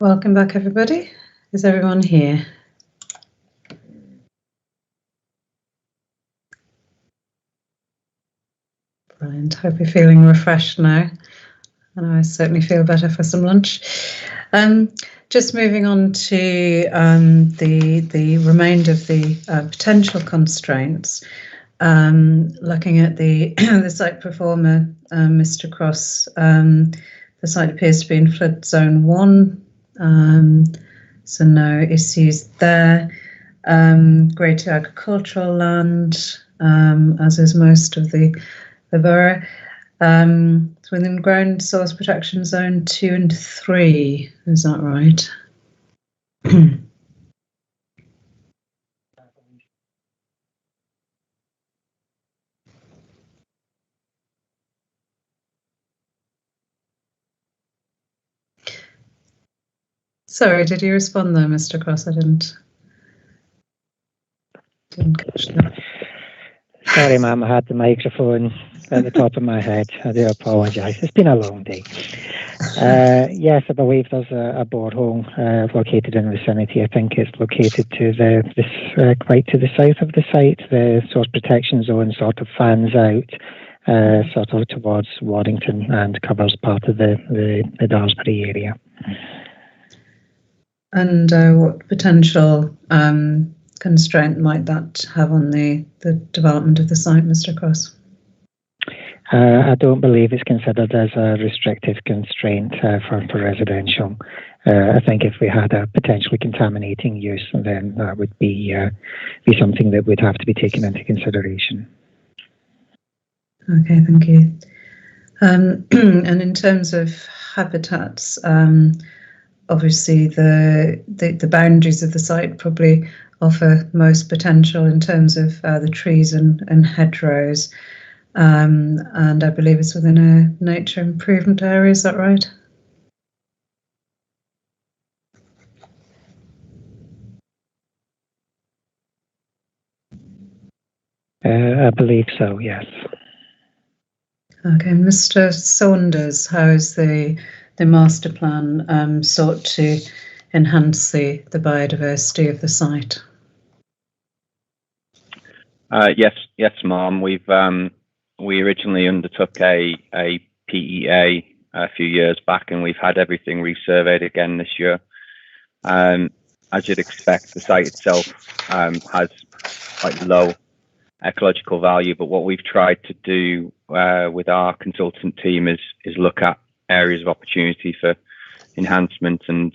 Welcome back, everybody. Is everyone here? Brilliant. Hope you're feeling refreshed now. And I certainly feel better for some lunch. Just moving on to the remainder of the potential constraints. Looking at the the site performer, Mr. Cross, the site appears to be in flood zone 1. So no issues there. Great agricultural land, as is most of the borough. It's within ground source protection zone 2 and 3. Is that right? Sorry, did you respond there, Mr. Cross? I didn't catch that. Sorry, ma'am, I had the microphone at the top of my head. I do apologise. It's been a long day. Yes, I believe there's a borehole located in the vicinity. I think it's located to quite to the south of the site. The source protection zone sort of fans out sort of towards Waddington and covers part of the Daresbury area. And what potential constraint might that have on the development of the site, Mr. Cross? I don't believe it's considered as a restrictive constraint for residential. I think if we had a potentially contaminating use, then that would be something that would have to be taken into consideration. Okay, thank you. And in terms of habitats, obviously the boundaries of the site probably offer most potential in terms of the trees and hedgerows. And I believe it's within a nature improvement area, is that right? I believe so, yes. Okay, Mr. Saunders, how is the master plan sought to enhance the biodiversity of the site? Yes, Ma'am. We originally undertook a PEA a few years back, and we've had everything resurveyed again this year. As you'd expect, the site itself has quite low ecological value, but what we've tried to do with our consultant team is look at areas of opportunity for enhancement, and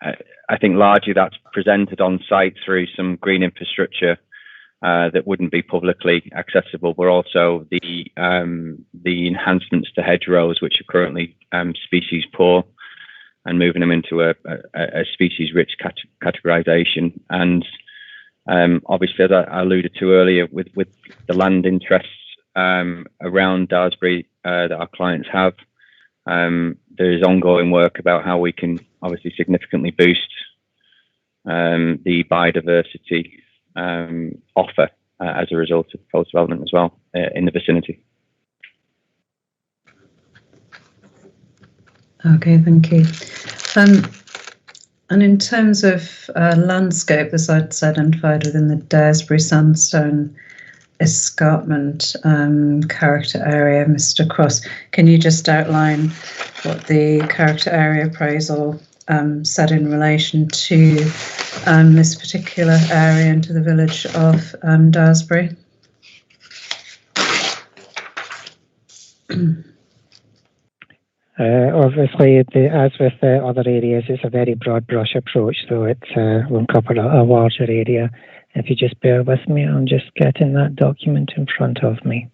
I think largely that's presented on site through some green infrastructure that wouldn't be publicly accessible, but also the enhancements to hedgerows, which are currently species poor, and moving them into a species rich categorization. And obviously, as I alluded to earlier, with the land interests around Daresbury that our clients have, there is ongoing work about how we can obviously significantly boost the biodiversity offer as a result of proposed development as well in the vicinity. Okay, thank you. And in terms of landscape, the site's identified within the Daresbury Sandstone Escarpment character area. Mr. Cross, can you just outline what the character area appraisal said in relation to this particular area and to the village of Daresbury? Obviously, as with the other areas, it's a very broad brush approach, so it won't cover a larger area. If you just bear with me, I'm just getting that document in front of me.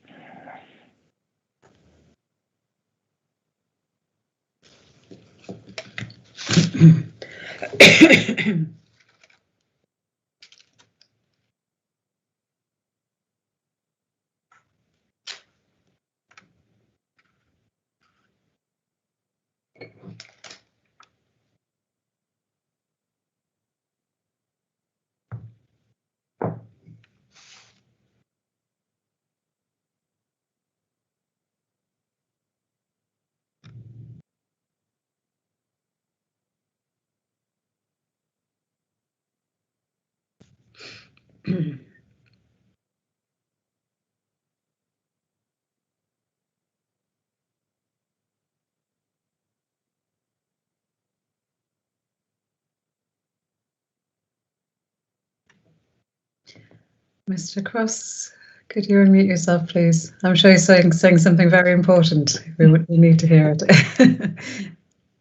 Mr. Cross, could you unmute yourself, please? I'm sure you're saying something very important. We need to hear it.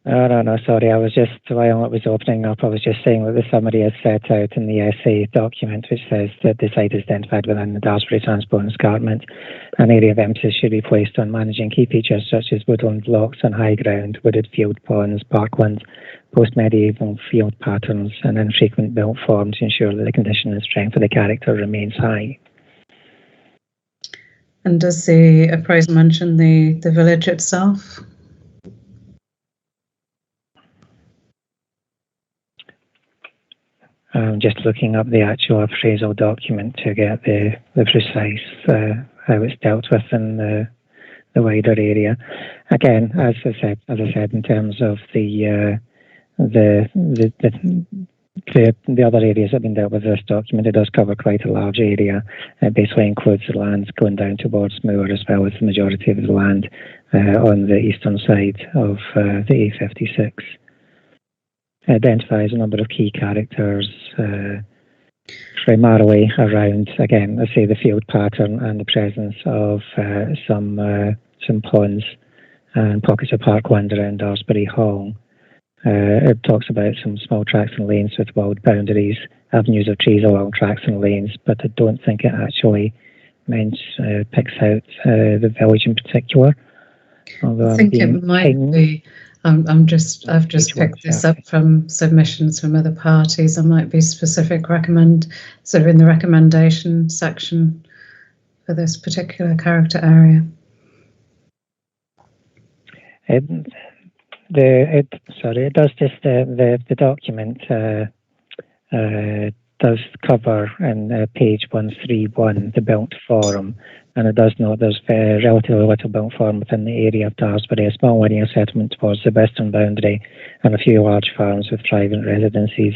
No, sorry. I was just, while it was opening up, I was just saying that the summary is set out in the essay document, which says that the site is identified within the Daresbury Transport Escarpment. An area of emphasis should be placed on managing key features such as woodland blocks on high ground, wooded field ponds, parklands, post-medieval field patterns, and infrequent built forms to ensure that the condition and strength of the character remains high. And does the appraisal mention the village itself? I'm just looking up the actual appraisal document to get the precise how it's dealt with in the wider area. Again, as I said, in terms of the other areas that have been dealt with this document, it does cover quite a large area. It basically includes the lands going down towards Moor, as well as the majority of the land on the eastern side of the A56. Identifies a number of key characters primarily around, again, let's say the field pattern and the presence of some ponds and pockets of parkland around Daresbury Hall. It talks about some small tracks and lanes with wild boundaries, avenues of trees along tracks and lanes, but I don't think it actually picks out the village in particular. I think it might be. I've just picked this up from submissions from other parties. There might be specific in the recommendation section for this particular character area. It does just the document does cover in page 131 the built form, and it does note there's relatively little built form within the area of Daresbury, a small linear settlement towards the western boundary, and a few large farms with private residences.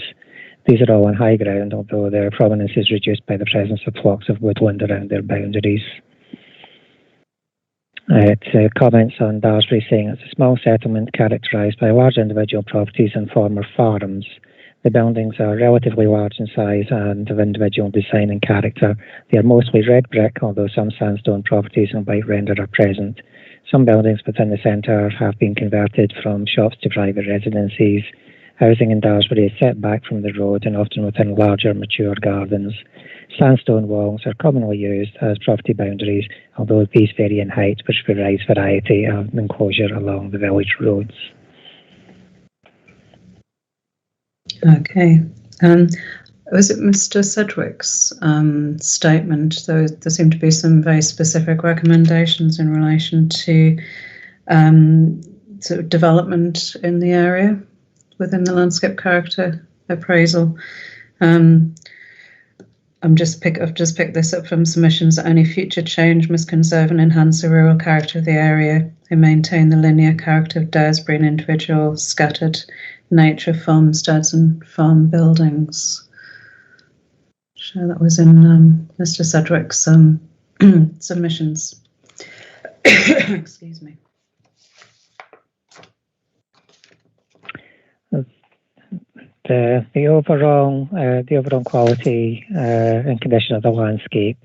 These are all on high ground, although their prominence is reduced by the presence of flocks of woodland around their boundaries. It comments on Daresbury saying it's a small settlement characterised by large individual properties and former farms. The buildings are relatively large in size and of individual design and character. They are mostly red brick, although some sandstone properties and white render are present. Some buildings within the centre have been converted from shops to private residences. Housing in Daresbury is set back from the road and often within larger, mature gardens. Sandstone walls are commonly used as property boundaries, although these vary in height, which provides variety of enclosure along the village roads. Okay. Was it Mr. Sedgwick's statement? There seemed to be some very specific recommendations in relation to sort of development in the area within the landscape character appraisal. I've just picked this up from submissions that only future change must conserve and enhance the rural character of the area and maintain the linear character of Daresbury and individual scattered nature of farmsteads and farm buildings. So that was in Mr. Sedgwick's submissions. Excuse me. The overall quality and condition of the landscape,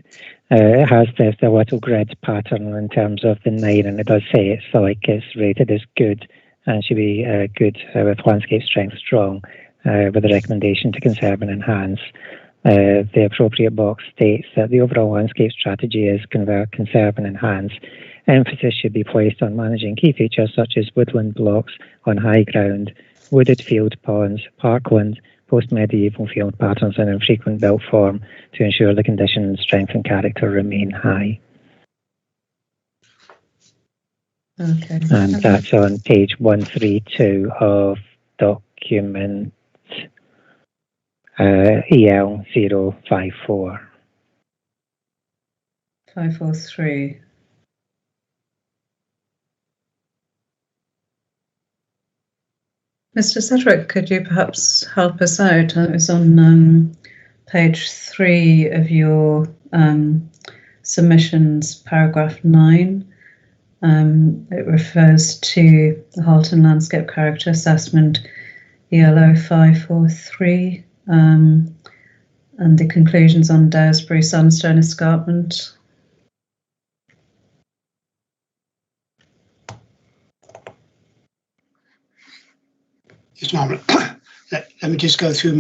it has the little grid pattern in terms of the 9, and it does say it's rated as good and should be good with landscape strength strong, with a recommendation to conserve and enhance. The appropriate box states that the overall landscape strategy is conserve and enhance. Emphasis should be placed on managing key features such as woodland blocks on high ground, wooded field ponds, parkland, post-medieval field patterns and infrequent built form to ensure the condition, strength and character remain high. Okay. And that's on page 132 of document EL 054. 543. Mr. Sedgwick, could you perhaps help us out? It was on page 3 of your submissions, paragraph 9. It refers to the Halton Landscape Character Assessment, ELO 543, and the conclusions on Daresbury Sandstone Escarpment. Yes, ma'am. Let me just go through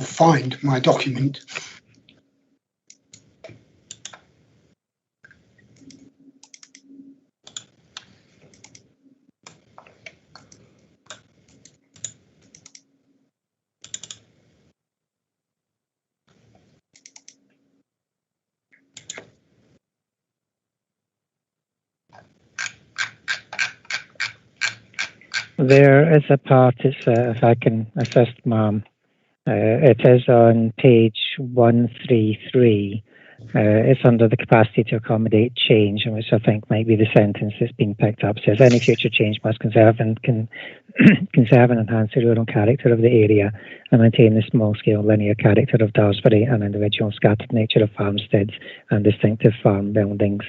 find my document. There is a part, if I can assist, ma'am. It is on page 133. It's under the capacity to accommodate change, which I think might be the sentence that's been picked up. It says any future change must conserve and enhance the rural character of the area and maintain the small-scale linear character of Daresbury and individual scattered nature of farmsteads and distinctive farm buildings.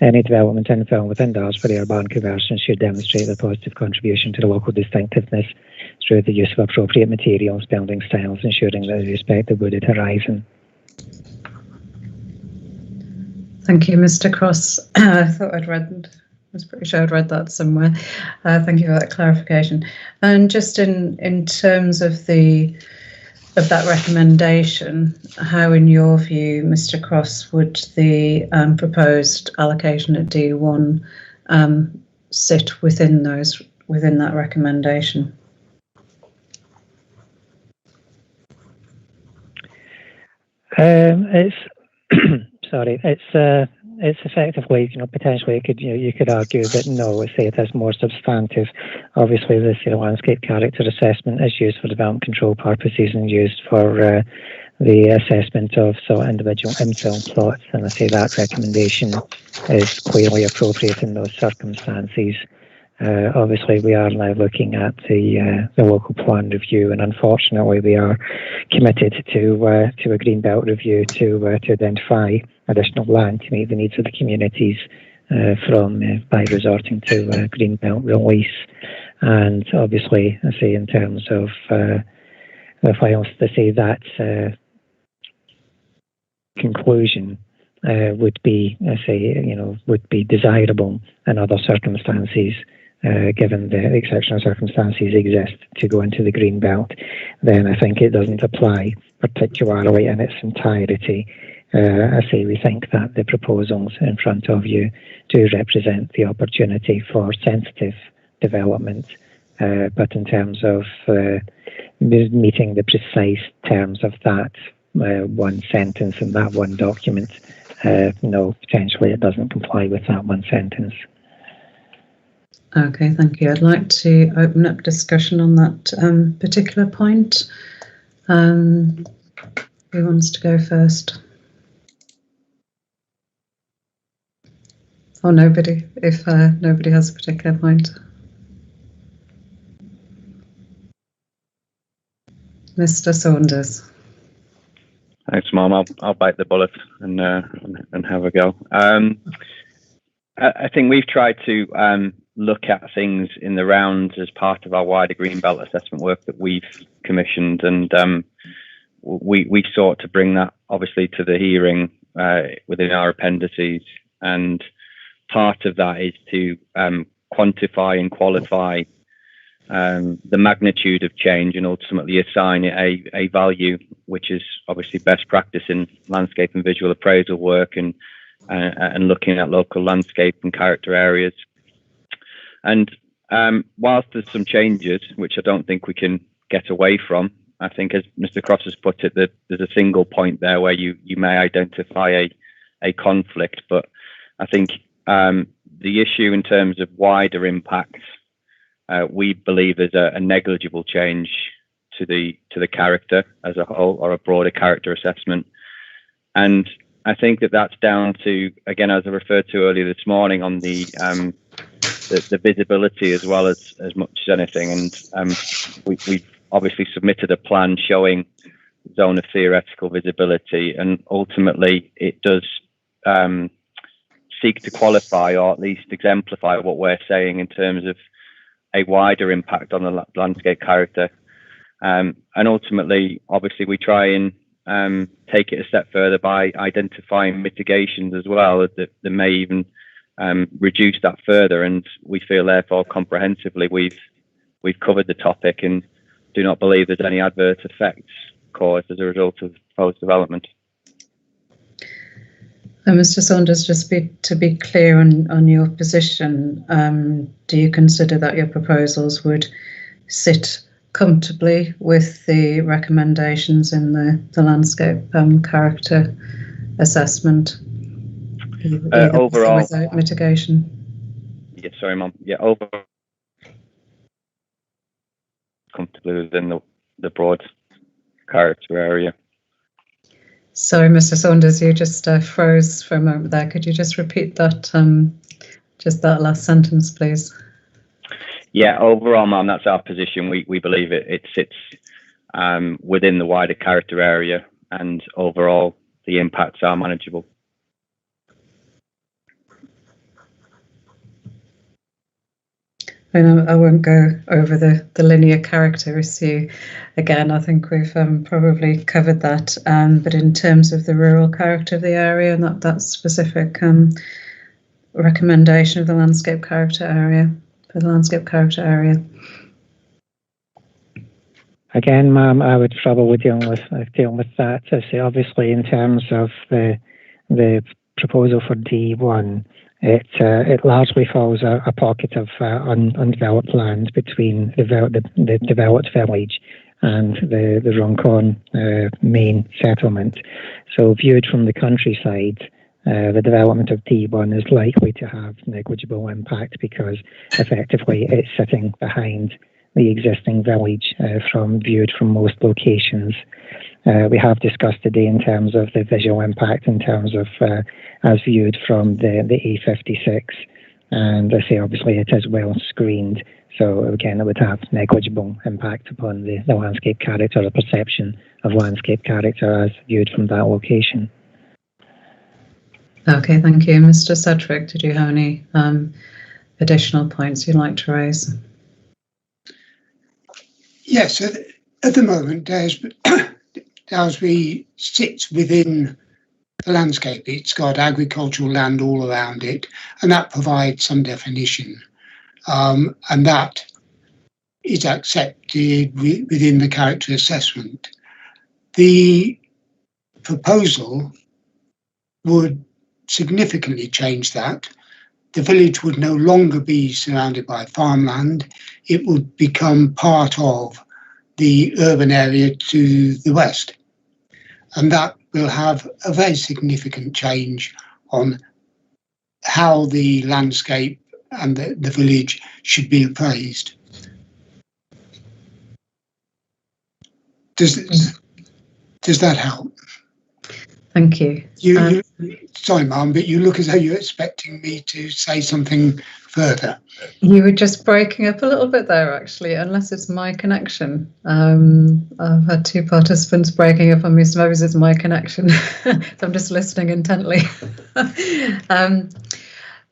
Any development infill within Daresbury or barn conversion should demonstrate a positive contribution to the local distinctiveness through the use of appropriate materials, building styles, ensuring that they respect the wooded horizon. Thank you, Mr. Cross. I thought I was pretty sure I'd read that somewhere. Thank you for that clarification. And just in terms of that recommendation, how, in your view, Mr. Cross, would the proposed allocation at D1 sit within that recommendation? It's sorry. It's effectively, potentially you could argue that no, say it is more substantive. Obviously, this landscape character assessment is used for development control purposes and used for the assessment of individual infill plots, and I say that recommendation is clearly appropriate in those circumstances. Obviously, we are now looking at the local plan review, and unfortunately, we are committed to a green belt review to identify additional land to meet the needs of the communities by resorting to green belt release. And obviously, I say in terms of if I was to say that conclusion would be desirable in other circumstances. Given the exceptional circumstances exist to go into the green belt, then I think it doesn't apply particularly in its entirety. I say we think that the proposals in front of you do represent the opportunity for sensitive development, but in terms of meeting the precise terms of that one sentence in that one document, no, potentially it doesn't comply with that one sentence. Okay, thank you. I'd like to open up discussion on that particular point. Who wants to go first? Or nobody, if nobody has a particular point. Mr. Saunders. Thanks, Mum. I'll bite the bullet and have a go. I think we've tried to look at things in the rounds as part of our wider Greenbelt assessment work that we've commissioned, and we sought to bring that obviously to the hearing within our appendices. And part of that is to quantify and qualify the magnitude of change and ultimately assign it a value, which is obviously best practice in landscape and visual appraisal work and looking at local landscape and character areas. And whilst there's some changes, which I don't think we can get away from, I think, as Mr. Cross has put it, that there's a single point there where you may identify a conflict. But I think the issue in terms of wider impacts, we believe is a negligible change to the character as a whole, or a broader character assessment. And I think that's down to, again, as I referred to earlier this morning, on the visibility as well as much as anything. And we've obviously submitted a plan showing zone of theoretical visibility, and ultimately it does seek to qualify or at least exemplify what we're saying in terms of a wider impact on the landscape character. And ultimately, obviously, we try and take it a step further by identifying mitigations as well that may even reduce that further. And we feel, therefore, comprehensively we've covered the topic and do not believe there's any adverse effects caused as a result of proposed development. Mr. Saunders, just to be clear on your position, do you consider that your proposals would sit comfortably with the recommendations in the landscape character assessment, either overall, without mitigation? Yeah, sorry, Mum. Yeah, overall, comfortably within the broad character area. Sorry, Mr. Saunders, you just froze for a moment there. Could you just repeat that, just that last sentence, please? Yeah, overall, Mum, that's our position. We believe it sits within the wider character area, and overall, the impacts are manageable. I won't go over the linear character issue again. I think we've probably covered that. But in terms of the rural character of the area and that specific recommendation of the landscape character area, for the landscape character area. Again, ma'am, I would probably deal with that. So obviously, in terms of the proposal for D1, it largely follows a pocket of undeveloped land between the developed village and the Runcorn main settlement. So viewed from the countryside, the development of D1 is likely to have negligible impact because effectively it's sitting behind the existing village viewed from most locations. We have discussed today in terms of the visual impact in terms of as viewed from the A56, and I say obviously it is well screened, so again it would have negligible impact upon the landscape character, the perception of landscape character as viewed from that location. Okay, thank you. Mr. Sedgwick, did you have any additional points you'd like to raise? Yes, at the moment, Daresbury sits within the landscape. It's got agricultural land all around it, and that provides some definition. And that is accepted within the character assessment. The proposal would significantly change that. The village would no longer be surrounded by farmland. It would become part of the urban area to the west. And that will have a very significant change on how the landscape and the village should be appraised. Does that help? Thank you. Sorry, Mum, but you look as though you're expecting me to say something further. You were just breaking up a little bit there, actually, unless it's my connection. I've had two participants breaking up on me, so maybe it's my connection. So I'm just listening intently.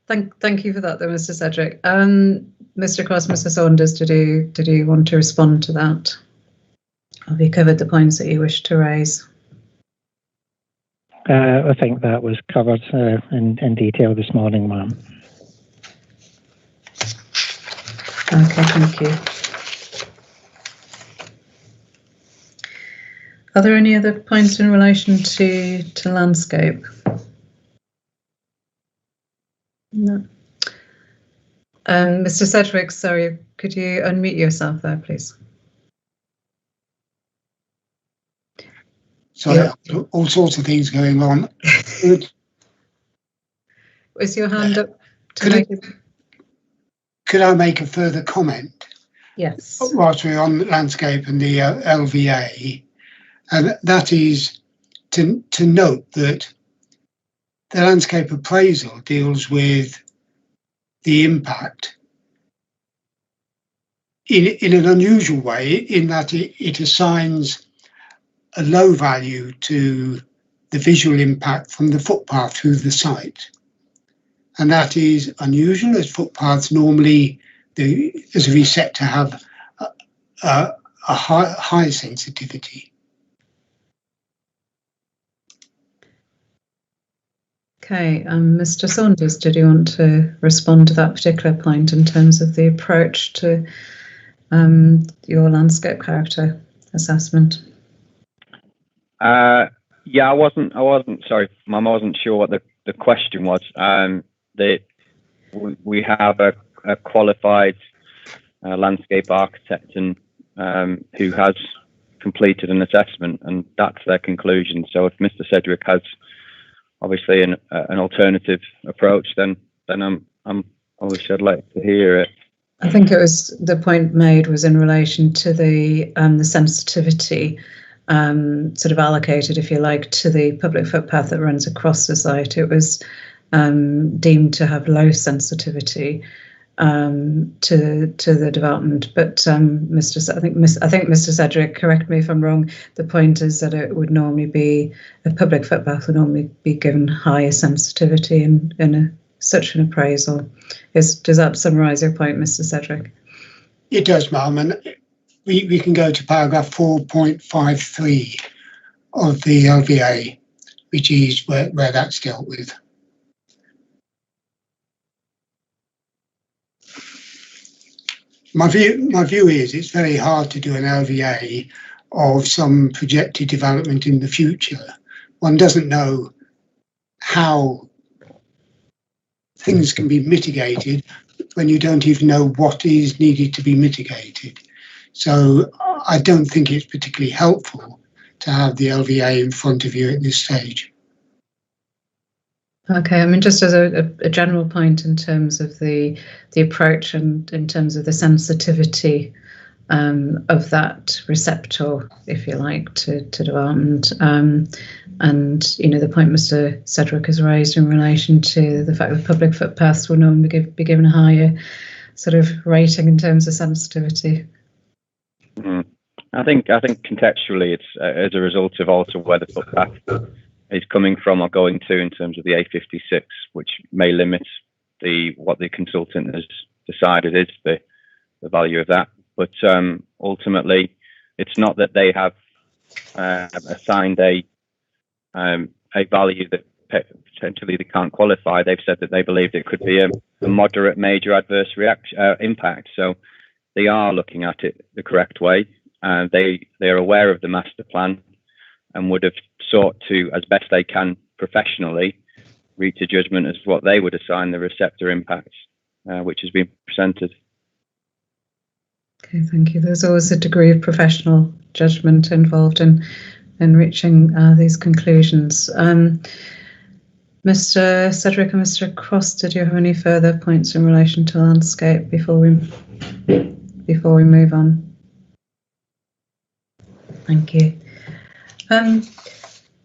Thank you for that, though, Mr. Sedgwick. Mr. Cross, Mr. Saunders, did you want to respond to that? Have you covered the points that you wish to raise? I think that was covered in detail this morning, ma'am. Okay, thank you. Are there any other points in relation to landscape? No. Mr. Sedgwick, sorry, could you unmute yourself there, please? Sorry, yeah. All sorts of things going on. Was your hand up? Could I make a further comment? Yes. Whilst we're on the landscape and the LVA, and that is to note that the landscape appraisal deals with the impact in an unusual way, in that it assigns a low value to the visual impact from the footpath through the site. And that is unusual, as footpaths normally, are set to have a high sensitivity. Okay, Mr. Saunders, did you want to respond to that particular point in terms of the approach to your landscape character assessment? Yeah, I wasn't. Sorry, Mum, I wasn't sure what the question was. That we have a qualified landscape architect and who has completed an assessment, and that's their conclusion. So if Mr. Sedgwick has obviously an alternative approach, then I'm obviously I'd like to hear it. I think it was the point made was in relation to the sensitivity sort of allocated, if you like, to the public footpath that runs across the site. It was deemed to have low sensitivity to the development. But I think Mr. Sedgwick, correct me if I'm wrong, the point is that it would normally be, a public footpath would normally be given higher sensitivity in such an appraisal. Does that summarise your point, Mr. Cedric? It does, ma'am, and we can go to paragraph 4.53 of the LVA, which is where that's dealt with. My view is it's very hard to do an LVA of some projected development in the future. One doesn't know how things can be mitigated when you don't even know what is needed to be mitigated. So I don't think it's particularly helpful to have the LVA in front of you at this stage. Okay, I mean, just as a general point in terms of the approach and in terms of the sensitivity of that receptor, if you like, to development, and the point Mr. Cedric has raised in relation to the fact that public footpaths will normally be given a higher sort of rating in terms of sensitivity. I think contextually it's as a result of also where the footpath is coming from or going to in terms of the A56, which may limit what the consultant has decided is the value of that. But ultimately, it's not that they have assigned a value that potentially they can't qualify. They've said that they believed it could be a moderate major adverse impact. So they are looking at it the correct way. They are aware of the master plan and would have sought to, as best they can professionally, reach a judgment as what they would assign the receptor impacts, which has been presented. Okay, thank you. There's always a degree of professional judgment involved in reaching these conclusions. Mr. Cedric and Mr. Cross, did you have any further points in relation to landscape before we move on? Thank you.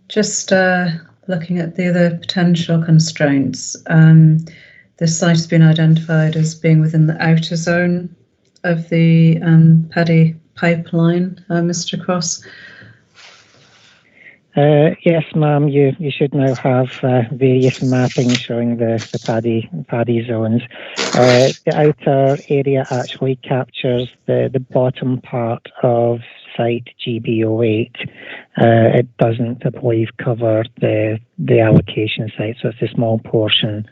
Just looking at the other potential constraints, this site has been identified as being within the outer zone of the paddy pipeline, Mr. Cross. Yes, ma'am. You should now have various mappings showing the paddy zones. The outer area actually captures the bottom part of site GB08. It doesn't, I believe, cover the allocation site, so it's a small portion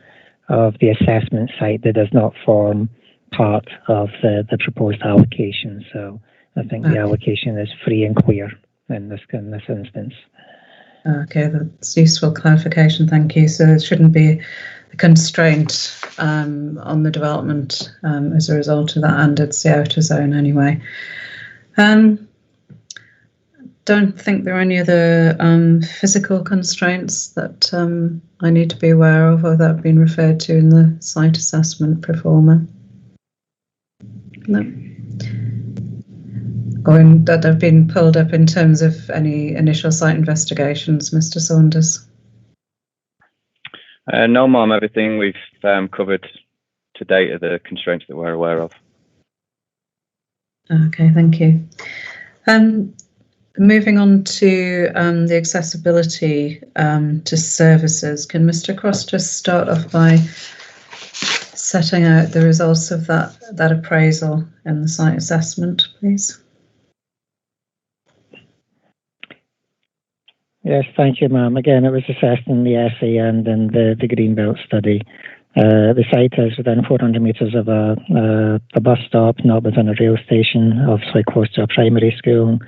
of the assessment site that does not form part of the proposed allocation. So I think the allocation is free and clear in this instance. Okay, that's useful clarification, thank you. So it shouldn't be a constraint on the development as a result of that, and it's the outer zone anyway. Don't think there are any other physical constraints that I need to be aware of or that have been referred to in the site assessment pro forma. No. Or that have been pulled up in terms of any initial site investigations, Mr. Saunders? No, ma'am. Everything we've covered to date are the constraints that we're aware of. Okay, thank you. Moving on to the accessibility to services, can Mr. Cross just start off by setting out the results of that appraisal in the site assessment, please? Yes, thank you, ma'am. Again, it was assessed in the essay and in the Greenbelt study. The site is within 400 metres of a bus stop, not within a rail station, obviously close to a primary school.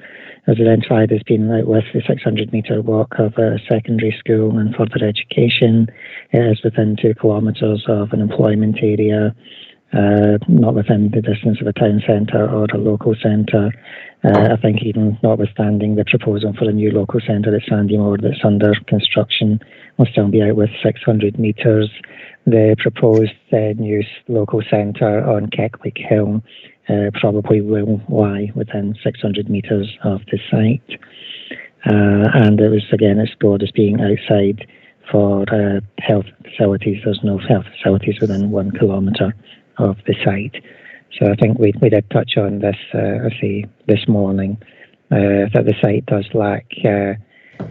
As identified as being right with the 600-metre walk of a secondary school and further education. It is within 2 kilometres of an employment area, not within the distance of a town centre or a local centre. I think even notwithstanding the proposal for a new local centre at Sandymore that's under construction, will still be out with 600 metres. The proposed new local centre on Keckwick Hill probably will lie within 600 metres of the site. And it was again explored as being outside for health facilities. There's no health facilities within 1 kilometre of the site. So I think we did touch on this, this morning, that the site does lack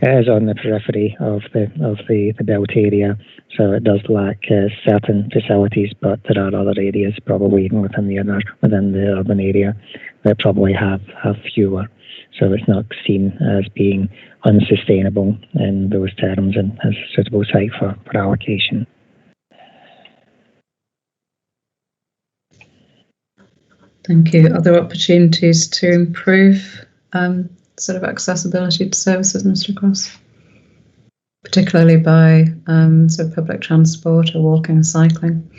It is on the periphery of the built area, so it does lack certain facilities, but there are other areas probably even within the urban area that probably have fewer. So it's not seen as being unsustainable in those terms and as a suitable site for allocation. Thank you. Other opportunities to improve sort of accessibility to services, Mr. Cross, particularly by sort of public transport or walking and cycling?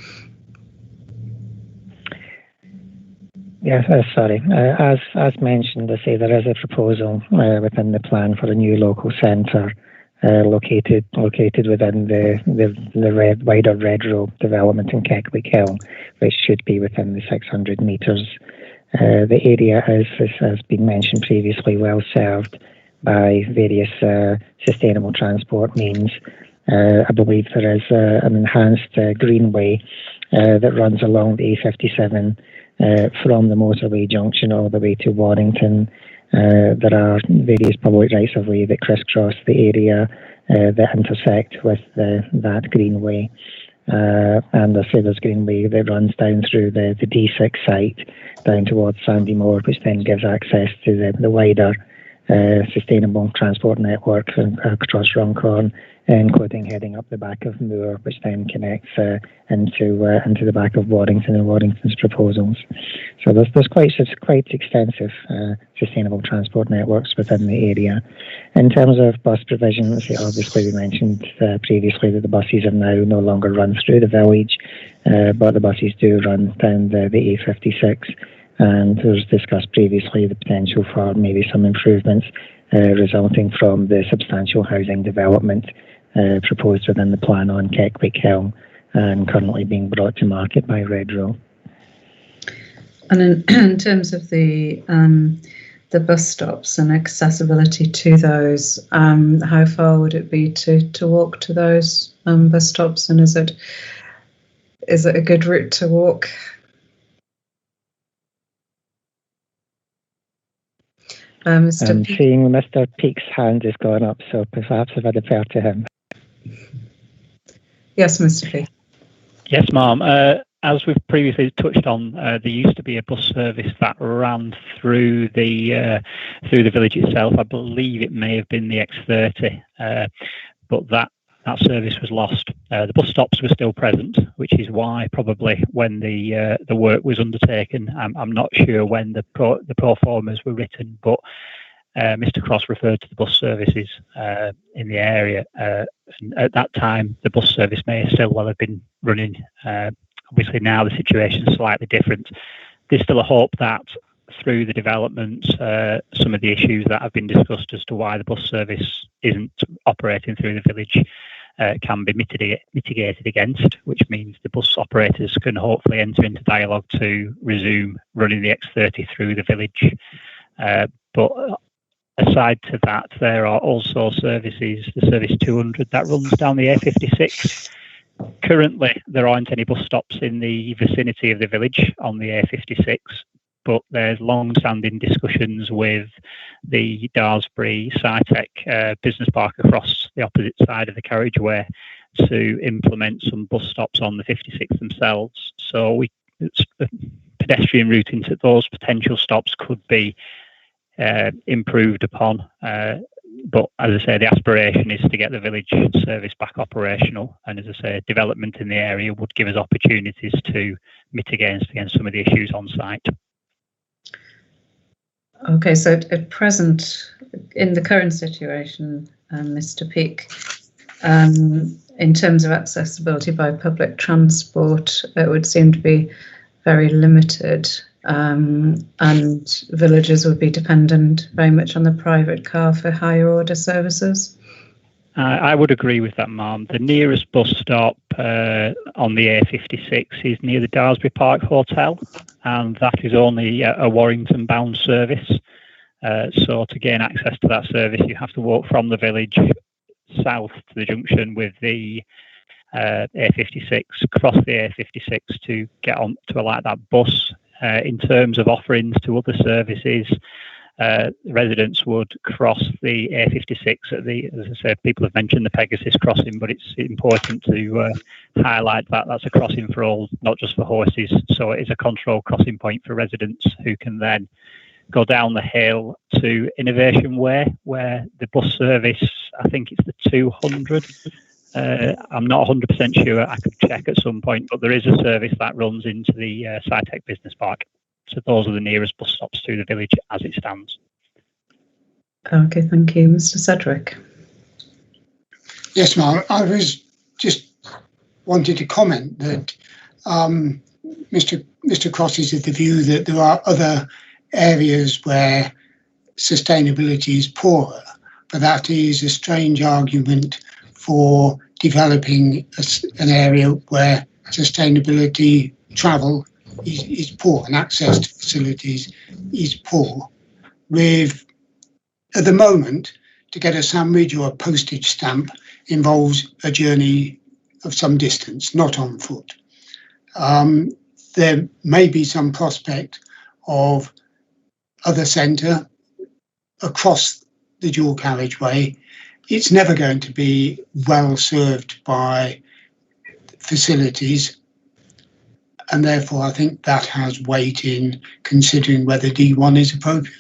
Yes, sorry. As mentioned, I say there is a proposal within the plan for a new local centre located within the wider Red Road development in Keckwick Hill, which should be within the 600 metres. The area has been mentioned previously, well served by various sustainable transport means. I believe there is an enhanced greenway that runs along the A57 from the motorway junction all the way to Warrington. There are various public rights of way that crisscross the area that intersect with that greenway. And I say there's greenway that runs down through the D6 site down towards Sandymore, which then gives access to the wider sustainable transport network across Runcorn, including heading up the back of Moor, which then connects into the back of Warrington and Warrington's proposals. So there's quite extensive sustainable transport networks within the area. In terms of bus provision, obviously we mentioned previously that the buses are now no longer run through the village, but the buses do run down the A56. And there was discussed previously the potential for maybe some improvements resulting from the substantial housing development proposed within the plan on Keckwick Hill and currently being brought to market by Redrow. And in terms of the bus stops and accessibility to those, how far would it be to walk to those bus stops, and is it a good route to walk? I'm seeing Mr. Peake's hand has gone up, so perhaps if I defer to him. Yes, Mr. Peake. Yes, ma'am. As we've previously touched on, there used to be a bus service that ran through the village itself. I believe it may have been the X30, but that service was lost. The bus stops were still present, which is why probably when the work was undertaken, I'm not sure when the pro formas were written, but Mr. Cross referred to the bus services in the area. And at that time, the bus service may still well have been running. Obviously now the situation is slightly different. There's still a hope that through the developments, some of the issues that have been discussed as to why the bus service isn't operating through the village can be mitigated against, which means the bus operators can hopefully enter into dialogue to resume running the X30 through the village. But aside to that, there are also services, the Service 200 that runs down the A56. Currently, there aren't any bus stops in the vicinity of the village on the A56, but there's long-standing discussions with the Daresbury SciTech business park across the opposite side of the carriageway to implement some bus stops on the 56 themselves. So pedestrian routing to those potential stops could be improved upon. But as I say, the aspiration is to get the village service back operational. And as I say, development in the area would give us opportunities to mitigate against some of the issues on site. Okay, so at present, in the current situation, Mr. Peake, in terms of accessibility by public transport, it would seem to be very limited, and villagers would be dependent very much on the private car for higher order services. I would agree with that, ma'am. The nearest bus stop on the A56 is near the Daresbury Park Hotel, and that is only a Warrington-bound service. So to gain access to that service, you have to walk from the village south to the junction with the A56, cross the A56 to get on to alight that bus. In terms of offerings to other services, residents would cross the A56 at the, as I said, people have mentioned the Pegasus crossing, but it's important to highlight that that's a crossing for all, not just for horses. So it is a control crossing point for residents who can then go down the hill to Innovation Way, where the bus service, I think it's the 200. I'm not 100% sure, I could check at some point, but there is a service that runs into the SciTech Business Park. So those are the nearest bus stops to the village as it stands. Okay, thank you. Mr. Cedric. Yes, Mark, I was just wanted to comment that Mr. Cross is of the view that there are other areas where sustainability is poorer, but that is a strange argument for developing an area where sustainability travel is poor and access to facilities is poor. At the moment, to get a sandwich or a postage stamp involves a journey of some distance, not on foot. There may be some prospect of other centre across the dual carriageway. It's never going to be well served by facilities, and therefore I think that has weight in considering whether D1 is appropriate.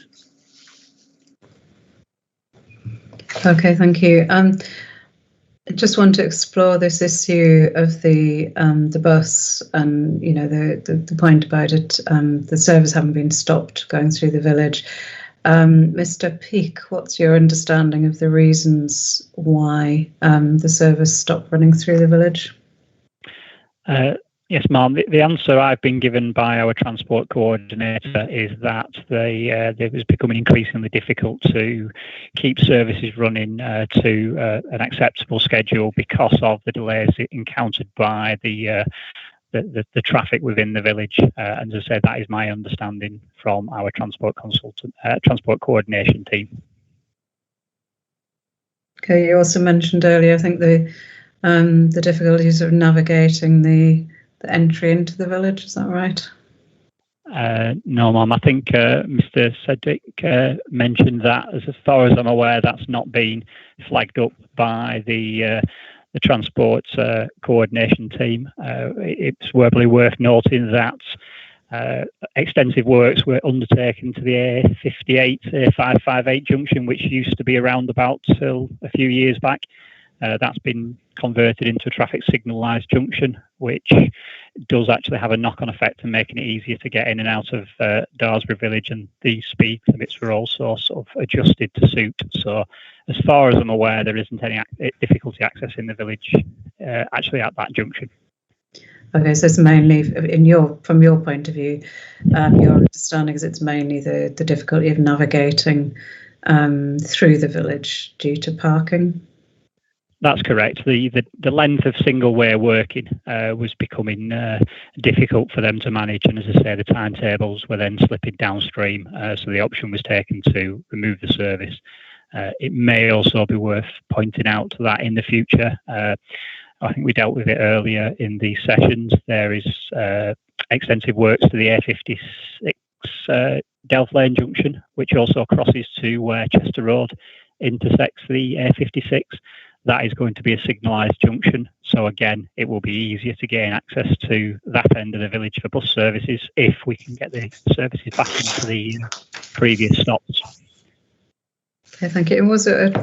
Okay, thank you. I just want to explore this issue of the bus and the point about it. The service having been stopped going through the village. Mr. Peake, what's your understanding of the reasons why the service stopped running through the village? Yes, ma'am. The answer I've been given by our transport coordinator is that it was becoming increasingly difficult to keep services running to an acceptable schedule because of the delays encountered by the traffic within the village. And as I said, that is my understanding from our transport coordination team. Okay, you also mentioned earlier, I think the difficulties of navigating the entry into the village. Is that right? No, ma'am. I think Mr. Cedric mentioned that. As far as I'm aware, that's not been flagged up by the transport coordination team. It's probably worth noting that extensive works were undertaken to the A58, A558 junction, which used to be around about till a few years back. That's been converted into a traffic signalised junction, which does actually have a knock-on effect and making it easier to get in and out of Daresbury village, and the speed limits were also sort of adjusted to suit. So as far as I'm aware, there isn't any difficulty accessing the village actually at that junction. Okay, so it's mainly, from your point of view, your understanding is it's mainly the difficulty of navigating through the village due to parking? That's correct. The length of single way working was becoming difficult for them to manage, and as I say, the timetables were then slipping downstream. So the option was taken to remove the service. It may also be worth pointing out that in the future, I think we dealt with it earlier in the sessions. There is extensive works to the A56 Delft Lane junction, which also crosses to where Chester Road intersects the A56. That is going to be a signalised junction. So again, it will be easier to gain access to that end of the village for bus services if we can get the services back into the previous stops. Okay, thank you. And was it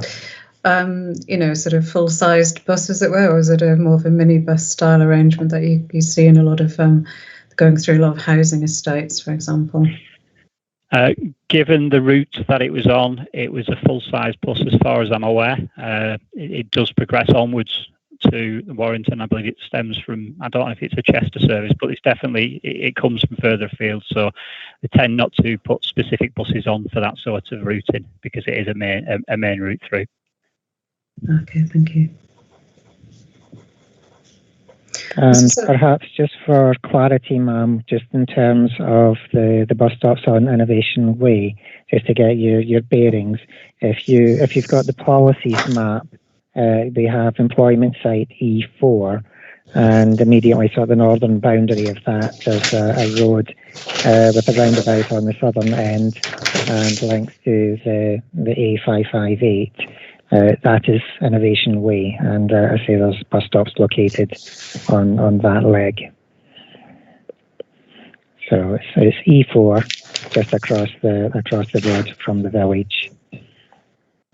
a, sort of full-sized bus, as it were, or was it a more of a minibus style arrangement that you see in a lot of going through a lot of housing estates, for example? Given the route that it was on, it was a full-size bus as far as I'm aware. It does progress onwards to Warrington. I believe it stems from, I don't know if it's a Chester service, but it's definitely, it comes from further afield. So they tend not to put specific buses on for that sort of routing because it is a main route through. Okay, thank you. And perhaps just for clarity, ma'am, just in terms of the bus stops on Innovation Way, just to get your bearings, if you've got the policies map, they have employment site E4, and immediately sort of the northern boundary of that there's a road with a roundabout on the southern end and links to the A558. That is Innovation Way, and I say there's bus stops located on that leg. So it's E4 just across the road from the village,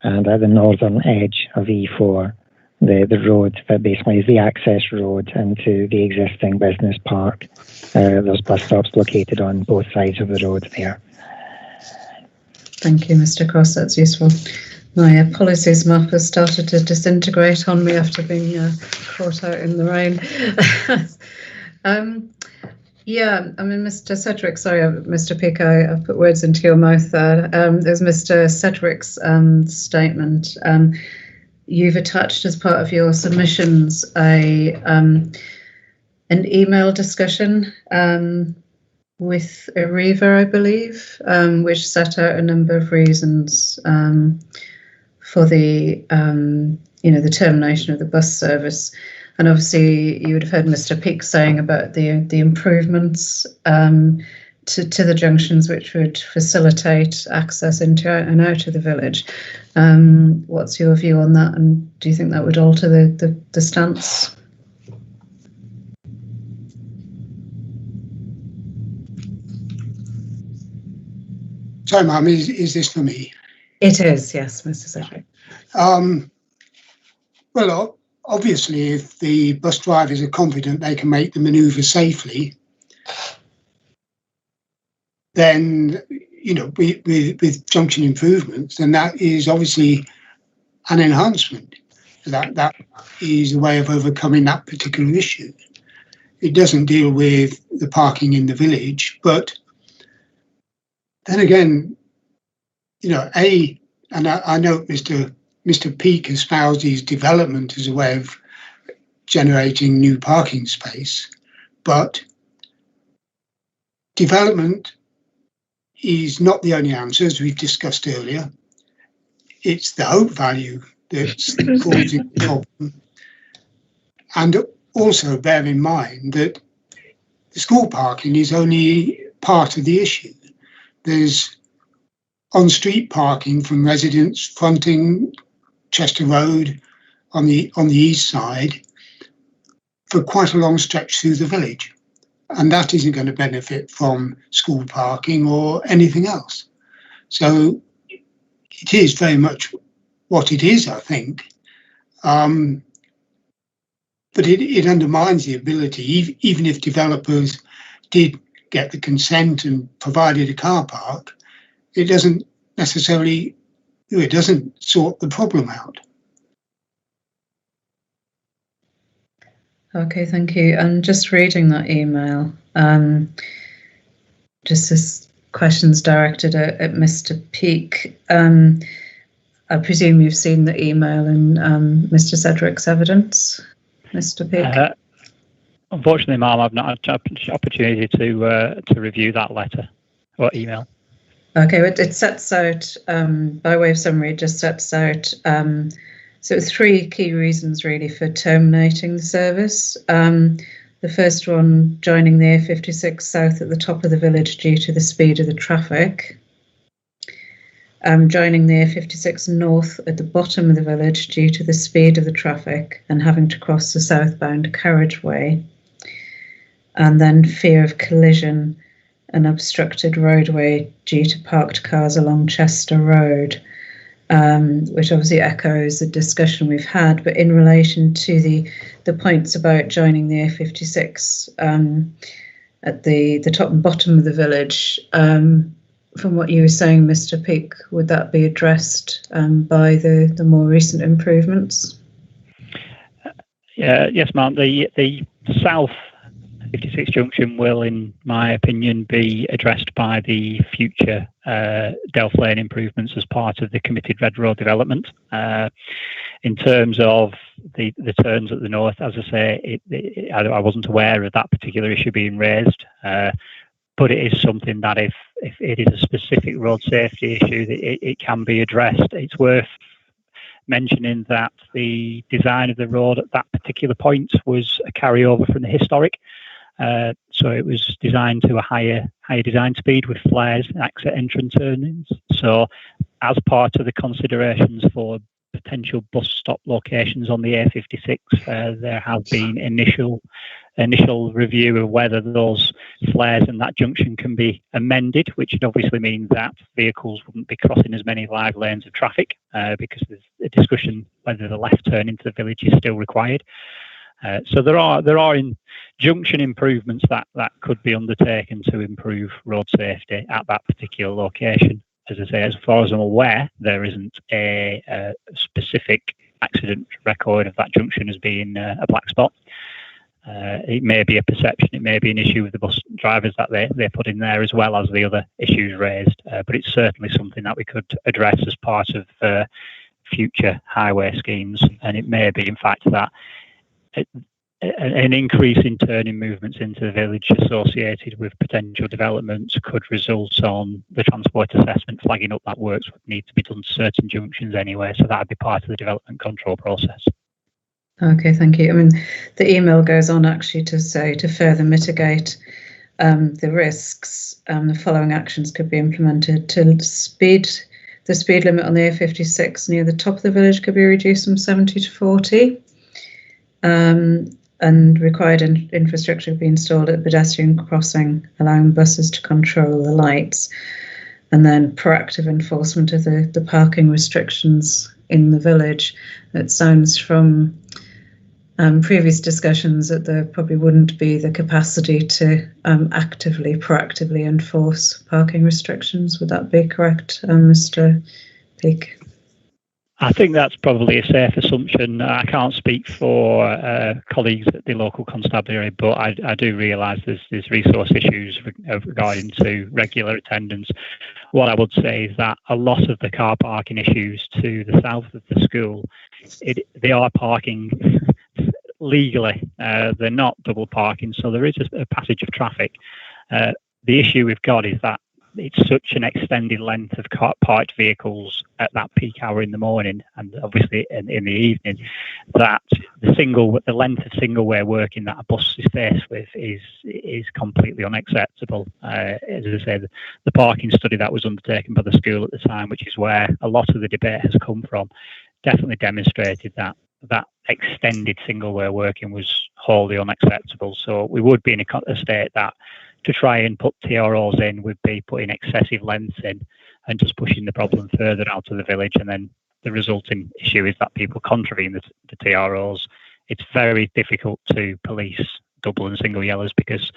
and at the northern edge of E4, the road that basically is the access road into the existing business park. There's bus stops located on both sides of the road there. Thank you, Mr. Cross. That's useful. My policies map has started to disintegrate on me after being caught out in the rain. Yeah, I mean, Mr. Sedgwick, sorry, Mr. Peake, I've put words into your mouth there. There's Mr. Sedgwick's statement. You've attached as part of your submissions an email discussion with Arriva, I believe, which set out a number of reasons for the the termination of the bus service. And obviously, you would have heard Mr. Peake saying about the improvements to the junctions, which would facilitate access into and out of the village. What's your view on that? And do you think that would alter the stance? Sorry, ma'am, is this for me? It is, yes, Mr. Sedgwick. Well, obviously, if the bus drivers are confident they can make the manoeuvre safely, then, with junction improvements, then that is obviously an enhancement. That is a way of overcoming that particular issue. It doesn't deal with the parking in the village, but then again, and I know Mr. Peake espouses development as a way of generating new parking space, but development is not the only answer, as we've discussed earlier. It's the hope value that's causing the problem. And also bear in mind that the school parking is only part of the issue. There's on-street parking from residents fronting Chester Road on the east side for quite a long stretch through the village. And that isn't going to benefit from school parking or anything else. So it is very much what it is, I think. But it undermines the ability, even if developers did get the consent and provided a car park, it doesn't sort the problem out. Okay, thank you. And just reading that email, just as questions directed at Mr. Peake. I presume you've seen the email in Mr. Sedgwick's evidence, Mr. Peake? Unfortunately, ma'am, I've not had the opportunity to review that letter or email. Okay, it sets out, by way of summary, it just sets out so three key reasons really for terminating the service. The first one, joining the A56 south at the top of the village due to the speed of the traffic. Joining the A56 north at the bottom of the village due to the speed of the traffic and having to cross the southbound carriageway. And then fear of collision and obstructed roadway due to parked cars along Chester Road, which obviously echoes the discussion we've had. But in relation to the points about joining the A56 at the top and bottom of the village, from what you were saying, Mr. Peake, would that be addressed by the more recent improvements? Yes, ma'am. The south 56 junction will, in my opinion, be addressed by the future Delph Lane improvements as part of the committed Red Road development. In terms of the turns at the north, as I say, I wasn't aware of that particular issue being raised, but it is something that if it is a specific road safety issue, it can be addressed. It's worth mentioning that the design of the road at that particular point was a carryover from the historic. So it was designed to a higher design speed with flares, exit entrance turnings. So as part of the considerations for potential bus stop locations on the A56, there have been initial review of whether those flares and that junction can be amended, which would obviously mean that vehicles wouldn't be crossing as many live lanes of traffic, because there's a discussion whether the left turn into the village is still required. So there are junction improvements that could be undertaken to improve road safety at that particular location. As I say, as far as I'm aware, there isn't a specific accident record of that junction as being a black spot. It may be a perception, it may be an issue with the bus drivers that they put in there, as well as the other issues raised. But it's certainly something that we could address as part of future highway schemes. And it may be, in fact, that an increase in turning movements into the village associated with potential developments could result on the transport assessment flagging up that works would need to be done to certain junctions anyway. So that would be part of the development control process. Okay, thank you. I mean, the email goes on actually to say to further mitigate the risks, the following actions could be implemented. The speed limit on the A56 near the top of the village could be reduced from 70 to 40. And required infrastructure could be installed at the pedestrian crossing, allowing buses to control the lights. And then proactive enforcement of the parking restrictions in the village. It sounds from previous discussions that there probably wouldn't be the capacity to proactively enforce parking restrictions. Would that be correct, Mr. Peake? I think that's probably a safe assumption. I can't speak for colleagues at the local constabulary, but I do realise there's resource issues regarding to regular attendance. What I would say is that a lot of the car parking issues to the south of the school, they are parking legally. They're not double parking, so there is a passage of traffic. The issue we've got is that it's such an extended length of parked vehicles at that peak hour in the morning, and obviously in the evening, that the length of single way working that a bus is faced with is completely unacceptable. As I said, the parking study that was undertaken by the school at the time, which is where a lot of the debate has come from, definitely demonstrated that extended single way working was wholly unacceptable. So we would be in a state that to try and put TROs in would be putting excessive lengths in and just pushing the problem further out of the village. And then the resulting issue is that people contravene the TROs. It's very difficult to police double and single yellows because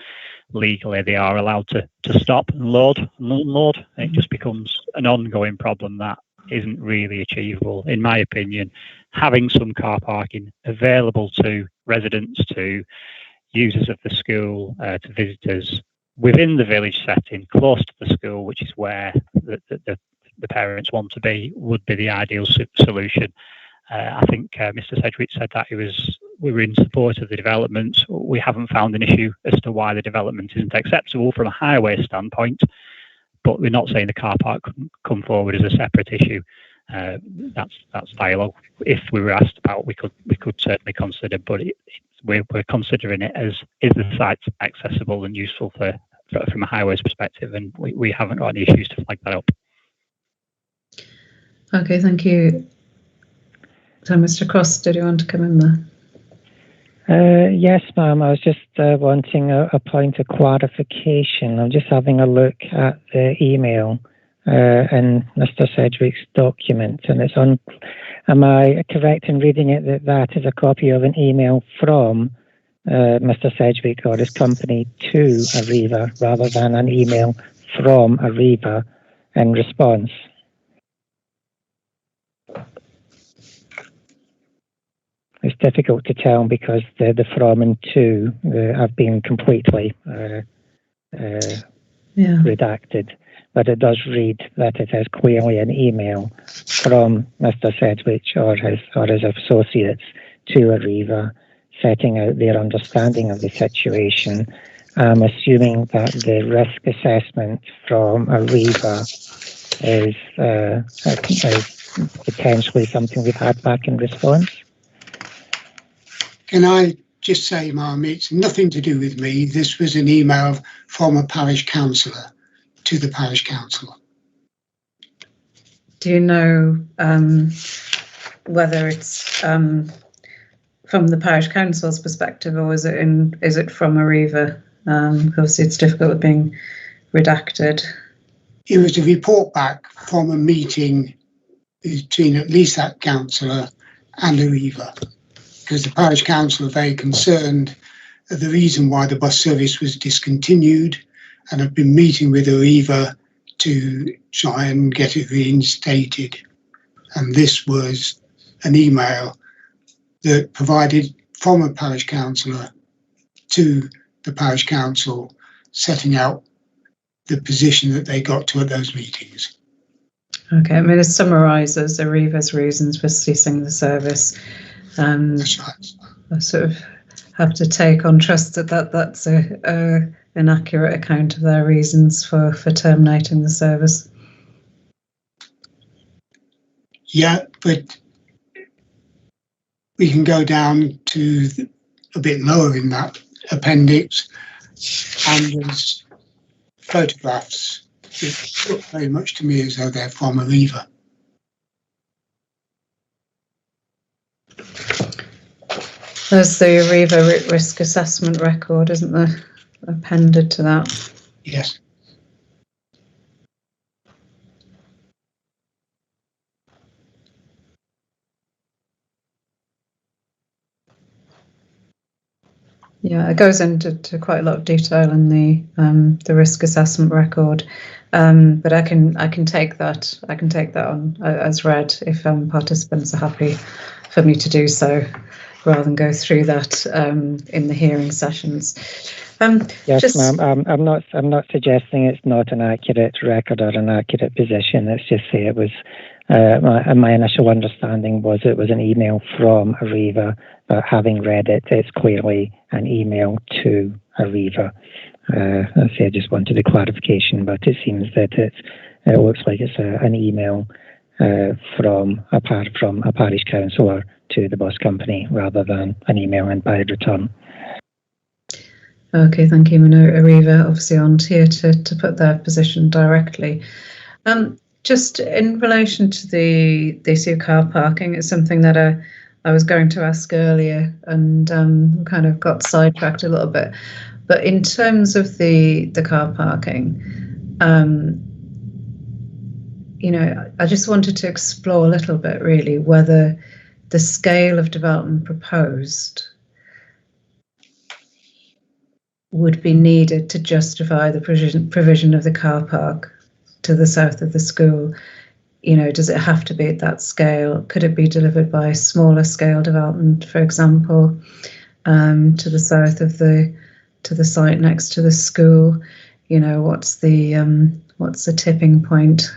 legally they are allowed to stop and load and unload. It just becomes an ongoing problem that isn't really achievable. In my opinion, having some car parking available to residents, to users of the school, to visitors, within the village setting, close to the school, which is where the parents want to be, would be the ideal solution. I think Mr. Sedgwick said that we were in support of the development. We haven't found an issue as to why the development isn't acceptable from a highway standpoint, but we're not saying the car park couldn't come forward as a separate issue. That's dialogue. If we were asked about, we could certainly consider, but we're considering it as, is the site accessible and useful from a highways perspective, and we haven't got any issues to flag that up. Okay, thank you. So, Mr. Cross, did you want to come in there? Yes, ma'am. I was just wanting a point of clarification. I'm just having a look at the email in Mr. Sedgwick's document, and it's on. Am I correct in reading it that is a copy of an email from Mr. Sedgwick or his company to Arriva, rather than an email from Arriva in response? It's difficult to tell because the from and to have been completely redacted, but it does read that it is clearly an email from Mr. Sedgwick or his associates to Arriva, setting out their understanding of the situation. I'm assuming that the risk assessment from Arriva is potentially something we've had back in response. Can I just say, Ma'am, it's nothing to do with me. This was an email from a parish councillor to the parish council. Do you know whether it's from the parish council's perspective, or is it from Arriva? Obviously, it's difficult with being redacted. It was a report back from a meeting between at least that councillor and Arriva, because the parish council are very concerned at the reason why the bus service was discontinued, and have been meeting with Arriva to try and get it reinstated. And this was an email that provided from a parish councillor to the parish council, setting out the position that they got to at those meetings. Okay, I mean, it summarises Arriva's reasons for ceasing the service. That's right. I sort of have to take on trust that's an accurate account of their reasons for terminating the service. Yeah, but we can go down to a bit lower in that appendix, and there's photographs that look very much to me as though they're from Arriva. There's the Arriva risk assessment record, isn't there, appended to that? Yes. Yeah, it goes into quite a lot of detail in the risk assessment record, but I can take that on as read if participants are happy for me to do so, rather than go through that in the hearing sessions. Yes, ma'am. I'm not suggesting it's not an accurate record or an accurate position. It's just say it was. My initial understanding was it was an email from Arriva, but having read it, it's clearly an email to Arriva. I just wanted a clarification, but it seems that it looks like it's an email from a parish councillor to the bus company rather than an email in by return. Okay, thank you. We know Arriva obviously aren't here to put their position directly. Just in relation to the issue of car parking, it's something that I was going to ask earlier and kind of got sidetracked a little bit. But in terms of the car parking, I just wanted to explore a little bit really whether the scale of development proposed would be needed to justify the provision of the car park to the south of the school. Does it have to be at that scale? Could it be delivered by a smaller scale development, for example, to the south of the site next to the school? What's the tipping point?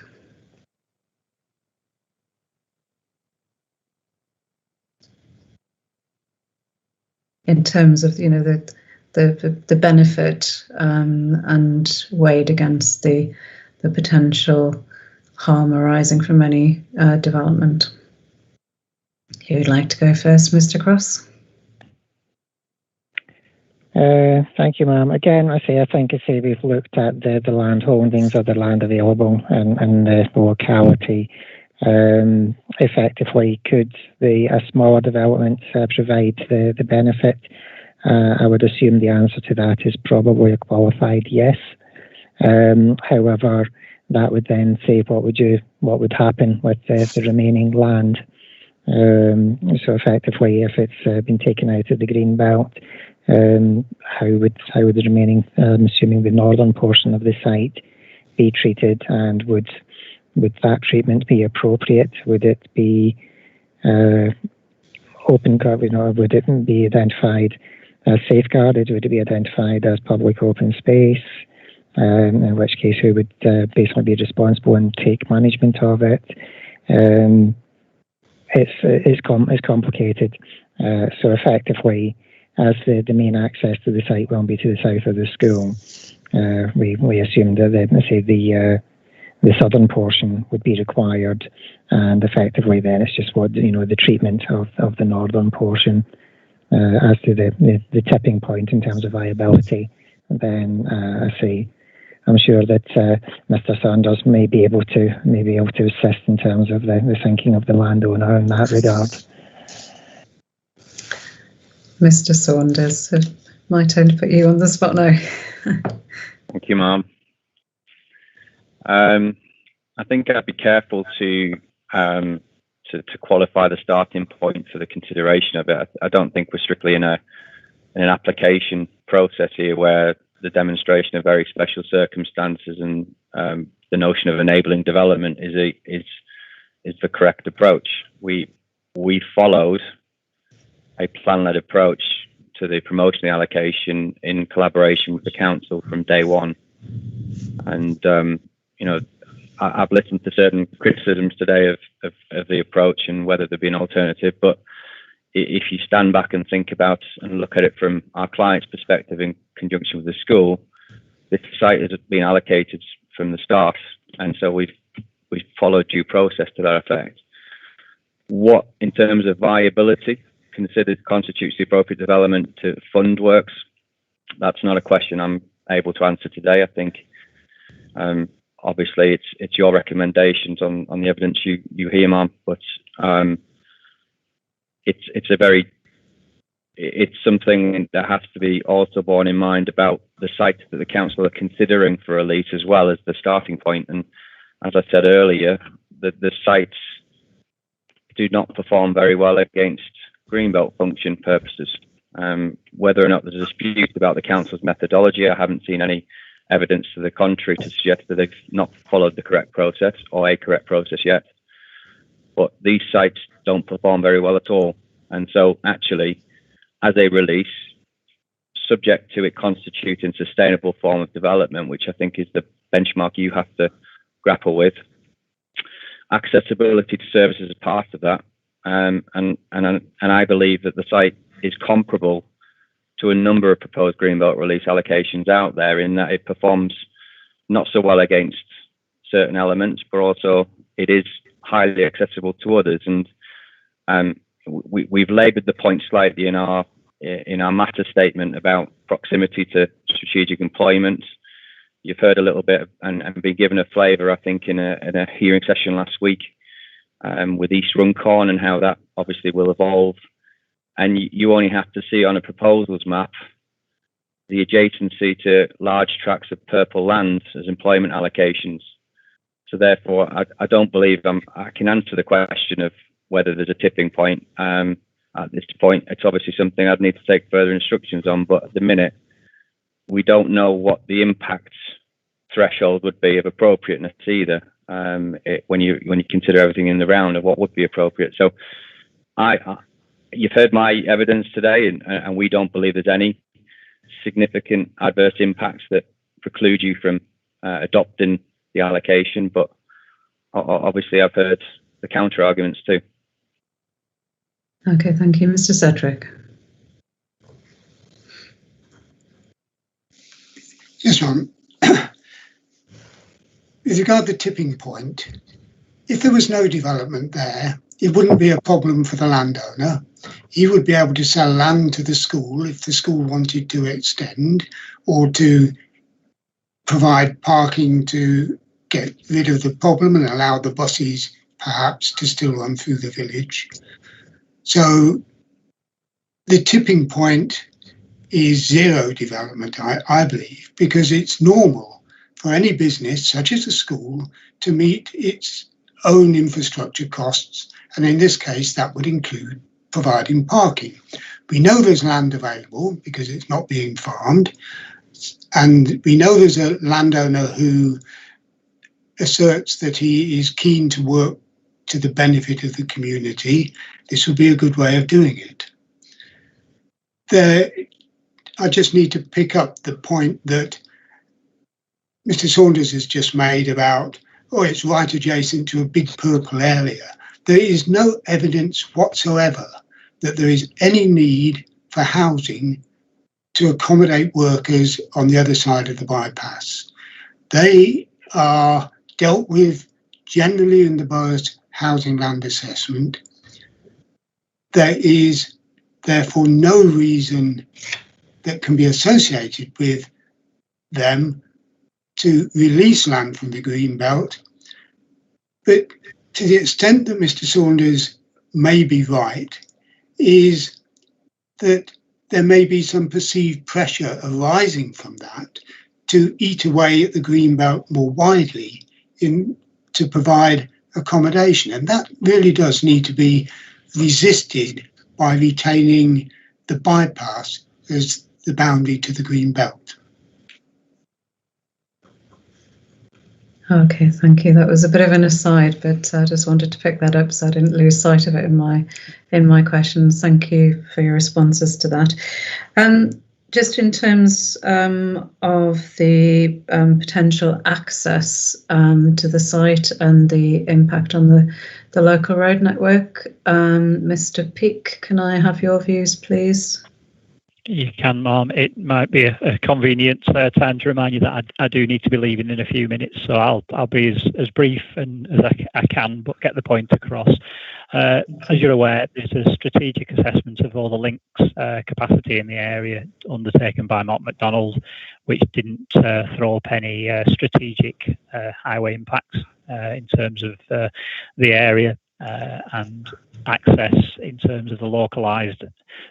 In terms of the benefit and weighed against the potential harm arising from any development. Who would like to go first, Mr. Cross? Thank you, ma'am. Again, I think we've looked at the land holdings or the land available and the locality. Effectively, could a smaller development provide the benefit? I would assume the answer to that is probably a qualified yes. However, that would then say what would happen with the remaining land. So effectively, if it's been taken out of the green belt, how would the remaining, I'm assuming the northern portion of the site, be treated, and would that treatment be appropriate? Would it be open coverage, or would it be identified as safeguarded? Would it be identified as public open space? In which case, who would basically be responsible and take management of it? It's complicated. So effectively, as the main access to the site will be to the south of the school, we assume that the southern portion would be required, and effectively then it's just what the treatment of the northern portion. As to the tipping point in terms of viability, then I'm sure that Mr. Saunders may be able to assist in terms of the thinking of the landowner in that regard. Mr. Saunders, my turn to put you on the spot now. Thank you, Ma'am. I think I'd be careful to qualify the starting point for the consideration of it. I don't think we're strictly in an application process here where the demonstration of very special circumstances and the notion of enabling development is the correct approach. We followed a plan-led approach to the promotion allocation in collaboration with the council from day one, and I've listened to certain criticisms today of the approach and whether there'd be an alternative, but if you stand back and think about and look at it from our client's perspective in conjunction with the school, this site has been allocated from the start, and so we've followed due process to that effect. What, in terms of viability, considered constitutes the appropriate development to fund works, that's not a question I'm able to answer today. I think obviously it's your recommendations on the evidence you hear, Ma'am, but it's something that has to be also borne in mind about the sites that the council are considering for a lease as well as the starting point. And as I said earlier, the sites do not perform very well against greenbelt function purposes. Whether or not there's a dispute about the council's methodology, I haven't seen any evidence to the contrary to suggest that they've not followed the correct process or a correct process yet. But these sites don't perform very well at all. And so actually, as a release, subject to it constituting sustainable form of development, which I think is the benchmark you have to grapple with, accessibility to services is part of that. And I believe that the site is comparable to a number of proposed greenbelt release allocations out there in that it performs not so well against certain elements, but also it is highly accessible to others. And we've laboured the point slightly in our matter statement about proximity to strategic employment. You've heard a little bit and been given a flavour, I think, in a hearing session last week with East Runcorn and how that obviously will evolve. And you only have to see on a proposals map the adjacency to large tracts of purple land as employment allocations. So therefore, I don't believe I can answer the question of whether there's a tipping point. At this point, it's obviously something I'd need to take further instructions on, but at the minute, we don't know what the impact threshold would be of appropriateness either, when you consider everything in the round of what would be appropriate. So you've heard my evidence today, and we don't believe there's any significant adverse impacts that preclude you from adopting the allocation, but obviously I've heard the counter arguments too. Okay, thank you. Mr. Cedric. Yes, ma'am. With regard to the tipping point, if there was no development there, it wouldn't be a problem for the landowner. He would be able to sell land to the school if the school wanted to extend or to provide parking to get rid of the problem and allow the buses perhaps to still run through the village. So the tipping point is zero development, I believe, because it's normal for any business, such as a school, to meet its own infrastructure costs. And in this case, that would include providing parking. We know there's land available because it's not being farmed. And we know there's a landowner who asserts that he is keen to work to the benefit of the community. This would be a good way of doing it. I just need to pick up the point that Mr. Saunders has just made about, it's right adjacent to a big purple area. There is no evidence whatsoever that there is any need for housing to accommodate workers on the other side of the bypass. They are dealt with generally in the borough's housing land assessment. There is therefore no reason that can be associated with them to release land from the green belt. But to the extent that Mr. Saunders may be right, is that there may be some perceived pressure arising from that to eat away at the green belt more widely to provide accommodation. And that really does need to be resisted by retaining the bypass as the boundary to the green belt. Okay, thank you. That was a bit of an aside, but I just wanted to pick that up so I didn't lose sight of it in my questions. Thank you for your responses to that. Just in terms of the potential access to the site and the impact on the local road network, Mr. Peake, can I have your views, please? You can, Ma'am. It might be a convenient time to remind you that I do need to be leaving in a few minutes, so I'll be as brief and as I can, but get the point across. As you're aware, there's a strategic assessment of all the links capacity in the area undertaken by Mott MacDonald, which didn't throw up any strategic highway impacts in terms of the area and access in terms of the localised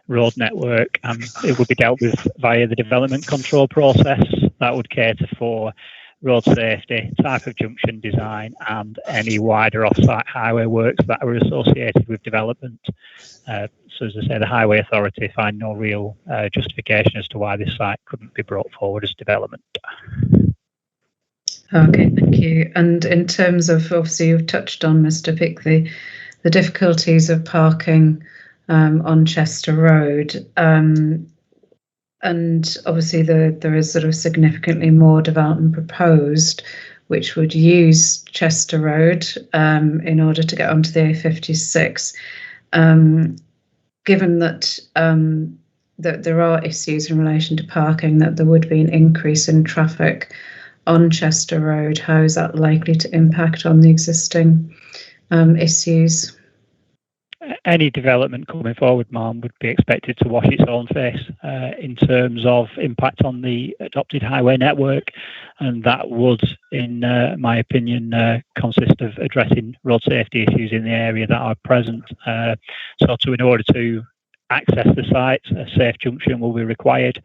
road network. It would be dealt with via the development control process that would cater for road safety, type of junction design, and any wider off-site highway works that are associated with development. So as I say, the Highway Authority find no real justification as to why this site couldn't be brought forward as development. Okay, thank you. And in terms of, obviously you've touched on, Mr. Peake, the difficulties of parking on Chester Road, and obviously there is sort of significantly more development proposed which would use Chester Road in order to get onto the A56. Given that that there are issues in relation to parking, that there would be an increase in traffic on Chester Road, how is that likely to impact on the existing issues? Any development coming forward, Ma'am, would be expected to wash its own face in terms of impact on the adopted highway network, and that would, in my opinion, consist of addressing road safety issues in the area that are present. So in order to access the site, a safe junction will be required,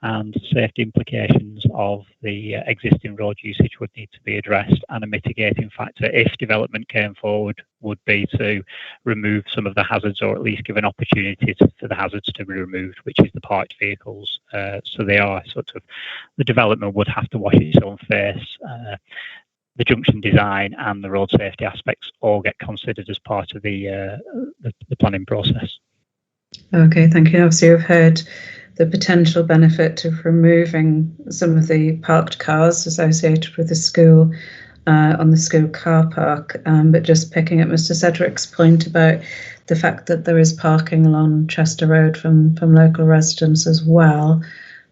and safety implications of the existing road usage would need to be addressed, and a mitigating factor, if development came forward, would be to remove some of the hazards, or at least give an opportunity for the hazards to be removed, which is the parked vehicles. So they are sort of, the development would have to wash its own face. The junction design and the road safety aspects all get considered as part of the planning process. Okay, thank you. Obviously, you've heard the potential benefit of removing some of the parked cars associated with the school on the school car park, but just picking up Mr. Cedric's point about the fact that there is parking along Chester Road from local residents as well.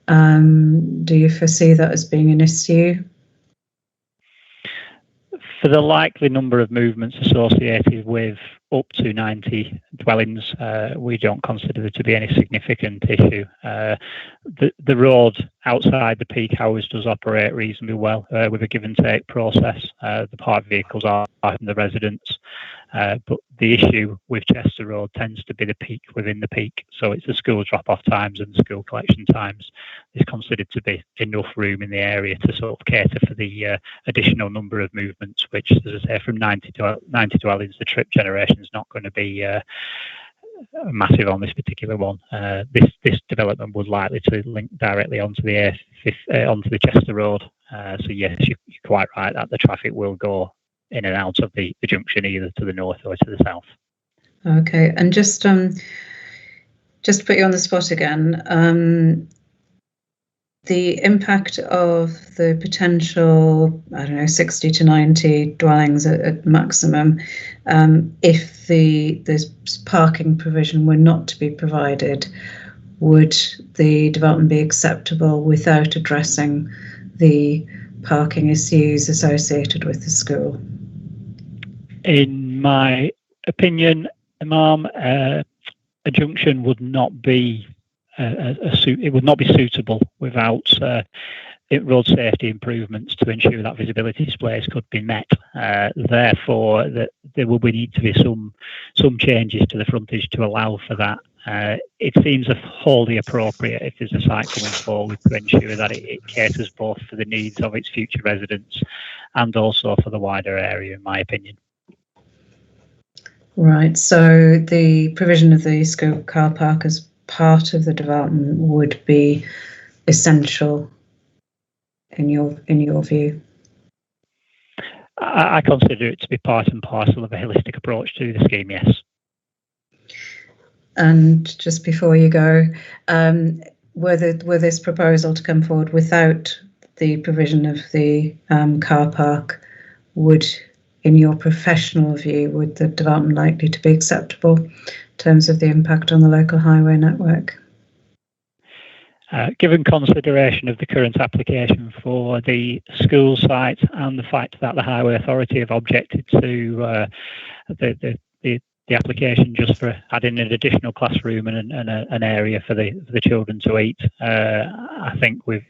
Do you foresee that as being an issue? For the likely number of movements associated with up to 90 dwellings, we don't consider there to be any significant issue. The road outside the peak hours does operate reasonably well with a give and take process. The parked vehicles are from the residents, but the issue with Chester Road tends to be the peak within the peak. So it's the school drop-off times and the school collection times. There's considered to be enough room in the area to sort of cater for the additional number of movements, which, as I say, from 90 dwellings, the trip generation is not going to be massive on this particular one. This development would likely to link directly onto the onto the Chester Road. So yes, you're quite right that the traffic will go in and out of the junction, either to the north or to the south. Okay, and just to put you on the spot again, the impact of the potential, 60 to 90 dwellings at maximum, if this parking provision were not to be provided, would the development be acceptable without addressing the parking issues associated with the school? In my opinion, Ma'am, a junction would not be it would not be suitable without road safety improvements to ensure that visibility displays could be met. Therefore, there will need to be some changes to the frontage to allow for that. It seems wholly appropriate if there's a site coming forward to ensure that it caters both for the needs of its future residents and also for the wider area, in my opinion. Right, so the provision of the school car park as part of the development would be essential in your view? I consider it to be part and parcel of a holistic approach to the scheme, yes. And just before you go, were this proposal to come forward without the provision of the car park, in your professional view, would the development likely to be acceptable in terms of the impact on the local highway network? Given consideration of the current application for the school site and the fact that the Highway Authority have objected to the application just for adding an additional classroom and an area for the children to eat, I think we've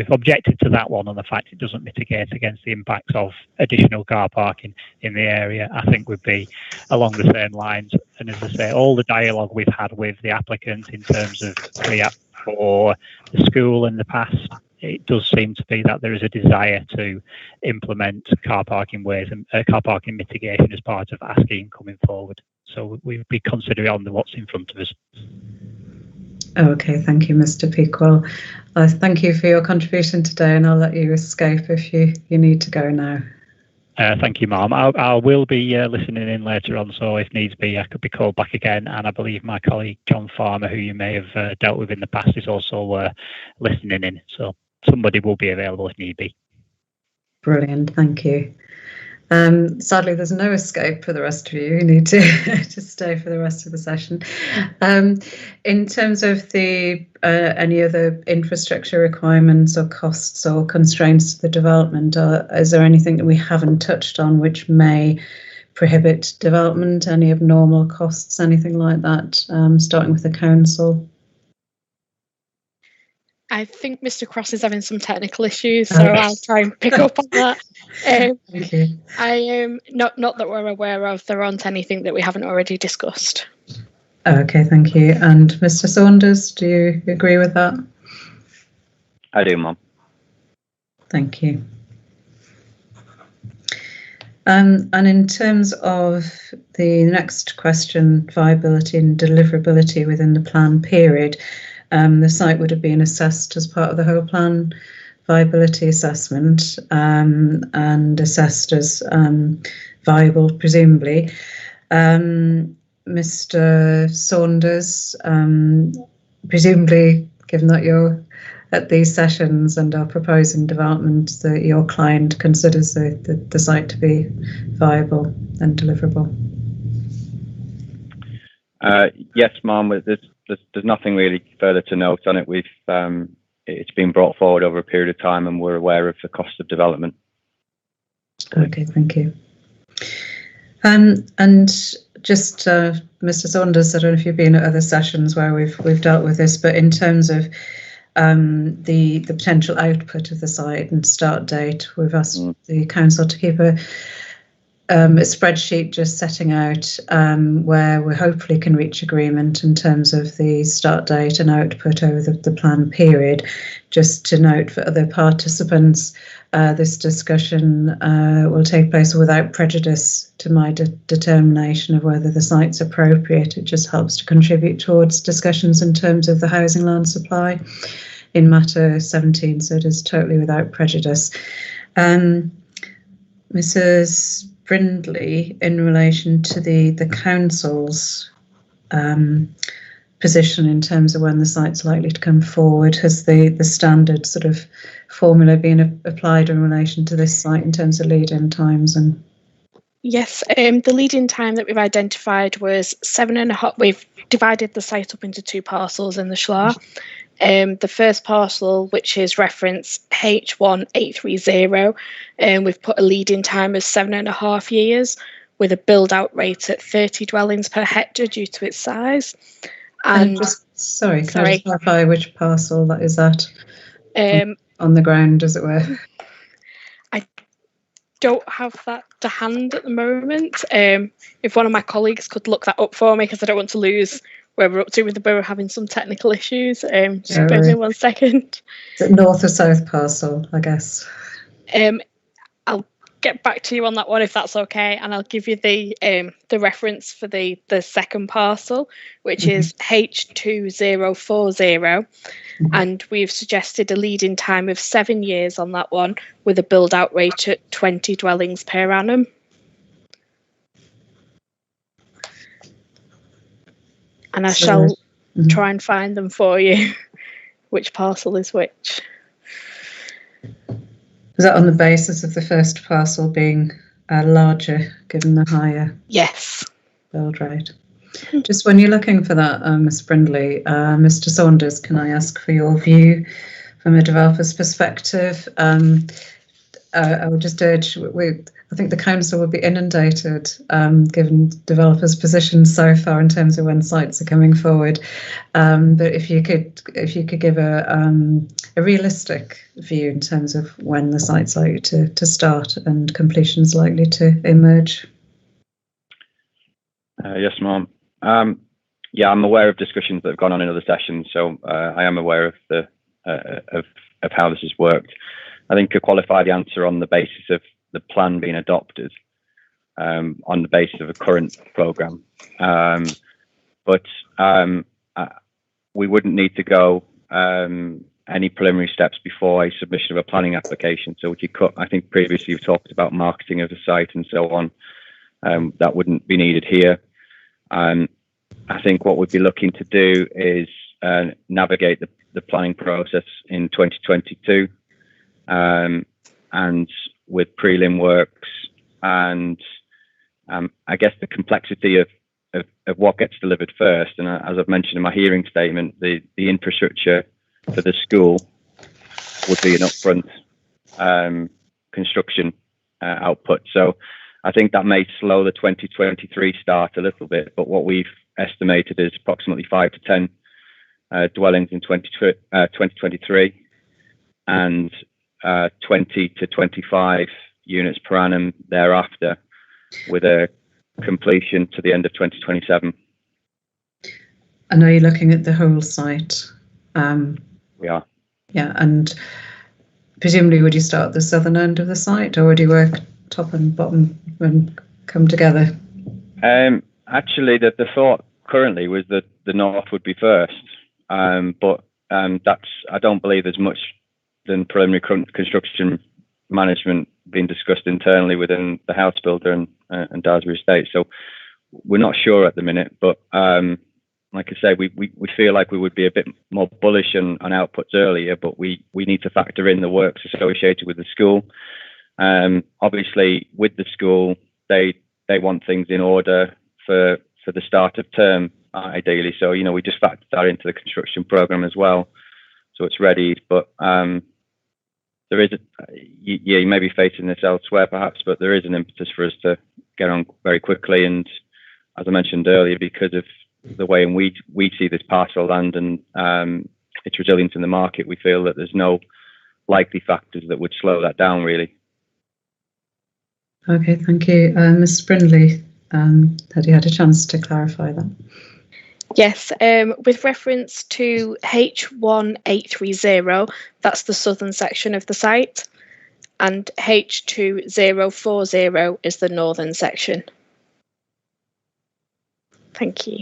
objected to that one on the fact it doesn't mitigate against the impacts of additional car parking in the area. I think would be along the same lines. And as I say, all the dialogue we've had with the applicant in terms of pre-app for the school in the past, it does seem to be that there is a desire to implement car parking ways and car parking mitigation as part of our scheme coming forward. So we'll be considering on what's in front of us. Okay, thank you, Mr. Peakwell. Thank you for your contribution today, and I'll let you escape if you need to go now. Thank you, Ma'am. I will be listening in later on, so if needs be, I could be called back again. And I believe my colleague John Farmer, who you may have dealt with in the past, is also listening in. So somebody will be available if need be. Brilliant, thank you. Sadly, there's no escape for the rest of you. You need to stay for the rest of the session. In terms of the any other infrastructure requirements or costs or constraints to the development, is there anything that we haven't touched on which may prohibit development? Any abnormal costs, anything like that? Starting with the council. I think Mr. Cross is having some technical issues, so I'll try and pick up on that. Thank you. I am not that we're aware of. There aren't anything that we haven't already discussed. Okay, thank you. And Mr. Saunders, do you agree with that? I do, Mum. Thank you. And in terms of the next question, viability and deliverability within the plan period, the site would have been assessed as part of the whole plan viability assessment and assessed as viable, presumably. Mr. Saunders, presumably, given that you're at these sessions and are proposing development, that your client considers the site to be viable and deliverable? Yes, Ma'am. There's nothing really further to note on it. It's been brought forward over a period of time, and we're aware of the cost of development. Okay, thank you. And just Mr. Saunders, I don't know if you've been at other sessions where we've dealt with this, but in terms of the potential output of the site and start date, we've asked the council to keep a spreadsheet just setting out where we hopefully can reach agreement in terms of the start date and output over the planned period. Just to note for other participants, this discussion will take place without prejudice to my determination of whether the site's appropriate. It just helps to contribute towards discussions in terms of the housing land supply in matter 17, so it is totally without prejudice. Mrs. Brindley, in relation to the council's position in terms of when the site's likely to come forward, has the standard sort of formula been applied in relation to this site in terms of lead-in times? And yes, the lead-in time that we've identified was 7.5. We've divided the site up into two parcels in the Schlar. The first parcel, which is reference H1830, we've put a lead-in time of 7.5 years with a build-out rate at 30 dwellings per hectare due to its size. And can I just clarify which parcel that is at? On the ground, as it were. I don't have that to hand at the moment. If one of my colleagues could look that up for me, because I don't want to lose where we're up to with the borough having some technical issues. Just bear me 1 second. Is it north or south parcel, I guess? I'll get back to you on that one if that's okay, and I'll give you the reference for the second parcel, which is H2040, and we've suggested a lead-in time of 7 years on that one with a build-out rate at 20 dwellings per annum. And I shall try and find them for you, which parcel is which. Is that on the basis of the first parcel being larger, given the higher build rate? Just when you're looking for that, Ms. Brindley, Mr. Saunders, can I ask for your view from a developer's perspective? I would just urge, I think the council would be inundated, given developers' positions so far in terms of when sites are coming forward. But if you could give a realistic view in terms of when the site's likely to start and completion's likely to emerge. Yes, ma'am. Yeah, I'm aware of discussions that have gone on in other sessions, so I am aware of the of how this has worked. I think a qualified answer on the basis of the plan being adopted, on the basis of a current programme. But we wouldn't need to go any preliminary steps before a submission of a planning application. So I think previously you've talked about marketing of the site and so on. That wouldn't be needed here. I think what we'd be looking to do is navigate the planning process in 2022. And with prelim works and I guess the complexity of what gets delivered first. And as I've mentioned in my hearing statement, the infrastructure for the school would be an upfront construction output. So I think that may slow the 2023 start a little bit, but what we've estimated is approximately 5 to 10 dwellings in 2023 and 20 to 25 units per annum thereafter, with a completion to the end of 2027. And are you looking at the whole site? We are. Yeah, and presumably would you start at the southern end of the site, or would you work top and bottom and come together? Actually, the thought currently was that the north would be first, but that's, I don't believe there's much than preliminary construction management being discussed internally within the house builder and Daresbury estate. So we're not sure at the minute, but like I say, we feel like we would be a bit more bullish on outputs earlier, but we need to factor in the works associated with the school. Obviously, with the school, they want things in order for the start of term, ideally. So, we just factor that into the construction program as well. So it's ready, but there is you may be facing this elsewhere perhaps, but there is an impetus for us to get on very quickly. And as I mentioned earlier, because of the way in we see this parcel of land and its resilience in the market, we feel that there's no likely factors that would slow that down, really. Okay, thank you. Ms. Brindley, had you had a chance to clarify that? Yes, with reference to H1830, that's the southern section of the site, and H2040 is the northern section. Thank you.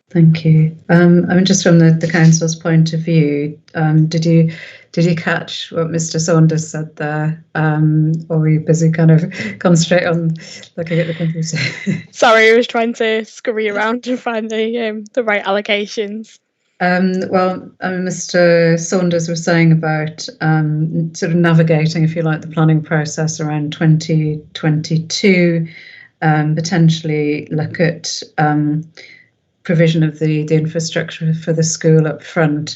Thank you. I mean, just from the council's point of view, did you catch what Mr. Saunders said there, or were you busy kind of concentrate on looking at the computer? Sorry, I was trying to scurry around to find the right allocations. Well, Mr. Saunders was saying about sort of navigating, if you like, the planning process around 2022, potentially look at provision of the infrastructure for the school up front.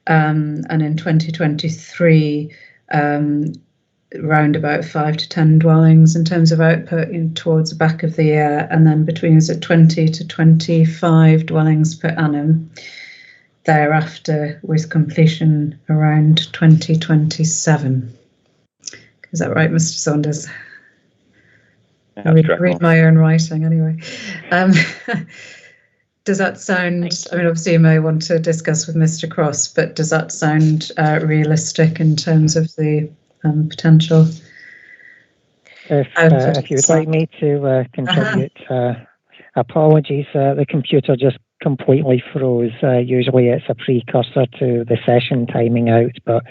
and in 2023, around about 5 to 10 dwellings in terms of output towards the back of the year, and then between 20 to 25 dwellings per annum thereafter, with completion around 2027. Is that right, Mr. Saunders? Yeah, read my own writing anyway. Does that sound, I mean, obviously you may want to discuss with Mr. Cross, but does that sound realistic in terms of the potential? If you would like me to contribute, apologies, the computer just completely froze. Usually it's a precursor to the session timing out, but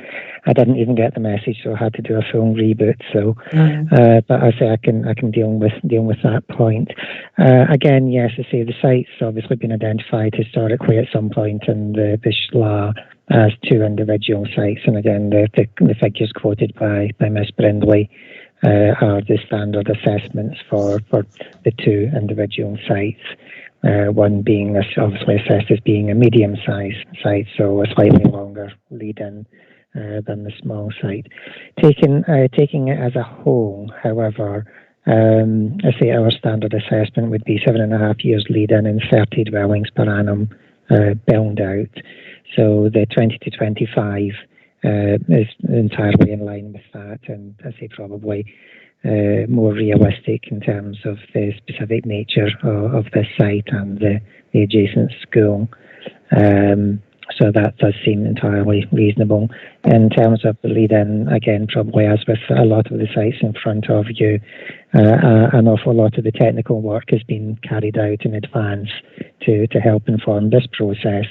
I didn't even get the message, so I had to do a full reboot. So, but I say I can deal with that point. Again, yes, I say the site's obviously been identified historically at some point in the SLA as 2 individual sites, and again the figures quoted by Ms. Brindley are the standard assessments for the 2 individual sites. One being obviously assessed as being a medium-sized site, so a slightly longer lead-in than the small site. Taking it as a whole, however, I say our standard assessment would be 7.5 years lead-in and 30 dwellings per annum build out. So the 20 to 25 is entirely in line with that, and I say probably more realistic in terms of the specific nature of this site and the adjacent school. So that does seem entirely reasonable. In terms of the lead-in, again, probably as with a lot of the sites in front of you, an awful lot of the technical work has been carried out in advance to help inform this process.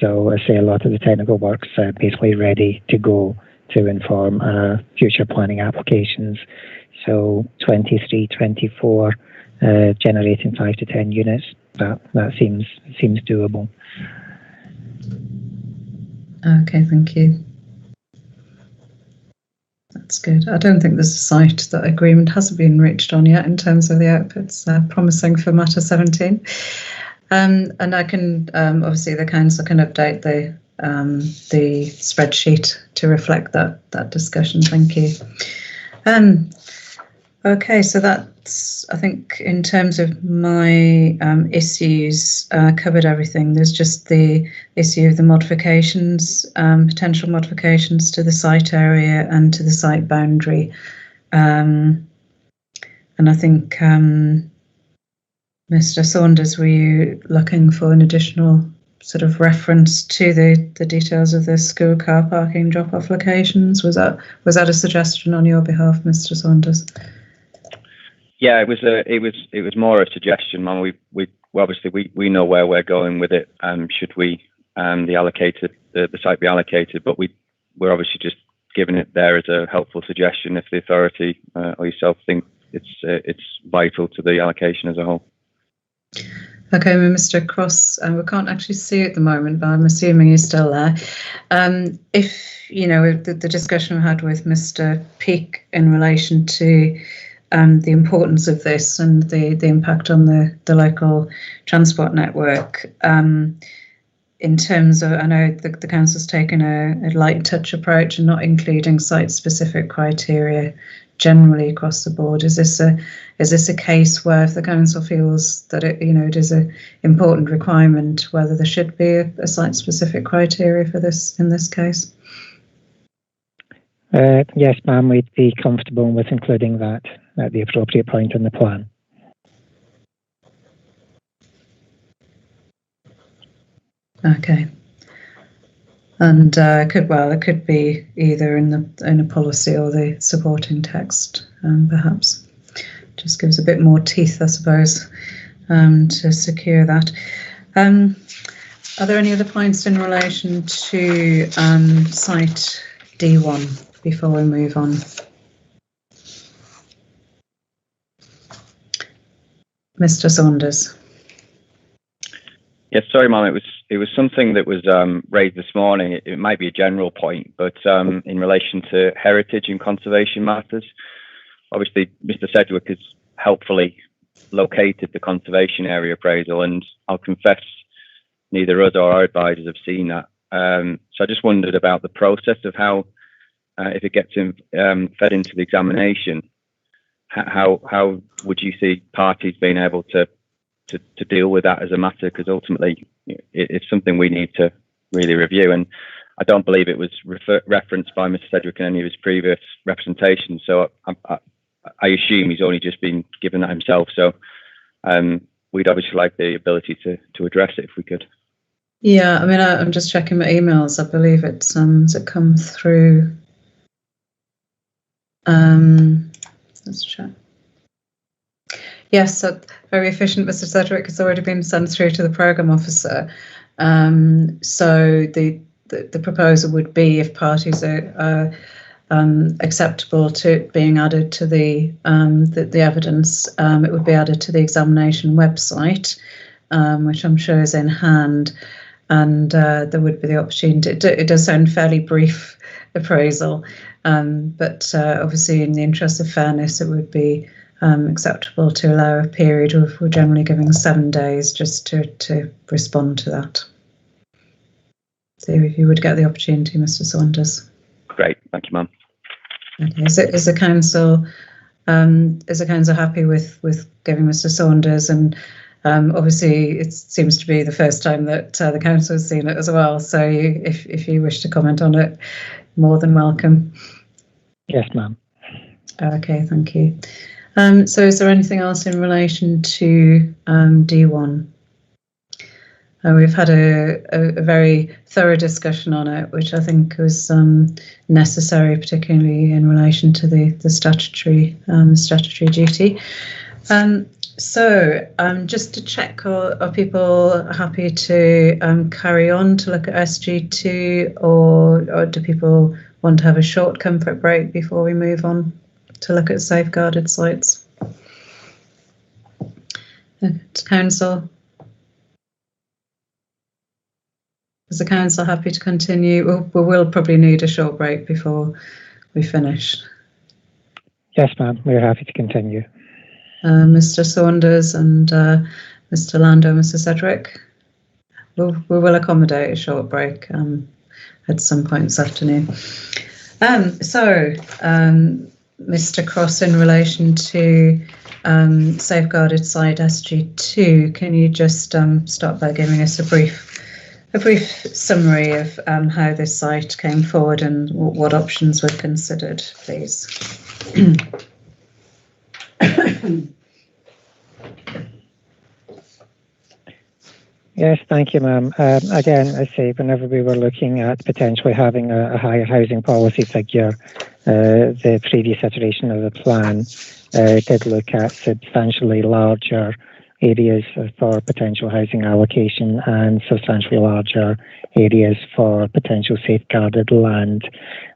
So I say a lot of the technical work's basically ready to go to inform future planning applications. So 23, 24, generating 5 to 10 units, that seems doable. Okay, thank you. That's good. I don't think there's a site that agreement hasn't been reached on yet in terms of the outputs, promising for Matter 17. And I can, obviously the council can update the spreadsheet to reflect that discussion. Thank you. Okay, so that's, I think, in terms of my issues, covered everything. There's just the issue of the modifications, potential modifications to the site area and to the site boundary. And I think, Mr. Saunders, were you looking for an additional sort of reference to the details of the school car parking drop-off locations? Was that a suggestion on your behalf, Mr. Saunders? Yeah, it was more a suggestion, man. We obviously we know where we're going with it. Should we the site be allocated? But we're obviously just giving it there as a helpful suggestion if the authority or yourself think it's vital to the allocation as a whole. Okay, Mr. Cross, we can't actually see at the moment, but I'm assuming he's still there. If you know the discussion we had with Mr. Peake in relation to the importance of this and the impact on the local transport network, in terms of, I know the council's taken a light touch approach and not including site-specific criteria generally across the board. Is this a case where if the council feels that it is an important requirement, whether there should be a site-specific criteria for this in this case? Yes, ma'am, we'd be comfortable with including that at the appropriate point in the plan. Okay. And it could be either in a policy or the supporting text, perhaps. Just gives a bit more teeth, I suppose, to secure that. Are there any other points in relation to site D1 before we move on? Mr. Saunders. Yes, sorry, Mum. It was something that was raised this morning. It might be a general point, but in relation to heritage and conservation matters, obviously Mr. Sedgwick has helpfully located the conservation area appraisal, and I'll confess neither us or our advisors have seen that. So I just wondered about the process of how, if it gets fed into the examination, how would you see parties being able to deal with that as a matter? Because ultimately, it's something we need to really review. And I don't believe it was referenced by Mr. Sedgwick in any of his previous representations. So I assume he's only just been given that himself. So we'd obviously like the ability to address it if we could. Yeah, I mean, I'm just checking my emails. I believe it's come through. Let's check. Yes, so very efficient, Mr. Sedgwick. It's already been sent through to the programme officer. So the proposal would be, if parties are acceptable to it being added to the evidence, it would be added to the examination website, which I'm sure is in hand, and there would be the opportunity. It does sound fairly brief appraisal, but obviously in the interest of fairness, it would be acceptable to allow a period of, we're generally giving 7 days just to respond to that. So if you would get the opportunity, Mr. Saunders. Great, thank you, ma'am. Okay, is the council happy with giving Mr. Saunders? And obviously, it seems to be the first time that the council has seen it as well. So if you wish to comment on it, more than welcome. Yes, ma'am. Okay, thank you. So is there anything else in relation to D1? We've had a very thorough discussion on it, which I think was necessary, particularly in relation to the statutory duty. So just to check, are people happy to carry on to look at SG2, or do people want to have a short comfort break before we move on to look at safeguarded sites? Council? Is the council happy to continue? We will probably need a short break before we finish. Yes, ma'am. We're happy to continue. Mr. Saunders and Mr. Lando, Mr. Sedgwick, we will accommodate a short break at some point this afternoon. Mr. Cross, in relation to safeguarded site SG2, can you just start by giving us a brief summary of how this site came forward and what options were considered, please? Yes, thank you, ma'am. Again, I say, whenever we were looking at potentially having a higher housing policy figure, the previous iteration of the plan did look at substantially larger areas for potential housing allocation and substantially larger areas for potential safeguarded land.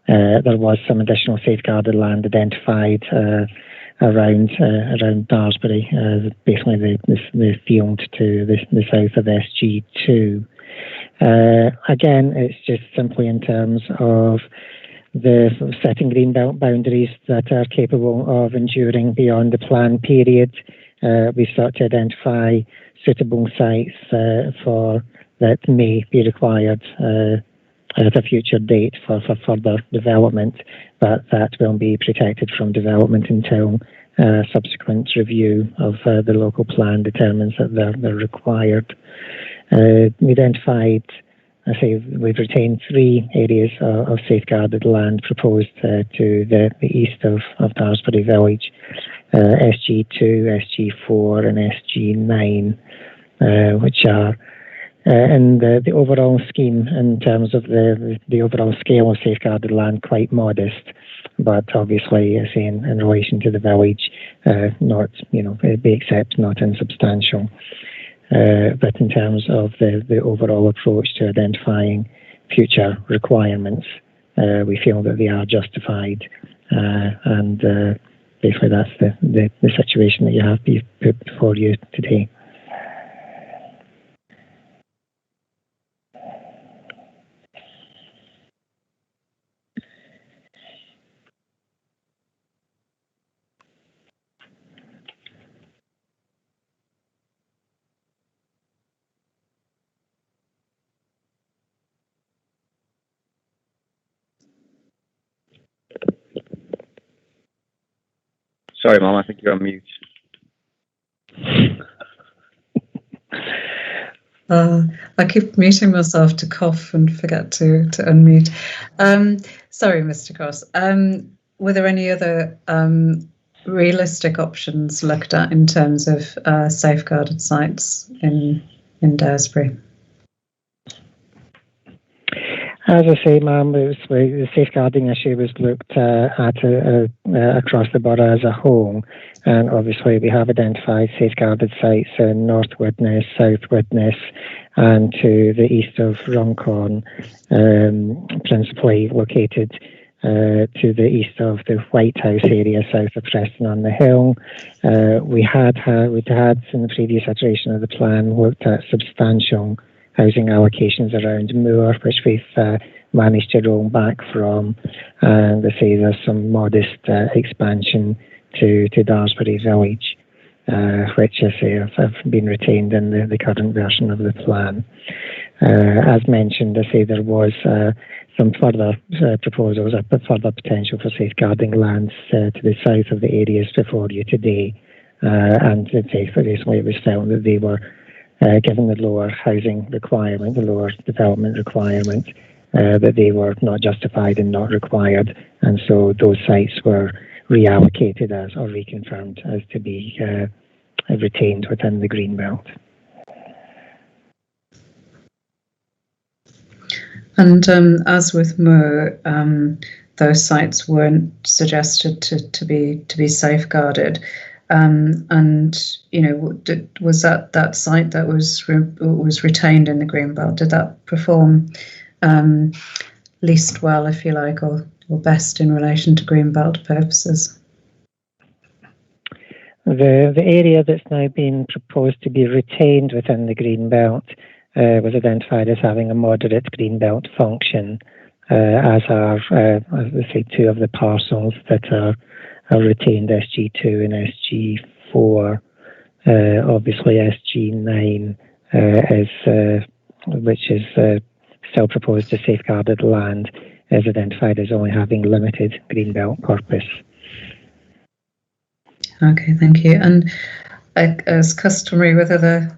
There was some additional safeguarded land identified around Daresbury, basically the field to the south of SG2. Again, it's just simply in terms of the setting green belt boundaries that are capable of enduring beyond the plan period. We start to identify suitable sites for that may be required at a future date for further development, but that will be protected from development until subsequent review of the local plan determines that they're required. We identified, we've retained 3 areas of safeguarded land proposed to the east of Daresbury Village, SG2, SG4 and SG9, which are in the overall scheme, in terms of the overall scale of safeguarded land, quite modest, but obviously, I say, in relation to the village, not, be accepted, not insubstantial. But in terms of the overall approach to identifying future requirements, we feel that they are justified, and basically that's the situation that you have put before you today. Sorry, Mum, I think you're on mute. I keep muting myself to cough and forget to unmute. Sorry, Mr. Cross. Were there any other realistic options looked at in terms of safeguarded sites in Daresbury? As I say, ma'am, the safeguarding issue was looked at across the borough as a whole, and obviously we have identified safeguarded sites in North Widnes, South Widnes, and to the east of Runcorn, principally located to the east of the White House area, south of Preston on the Hill. We'd had in the previous iteration of the plan looked at substantial housing allocations around Moor, which we've managed to roll back from, and I say there's some modest expansion to Daresbury Village, which I say have been retained in the current version of the plan. As mentioned, I say there was some further proposals, but further potential for safeguarding lands to the south of the areas before you today, and basically it was felt that they were given the lower housing requirement, the lower development requirement, that they were not justified and not required, and so those sites were reallocated as or reconfirmed as to be retained within the green belt. And as with Moor, those sites weren't suggested to be safeguarded. And was that site that was retained in the greenbelt? Did that perform least well, if you like, or best in relation to greenbelt purposes? The area that's now been proposed to be retained within the greenbelt was identified as having a moderate greenbelt function, as are, as I say, two of the parcels that are retained, SG2 and SG4. Obviously, SG9 which is still proposed as safeguarded land, is identified as only having limited greenbelt purpose. Okay, thank you. And as customary with other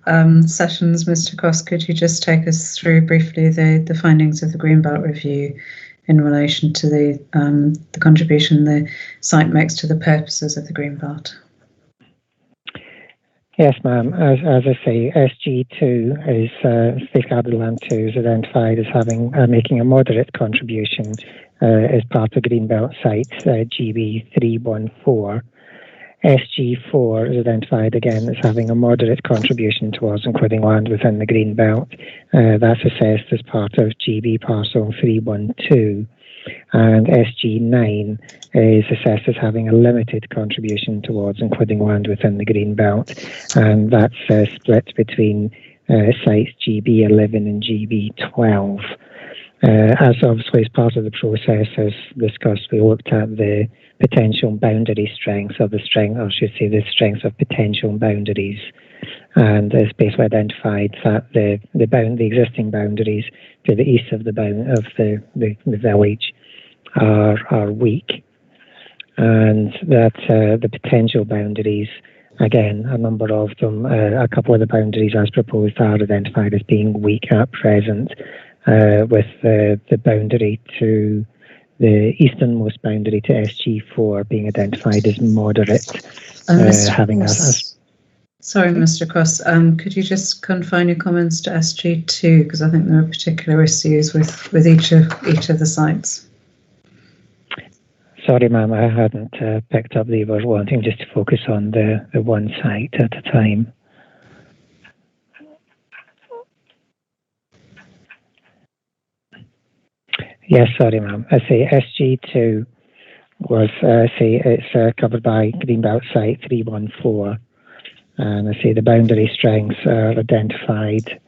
sessions, Mr. Cross, could you just take us through briefly the findings of the Greenbelt Review in relation to the contribution the site makes to the purposes of the Greenbelt? Yes, ma'am. As I say, SG2 is safeguarded land 2 is identified as having making a moderate contribution as part of Greenbelt site GB314. SG4 is identified again as having a moderate contribution towards including land within the Greenbelt. That's assessed as part of GB parcel 312. And SG9 is assessed as having a limited contribution towards including land within the Greenbelt, and that's split between sites GB11 and GB12. As obviously as part of the process, as discussed, we looked at the potential boundary strengths of the strength, or I should say the strengths of potential boundaries, and it's basically identified that the existing boundaries to the east of the village are weak, and that the potential boundaries, again, a number of them, a couple of the boundaries as proposed are identified as being weak at present, with the boundary to the easternmost boundary to SG4 being identified as moderate, having Sorry, Mr. Cross, could you just confine your comments to SG2, because I think there are particular issues with each of the sites. Sorry, ma'am, I hadn't picked up they were wanting just to focus on the one site at a time. Yes, sorry, ma'am. I say SG2 was, it's covered by Greenbelt Site 314, and I say the boundary strengths are identified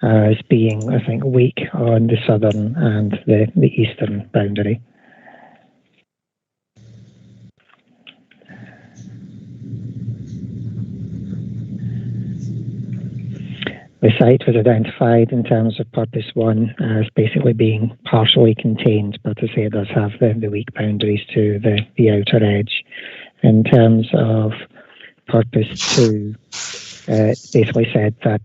as being, I think, weak on the southern and the eastern boundary. The site was identified in terms of Purpose 1 as basically being partially contained, but as I say, it does have the weak boundaries to the outer edge. In terms of purpose 2, basically said that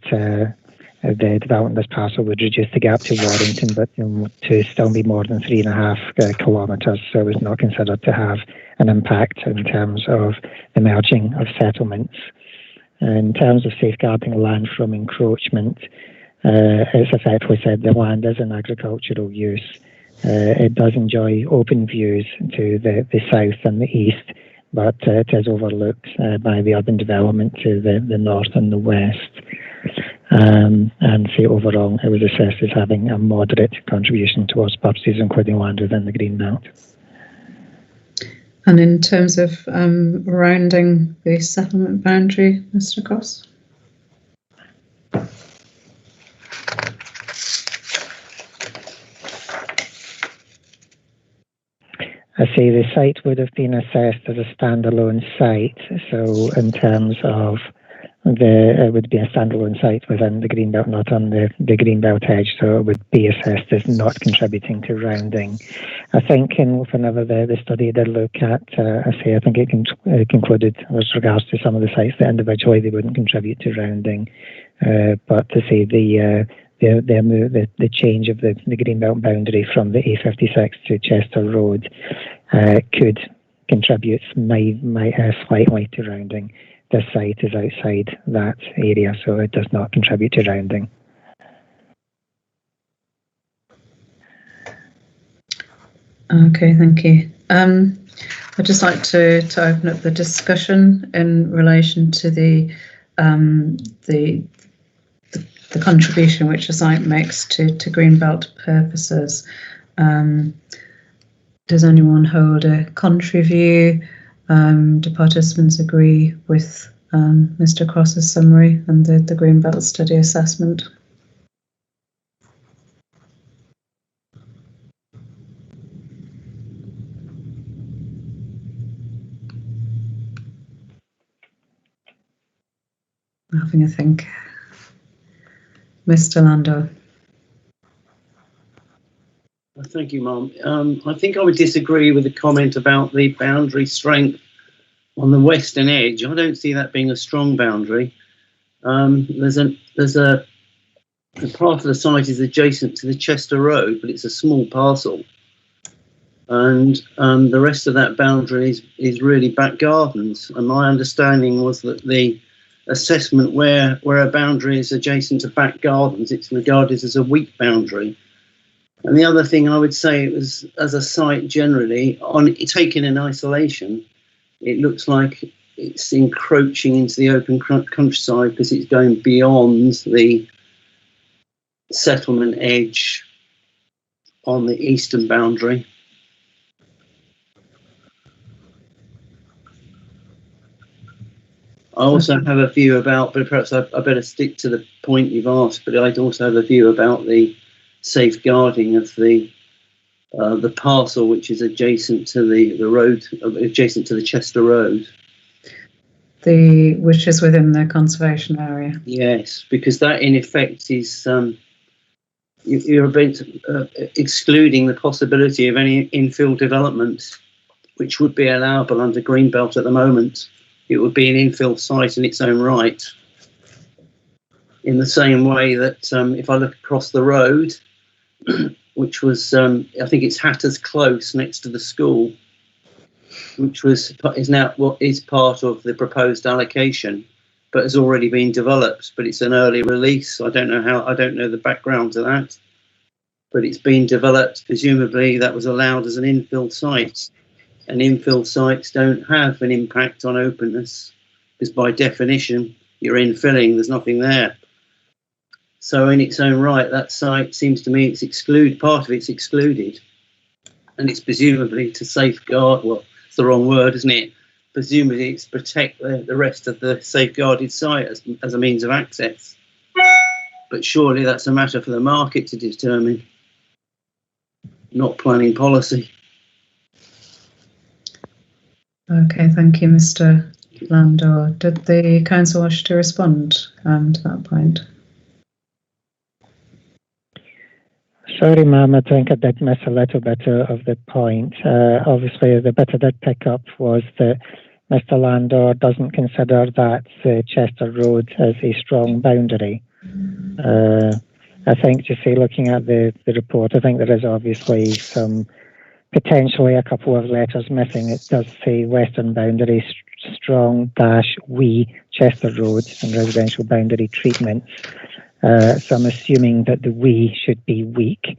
the development of this parcel would reduce the gap to Warrington, but to still be more than 3.5 kilometres, so it was not considered to have an impact in terms of the merging of settlements. In terms of safeguarding land from encroachment, it's effectively said the land is an agricultural use. It does enjoy open views to the south and the east, but it is overlooked by the urban development to the north and the west. And say overall, it was assessed as having a moderate contribution towards purposes including land within the green belt. And in terms of rounding the settlement boundary, Mr. Cross? I say the site would have been assessed as a standalone site, so in terms of it would be a standalone site within the greenbelt, not on the greenbelt edge, so it would be assessed as not contributing to rounding. I think whenever the study did look at, I think it concluded with regards to some of the sites that individually they wouldn't contribute to rounding, but to say the change of the greenbelt boundary from the A56 to Chester Road could contribute slightly to rounding. This site is outside that area, so it does not contribute to rounding. Okay, thank you. I'd just like to open up the discussion in relation to the contribution which a site makes to Greenbelt purposes. Does anyone hold a contrary view? Do participants agree with Mr. Cross's summary and the Greenbelt study assessment? Having a think. Mr. Landau. Thank you, Ma'am. I think I would disagree with the comment about the boundary strength on the western edge. I don't see that being a strong boundary. There's a part of the site is adjacent to the Chester Road, but it's a small parcel, and the rest of that boundary is really back gardens. And my understanding was that the assessment where a boundary is adjacent to back gardens, it's regarded as a weak boundary. And the other thing I would say, it was as a site generally, taken in isolation, it looks like it's encroaching into the open countryside because it's going beyond the settlement edge on the eastern boundary. I also have a view about, but perhaps I better stick to the point you've asked, but I'd also have a view about the safeguarding of the parcel which is adjacent to the road, adjacent to the Chester Road. Which is within the conservation area. Yes, because that in effect is you're excluding the possibility of any infill development, which would be allowable under Greenbelt at the moment. It would be an infill site in its own right. In the same way that if I look across the road, which was, I think it's Hatter's Close next to the school, which is now what is part of the proposed allocation, but has already been developed. But it's an early release. I don't know the background to that, but it's been developed. Presumably, that was allowed as an infill site, and infill sites don't have an impact on openness because by definition you're infilling. There's nothing there. So in its own right, that site seems to me part of it's excluded, and it's presumably to safeguard. Well, it's the wrong word, isn't it? Presumably it's protect the rest of the safeguarded site as a means of access. But surely that's a matter for the market to determine, not planning policy. Okay, thank you, Mr. Landau. Did the council wish to respond to that point? Sorry, ma'am, I think I did miss a little bit of the point. Obviously, the bit I did pick up was that Mr. Landor doesn't consider that Chester Road as a strong boundary. I think, just say, looking at the report, I think there is obviously potentially a couple of letters missing. It does say western boundary strong -we Chester Road and residential boundary treatments. So I'm assuming that the we should be weak.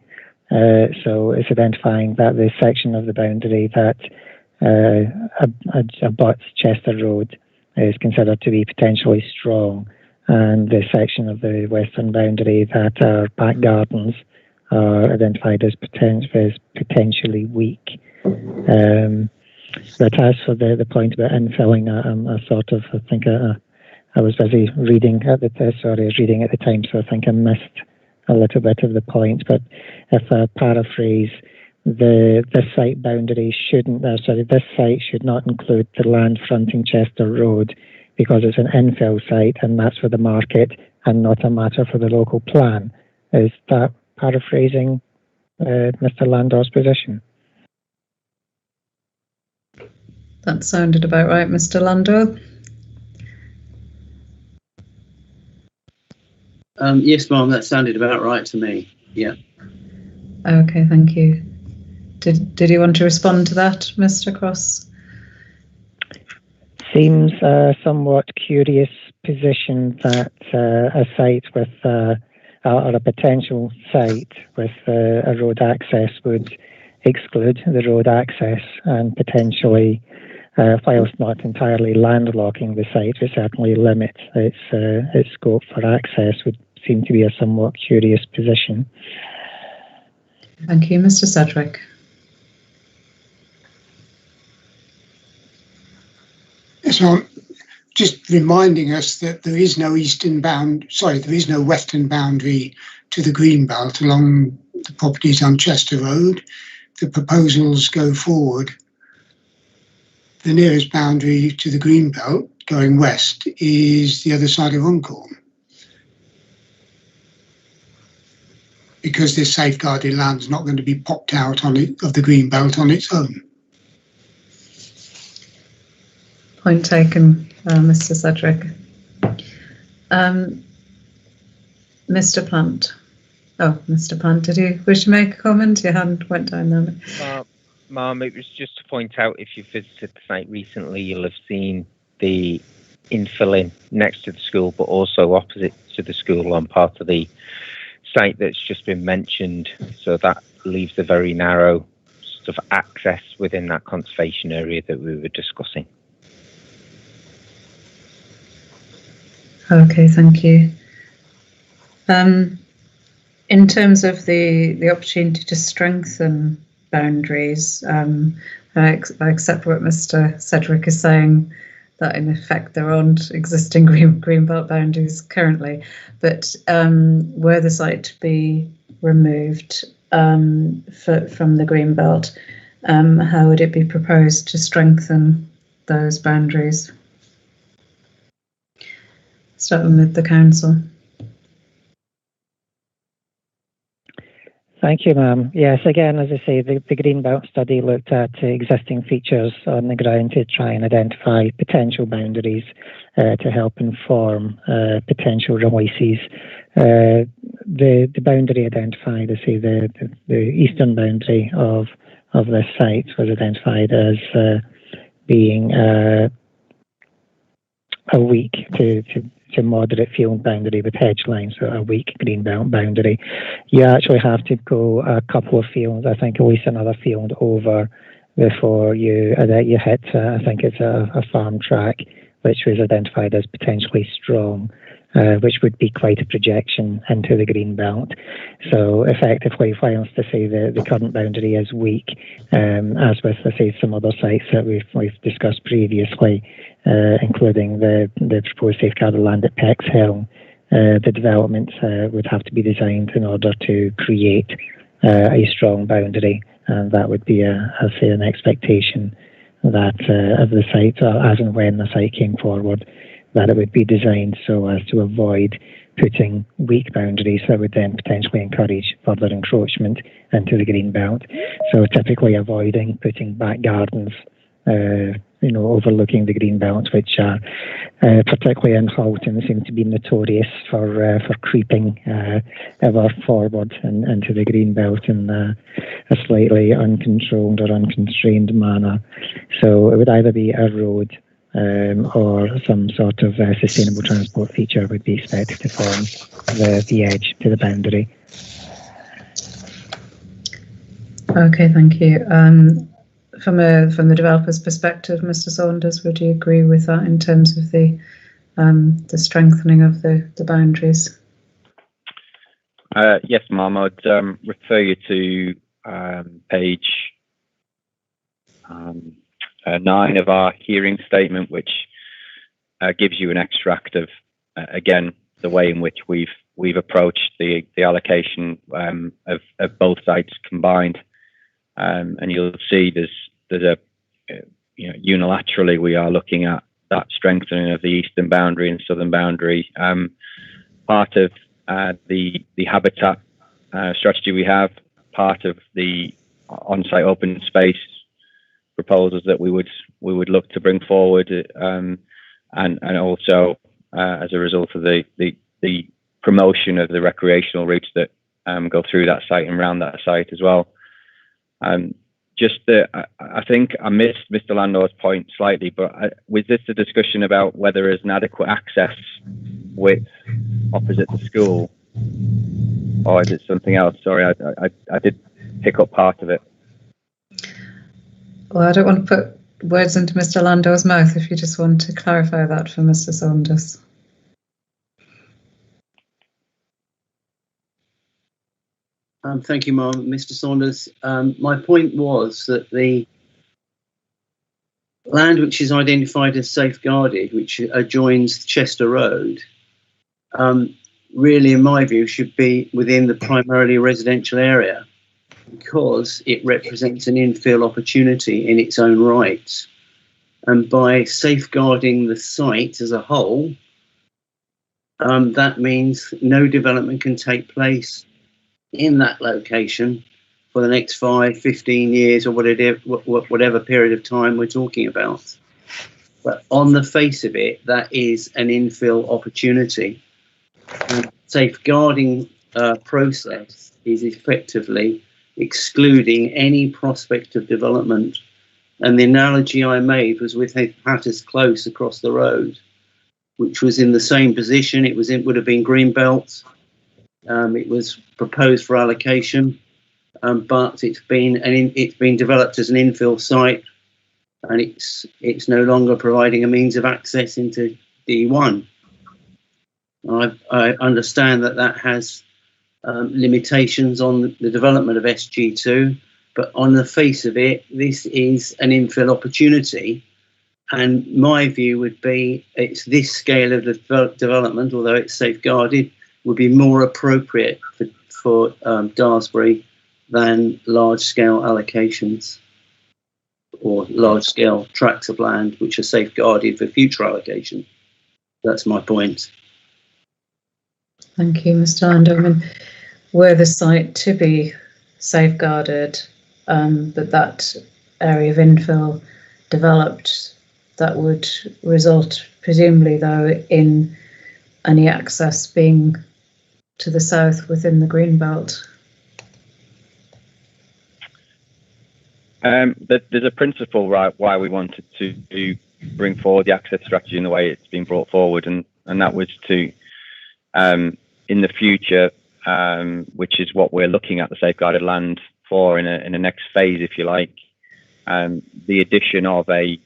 So it's identifying that the section of the boundary that abuts Chester Road is considered to be potentially strong, and the section of the western boundary that are back gardens are identified as potentially weak. But as for the point about infilling, I was busy reading at the time, so I think I missed a little bit of the point. But if I paraphrase, this site boundary this site should not include the land fronting Chester Road because it's an infill site and that's for the market and not a matter for the local plan. Is that paraphrasing Mr. Landor's position? That sounded about right, Mr. Landor. Yes, ma'am, that sounded about right to me. Yeah. Okay, thank you. Did you want to respond to that, Mr. Cross? Seems a somewhat curious position that a site with or a potential site with a road access would exclude the road access and potentially, whilst not entirely landlocking the site, would certainly limit its scope for access. Would seem to be a somewhat curious position. Thank you, Mr. Sedgwick. So, just reminding us that there is no western boundary to the greenbelt along the properties on Chester Road. The proposals go forward. The nearest boundary to the greenbelt going west is the other side of Runcorn, because this safeguarded land is not going to be popped out of the greenbelt on its own. Point taken, Mr. Sedgwick. Mr. Plant. Oh, Mr. Plant, did you wish to make a comment? Your hand went down there. Ma'am, it was just to point out, if you visited the site recently, you'll have seen the infilling next to the school, but also opposite to the school on part of the site that's just been mentioned. So that leaves a very narrow sort of access within that conservation area that we were discussing. Okay, thank you. In terms of the opportunity to strengthen boundaries, I accept what Mr. Sedgwick is saying, that in effect there aren't existing greenbelt boundaries currently, but were the site to be removed from the greenbelt, how would it be proposed to strengthen those boundaries? Starting with the council. Thank you, ma'am. Yes, again, as I say, the Greenbelt study looked at existing features on the ground to try and identify potential boundaries to help inform potential releases. The boundary identified, I say, the eastern boundary of this site was identified as being a weak to moderate field boundary with hedge lines, so a weak greenbelt boundary. You actually have to go a couple of fields, I think at least another field over, before you hit, I think it's a farm track, which was identified as potentially strong, which would be quite a projection into the greenbelt. So effectively, whilst to say the current boundary is weak, as with, I say, some other sites that we've discussed previously, including the proposed safeguarded land at Pexhill, the developments would have to be designed in order to create a strong boundary, and that would be, I'd say, an expectation that of the site, as and when the site came forward, that it would be designed so as to avoid putting weak boundaries that would then potentially encourage further encroachment into the greenbelt. So typically avoiding putting back gardens overlooking the green belts, which are particularly in Halton seem to be notorious for creeping ever forward into the green belt in a slightly uncontrolled or unconstrained manner. So it would either be a road or some sort of sustainable transport feature would be expected to form the edge to the boundary. Okay, thank you. From the developer's perspective, Mr. Saunders, would you agree with that in terms of the strengthening of the boundaries? Yes, ma'am. I'd refer you to page 9 of our hearing statement, which gives you an extract of again the way in which we've approached the allocation of both sites combined, and you'll see there's a unilaterally we are looking at that strengthening of the eastern boundary and southern boundary. Part of the habitat strategy we have, part of the on-site open space proposals that we would look to bring forward, and also as a result of the promotion of the recreational routes that go through that site and around that site as well. I think I missed Mr. Landor's point slightly, but was this a discussion about whether there's an adequate access width opposite the school, or is it something else? Sorry, I did pick up part of it. Well, I don't want to put words into Mr. Landor's mouth if you just want to clarify that for Mr. Saunders. Thank you, Mr. Saunders. My point was that the land which is identified as safeguarded, which adjoins Chester Road, really, in my view, should be within the primarily residential area, because it represents an infill opportunity in its own right. And by safeguarding the site as a whole, that means no development can take place in that location for the next 5, 15 years or whatever period of time we're talking about. But on the face of it, that is an infill opportunity. And safeguarding process is effectively excluding any prospect of development. And the analogy I made was with Hatters Close across the road, which was in the same position. Would have been greenbelt. It was proposed for allocation, but it's been developed as an infill site, and it's no longer providing a means of access into D1. I understand that has limitations on the development of SG2, but on the face of it, this is an infill opportunity. And my view would be it's this scale of development, although it's safeguarded, would be more appropriate for Daresbury than large-scale allocations or large-scale tracts of land which are safeguarded for future allocation. That's my point. Thank you, Mr. Landor. I mean, were the site to be safeguarded, but that area of infill developed, that would result, presumably, though, in any access being to the south within the green belt. There's a principle, right, why we wanted to bring forward the access strategy in the way it's been brought forward, and that was to, in the future, which is what we're looking at the safeguarded land for in a next phase, if you like, the addition of a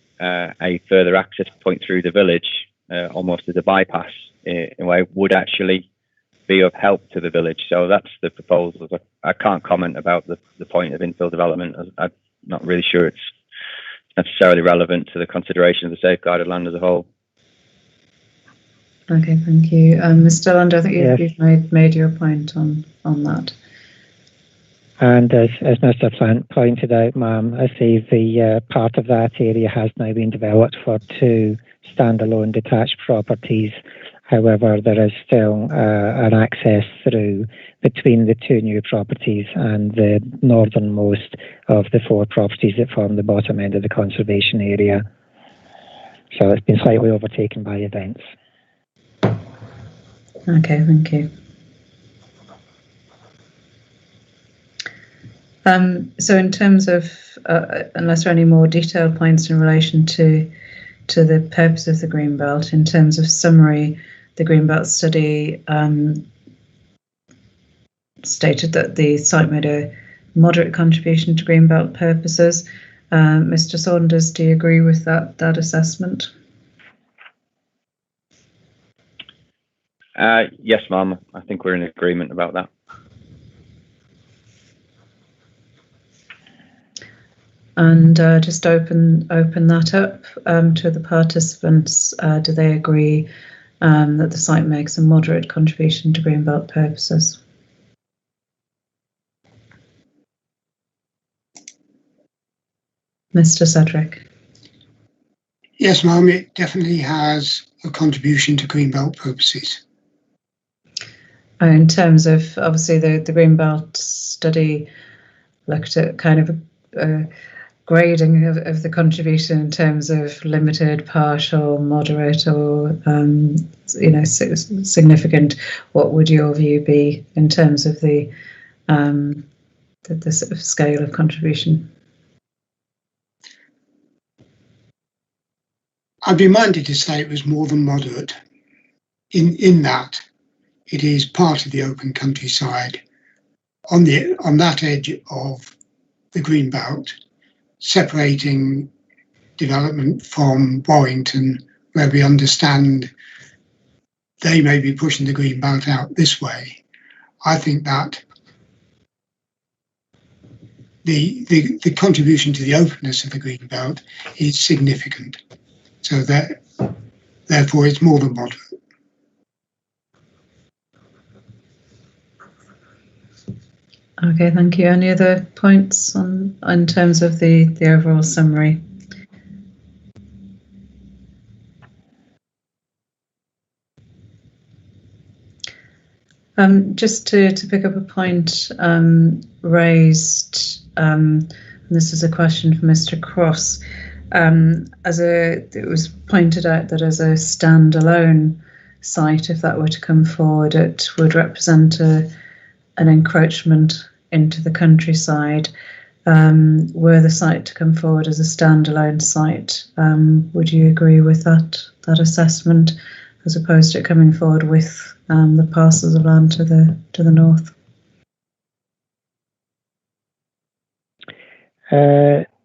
further access point through the village, almost as a bypass in a way, would actually be of help to the village. So that's the proposal. I can't comment about the point of infill development. I'm not really sure it's necessarily relevant to the consideration of the safeguarded land as a whole. Okay, thank you. Mr. Landor, I think you've made your point on that. And as Mr. Plant pointed out, ma'am, I see the part of that area has now been developed for 2 standalone detached properties, However, there is still an access through between the two new properties and the northernmost of the 4 properties that form the bottom end of the conservation area. So it's been slightly overtaken by events. Okay, thank you. So in terms of, unless there are any more detailed points in relation to the purpose of the Greenbelt, in terms of summary, the Greenbelt study stated that the site made a moderate contribution to Greenbelt purposes. Mr. Saunders, do you agree with that assessment? Yes, ma'am. I think we're in agreement about that. And just open that up to the participants. Do they agree that the site makes a moderate contribution to Greenbelt purposes? Mr. Cedric. Yes, ma'am, it definitely has a contribution to Greenbelt purposes. In terms of, obviously, the Greenbelt study looked at kind of a grading of the contribution in terms of limited, partial, moderate, or significant. What would your view be in terms of the sort of scale of contribution? I'd be minded to say it was more than moderate, in that it is part of the open countryside on that edge of the Greenbelt, separating development from Warrington, where we understand they may be pushing the Greenbelt out this way. I think that the contribution to the openness of the Greenbelt is significant. So therefore it's more than moderate. Okay, thank you. Any other points in terms of the overall summary? Just to pick up a point raised, and this is a question for Mr. Cross. It was pointed out that as a standalone site, if that were to come forward, it would represent an encroachment into the countryside. Were the site to come forward as a standalone site, would you agree with that assessment, as opposed to it coming forward with the parcels of land to the north?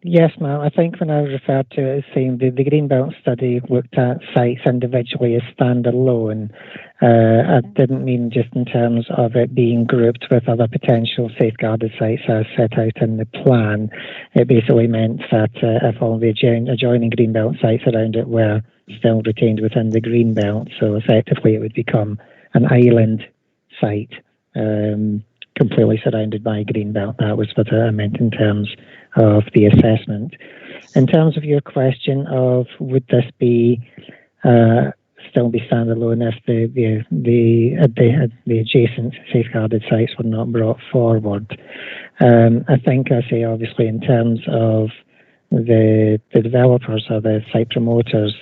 Yes, ma'am. I think when I referred to it as saying the Greenbelt study looked at sites individually as standalone, I didn't mean just in terms of it being grouped with other potential safeguarded sites as set out in the plan. It basically meant that if all the adjoining Greenbelt sites around it were still retained within the Greenbelt, so effectively it would become an island site, completely surrounded by Greenbelt. That was what I meant in terms of the assessment. In terms of your question of would this be still be standalone if the adjacent safeguarded sites were not brought forward, I think I say obviously in terms of the developers or the site promoters,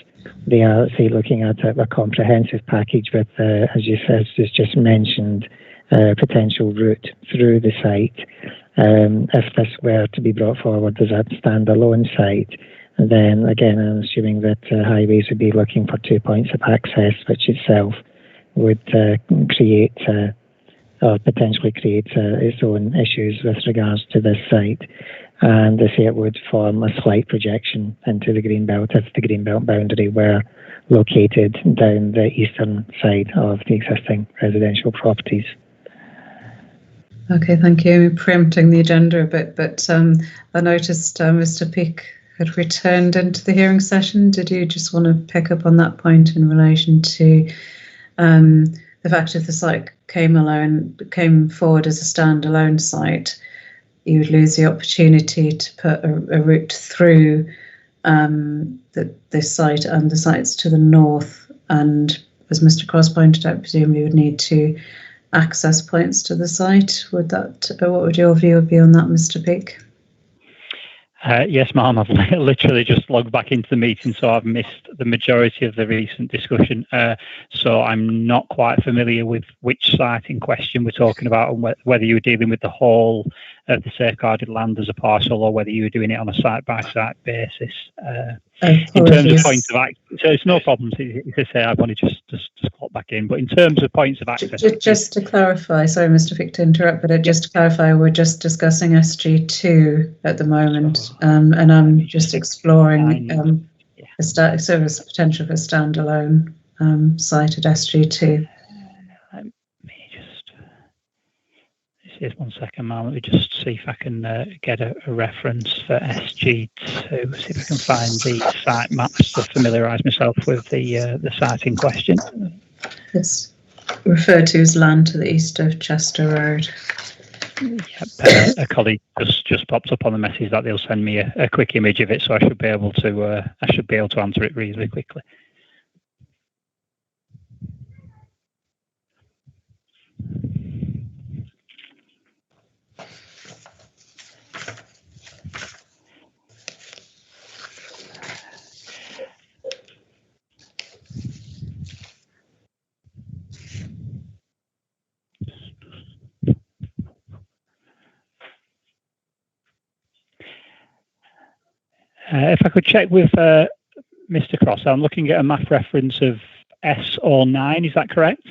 they are looking at a comprehensive package with, as you said, just mentioned, potential route through the site. If this were to be brought forward as a standalone site, then again, I'm assuming that highways would be looking for 2 points of access, which itself would create or potentially create its own issues with regards to this site. And they say it would form a slight projection into the Greenbelt if the Greenbelt boundary were located down the eastern side of the existing residential properties. Okay, thank you. Preempting the agenda a bit, but I noticed Mr. Peake had returned into the hearing session. Did you just want to pick up on that point in relation to the fact if the site came forward as a standalone site, you would lose the opportunity to put a route through this site and the sites to the north, and as Mr. Cross pointed out, presumably would need 2 access points to the site. Would that, what would your view be on that, Mr. Peake? Yes, ma'am. I've literally just logged back into the meeting, so I've missed the majority of the recent discussion. So I'm not quite familiar with which site in question we're talking about, and whether you were dealing with the whole of the safeguarded land as a parcel, or whether you were doing it on a site-by-site basis. In terms of points of access, so it's no problem. To say I want to just clock back in, but in terms of points of access, just to clarify, sorry, Mr. Peake, to interrupt, but just to clarify, we're just discussing SG2 at the moment, and I'm just exploring service potential for standalone site at SG2. Here's 1 second, ma'am. Let me just see if I can get a reference for SG2. See if I can find the site maps to familiarise myself with the site in question. It's referred to as land to the east of Chester Road. Yep, a colleague just popped up on the message that they'll send me a quick image of it, so I should be able to answer it reasonably quickly. If I could check with Mr. Cross, I'm looking at a map reference of S09, is that correct?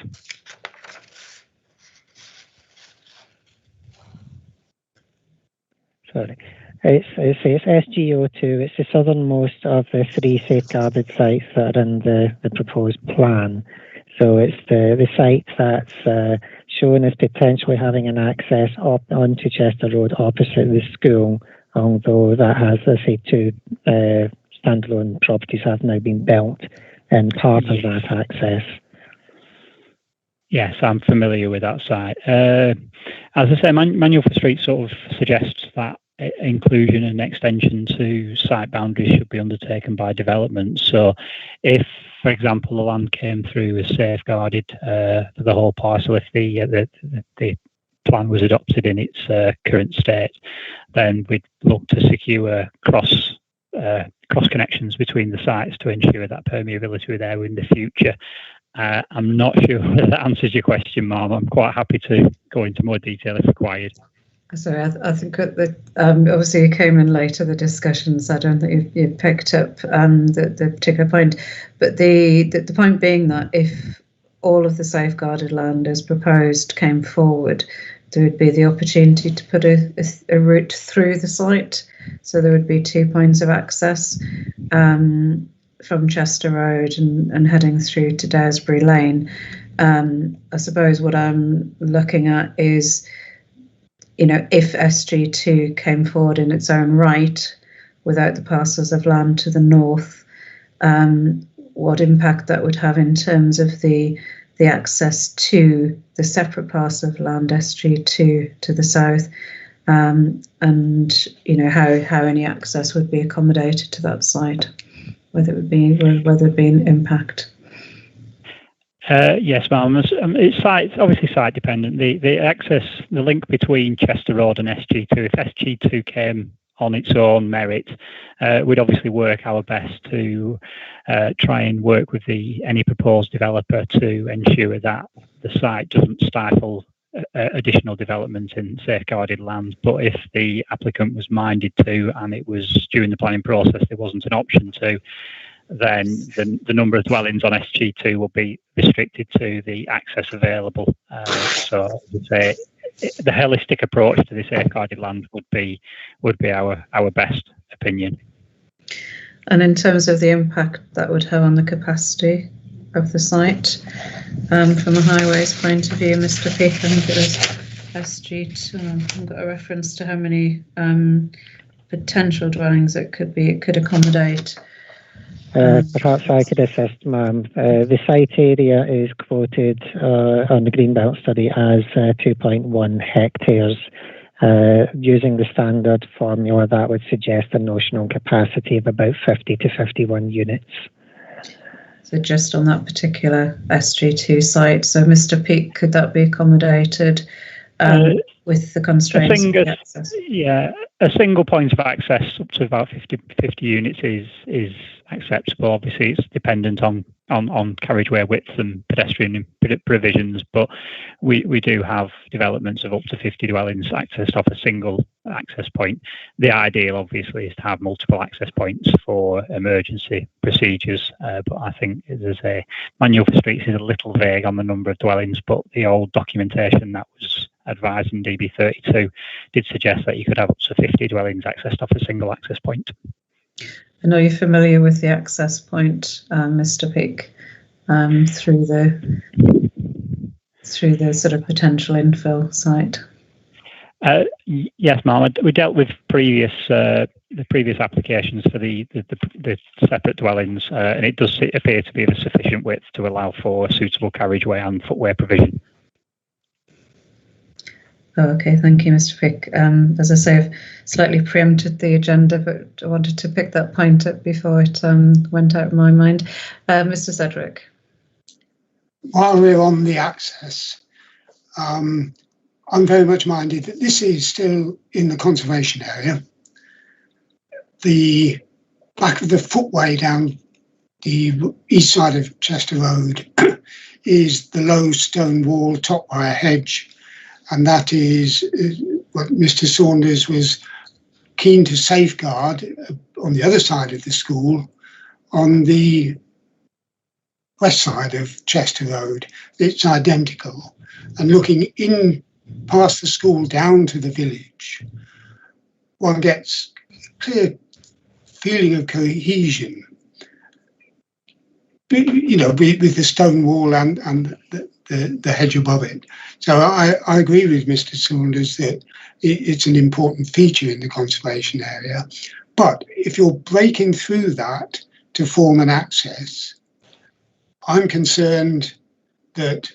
Sorry. It's SG2. It's the southernmost of the 3 safeguarded sites that are in the proposed plan. So it's the site that's shown as potentially having an access up onto Chester Road opposite the school, although that has, let's say, 2 standalone properties have now been built and part of that access. Yes, I'm familiar with that site. As I say, Manual for Street sort of suggests that inclusion and extension to site boundaries should be undertaken by development. So if, for example, the land came through as safeguarded for the whole parcel, if the plan was adopted in its current state, then we'd look to secure cross connections between the sites to ensure that permeability were there in the future. I'm not sure whether that answers your question, ma'am. I'm quite happy to go into more detail if required. Sorry, I think that obviously you came in late to the discussions. I don't think you picked up the particular point, but the point being that if all of the safeguarded land as proposed came forward, there would be the opportunity to put a route through the site. So there would be 2 points of access from Chester Road and heading through to Daresbury Lane. I suppose what I'm looking at is, if SG2 came forward in its own right without the parcels of land to the north, what impact that would have in terms of the access to the separate parcel of land SG2 to the south, and how any access would be accommodated to that site, whether it'd be an impact. Yes, ma'am. It's obviously site dependent. The access, the link between Chester Road and SG2, if SG2 came on its own merit, we'd obviously work our best to try and work with any proposed developer to ensure that the site doesn't stifle additional development in safeguarded land. But if the applicant was minded to, and it was during the planning process, there wasn't an option to, then the number of dwellings on SG2 will be restricted to the access available. So, as I say, the holistic approach to the safeguarded land would be our best opinion. And in terms of the impact that would have on the capacity of the site, from a highways point of view, Mr. Peake, I think it was SG2. I've got a reference to how many potential dwellings it could accommodate. Perhaps I could assist, ma'am. The site area is quoted on the Greenbelt study as 2.1 hectares. Using the standard formula, that would suggest a notional capacity of about 50 to 51 units. So just on that particular SG2 site. So Mr. Peake, could that be accommodated with the constraints of the access? Yeah, a single point of access up to about 50 units is acceptable. Obviously, it's dependent on carriageway width and pedestrian provisions, but we do have developments of up to 50 dwellings accessed off a single access point. The ideal, obviously, is to have multiple access points for emergency procedures, but I think there's a manual for streets is a little vague on the number of dwellings, but the old documentation that was advised in DB32 did suggest that you could have up to 50 dwellings accessed off a single access point. I know you're familiar with the access point, Mr. Peake, through the sort of potential infill site. Yes, ma'am. We dealt with the previous applications for the separate dwellings, and it does appear to be of a sufficient width to allow for suitable carriageway and footway provision. Oh, okay, thank you, Mr. Peake. As I say, I've slightly preempted the agenda, but I wanted to pick that point up before it went out of my mind. Mr. Sedgwick. While we're on the access, I'm very much minded that this is still in the conservation area. The back of the footway down the east side of Chester Road is the low stone wall topped by a hedge. And that is what Mr. Saunders was keen to safeguard on the other side of the school, on the west side of Chester Road. It's identical. And looking in past the school down to the village, one gets a clear feeling of cohesion, you know, with the stone wall and the hedge above it. So I agree with Mr. Saunders that it's an important feature in the conservation area. But if you're breaking through that to form an access, I'm concerned that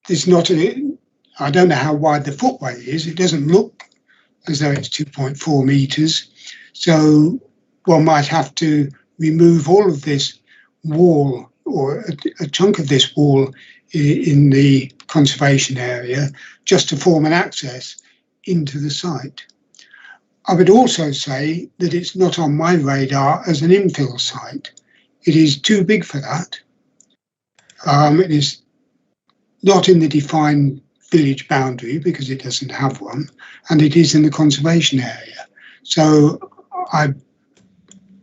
there's not I don't know how wide the footway is. It doesn't look as though it's 2.4 metres. So one might have to remove all of this wall or a chunk of this wall in the conservation area just to form an access into the site. I would also say that it's not on my radar as an infill site. It is too big for that. It is not in the defined village boundary because it doesn't have one, and it is in the conservation area. So I'm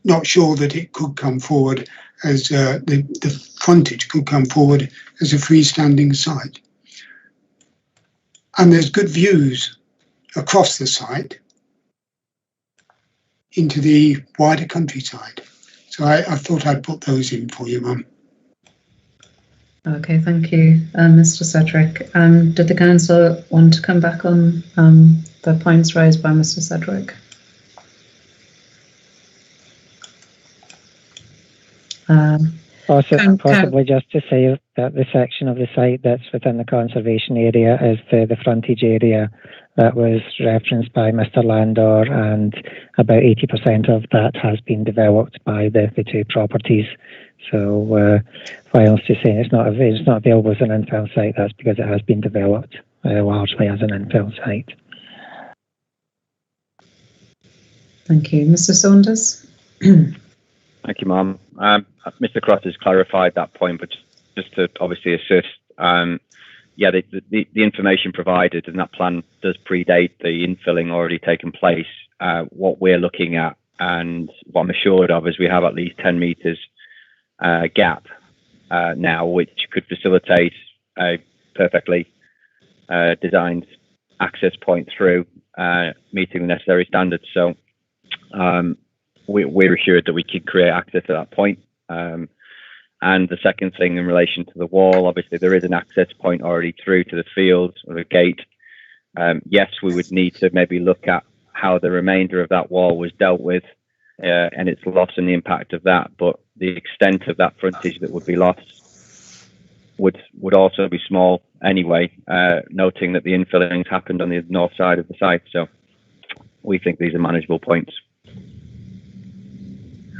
not sure that it could come forward as the frontage could come forward as a freestanding site. And there's good views across the site into the wider countryside. So I thought I'd put those in for you, Mum. Okay, thank you, Mr. Sedgwick. Did the council want to come back on the points raised by Mr. Sedgwick? Possibly just to say that the section of the site that's within the conservation area is the frontage area that was referenced by Mr. Landor, and about 80% of that has been developed by the two properties. So whilst you're saying it's not available as an infill site, that's because it has been developed largely as an infill site. Thank you. Mr. Saunders? Thank you, Ma'am. Mr. Cross has clarified that point, but just to obviously assist, yeah, the information provided in that plan does predate the infilling already taken place. What we're looking at and what I'm assured of is we have at least 10 metres gap now, which could facilitate a perfectly designed access point through, meeting the necessary standards. So we're assured that we can create access at that point. And the second thing in relation to the wall, obviously there is an access point already through to the field or the gate. Yes, we would need to maybe look at how the remainder of that wall was dealt with and its loss and the impact of that. But the extent of that frontage that would be lost would also be small anyway, noting that the infillings happened on the north side of the site. So we think these are manageable points.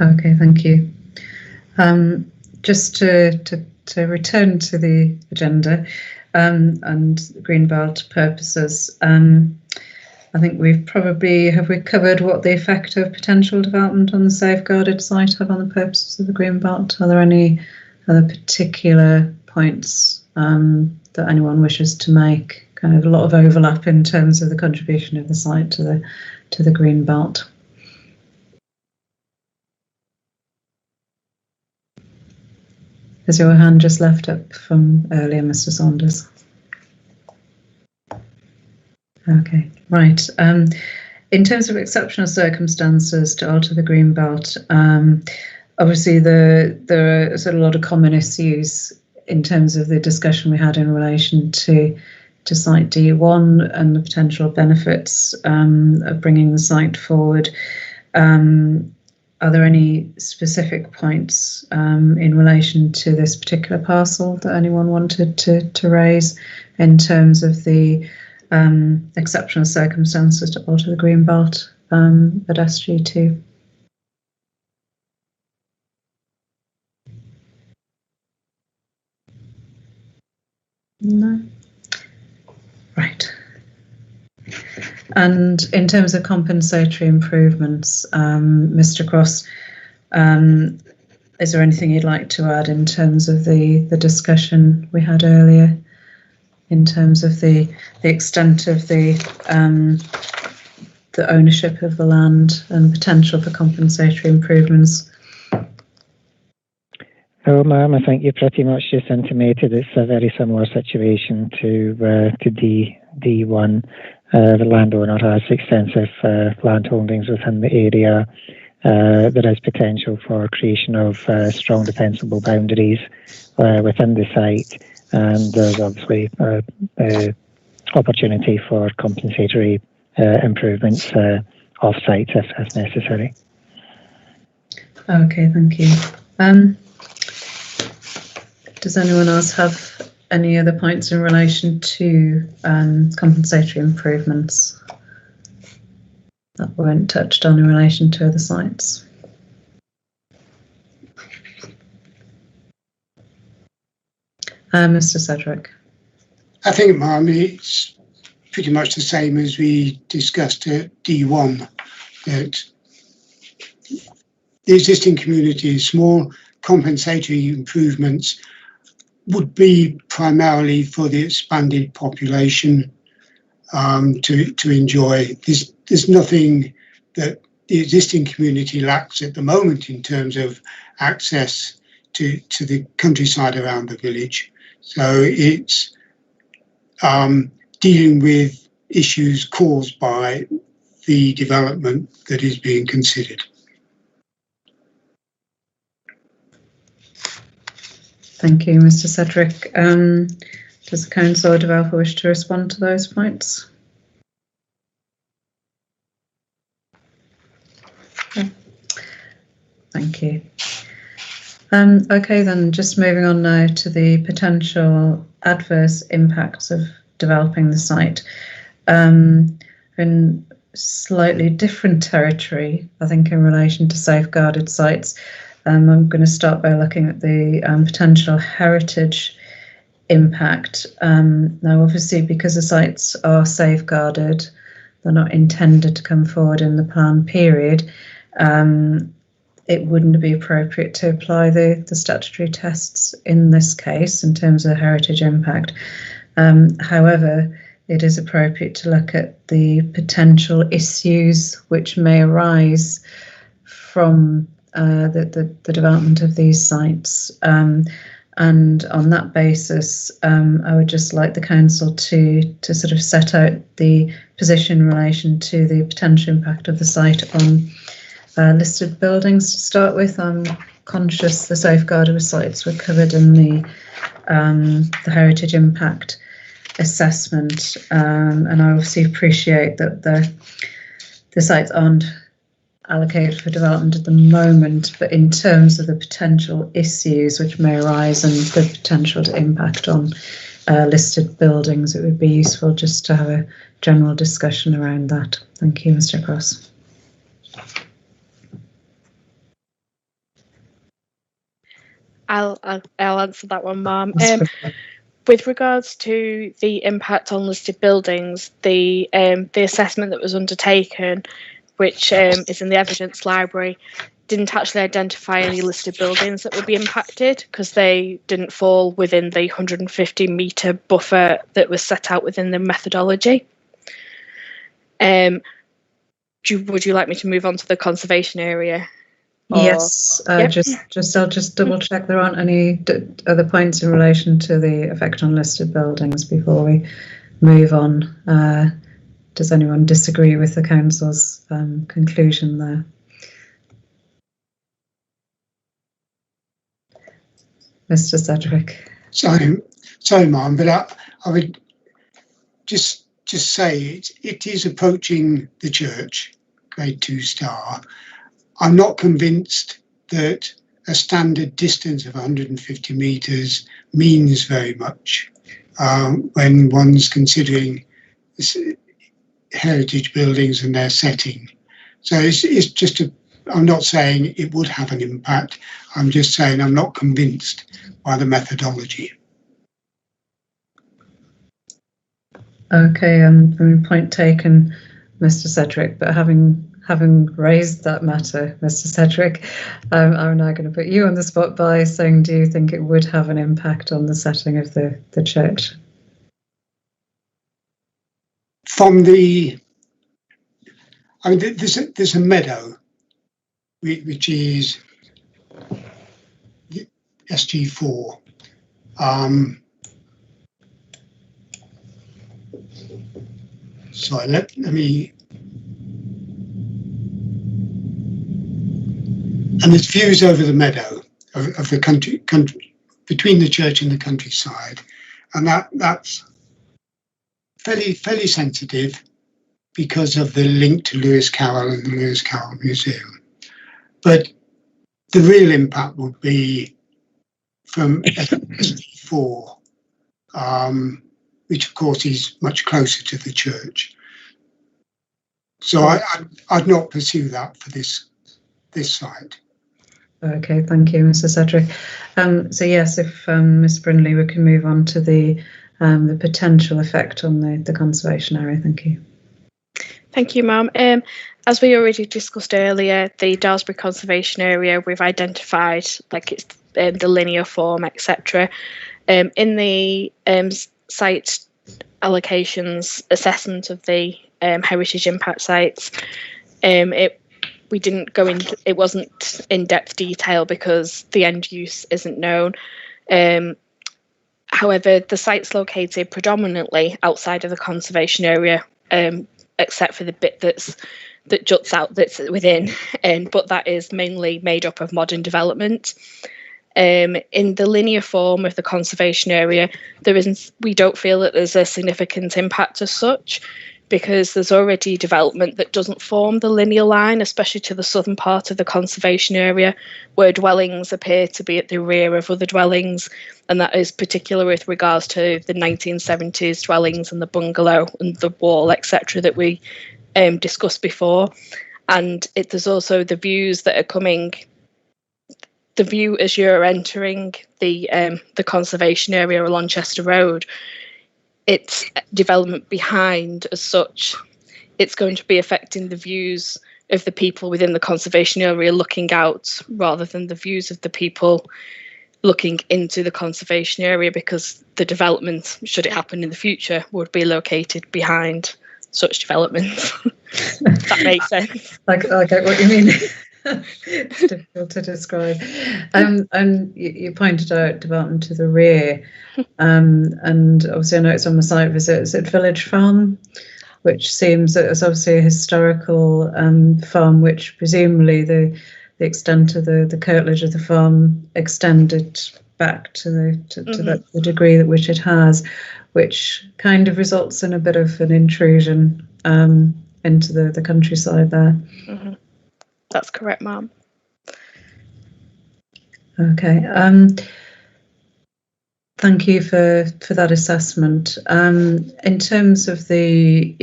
Okay, thank you. Just to return to the agenda and Greenbelt purposes, I think we've probably, have we covered what the effect of potential development on the safeguarded site have on the purposes of the Greenbelt? Are there any other particular points that anyone wishes to make? Kind of a lot of overlap in terms of the contribution of the site to the Greenbelt. Has your hand just left up from earlier, Mr. Saunders? Okay, right. In terms of exceptional circumstances to alter the Greenbelt, obviously there are sort of a lot of common issues in terms of the discussion we had in relation to Site D1 and the potential benefits of bringing the site forward. Are there any specific points in relation to this particular parcel that anyone wanted to raise in terms of the exceptional circumstances to alter the Greenbelt at SG2? No. Right. And in terms of compensatory improvements, Mr. Cross, is there anything you'd like to add in terms of the discussion we had earlier, in terms of the extent of the ownership of the land and potential for compensatory improvements? Oh, ma'am, I think you pretty much just intimated it's a very similar situation to D1. The landowner has extensive land holdings within the area. There is potential for creation of strong defensible boundaries within the site, and there's obviously opportunity for compensatory improvements off-site if necessary. Okay, thank you. Does anyone else have any other points in relation to compensatory improvements that weren't touched on in relation to other sites? Mr. Sedgwick. I think, ma'am, it's pretty much the same as we discussed at D1, that the existing community is small. Compensatory improvements would be primarily for the expanded population to enjoy. There's nothing that the existing community lacks at the moment in terms of access to the countryside around the village. So it's dealing with issues caused by the development that is being considered. Thank you, Mr. Sedgwick. Does the council or developer wish to respond to those points? Okay. Thank you. Okay, then just moving on now to the potential adverse impacts of developing the site. In slightly different territory, I think, in relation to safeguarded sites. I'm going to start by looking at the potential heritage impact. Now, obviously, because the sites are safeguarded, they're not intended to come forward in the plan period, it wouldn't be appropriate to apply the statutory tests in this case in terms of heritage impact. However, it is appropriate to look at the potential issues which may arise from the development of these sites, and on that basis, I would just like the council to sort of set out the position in relation to the potential impact of the site on listed buildings. To start with, I'm conscious the safeguarded sites were covered in the heritage impact assessment, and I obviously appreciate that the sites aren't allocated for development at the moment, but in terms of the potential issues which may arise and the potential to impact on listed buildings, it would be useful just to have a general discussion around that. Thank you, Mr. Cross. I'll answer that one, Mum. With regards to the impact on listed buildings, the assessment that was undertaken, which is in the evidence library, didn't actually identify any listed buildings that would be impacted because they didn't fall within the 150-metre buffer that was set out within the methodology. Would you like me to move on to the conservation area? Yes, Yep. I'll just double check there aren't any other points in relation to the effect on listed buildings before we move on. Does anyone disagree with the council's conclusion there? Mr. Sedgwick. Sorry, Ma'am, but I would just say it is approaching the church, grade 2 star. I'm not convinced that a standard distance of 150 metres means very much when one's considering heritage buildings and their setting. So it's just I'm not saying it would have an impact. I'm just saying I'm not convinced by the methodology. Okay, point taken, Mr. Sedgwick, but having raised that matter, Mr. Sedgwick, I'm now going to put you on the spot by saying, do you think it would have an impact on the setting of the church? From there's a meadow, which is SG4. Sorry, let me. And there's views over the meadow of the country between the church and the countryside, and that's fairly sensitive because of the link to Lewis Carroll and the Lewis Carroll Museum. But the real impact would be from SG4, which of course is much closer to the church. So I'd not pursue that for this site. Okay, thank you, Mr. Sedgwick. So yes, if Ms. Brindley, we can move on to the potential effect on the conservation area. Thank you. Thank you, Ma'am. As we already discussed earlier, the Daresbury conservation area we've identified, like it's the linear form, etc. In the site allocations assessment of the heritage impact sites, we didn't go into, it wasn't in-depth detail because the end use isn't known. However, the site's located predominantly outside of the conservation area, except for the bit that juts out that's within, but that is mainly made up of modern development. In the linear form of the conservation area, we don't feel that there's a significant impact as such, because there's already development that doesn't form the linear line, especially to the southern part of the conservation area, where dwellings appear to be at the rear of other dwellings, and that is particular with regards to the 1970s dwellings and the bungalow and the wall, etc., that we discussed before. And there's also the views that are coming. The view as you're entering the conservation area along Chester Road, it's development behind as such. It's going to be affecting the views of the people within the conservation area looking out, rather than the views of the people looking into the conservation area, because the development, should it happen in the future, would be located behind such development. That makes sense. I get what you mean. It's difficult to describe. And you pointed out development to the rear, and obviously I know it's on the site visit. Is it Village Farm, which seems it's obviously a historical farm, which presumably the extent of the curtilage of the farm extended back to the degree at which it has, which kind of results in a bit of an intrusion into the countryside there. Mm-hmm. That's correct, Ma'am. Okay. Thank you for that assessment. In terms of the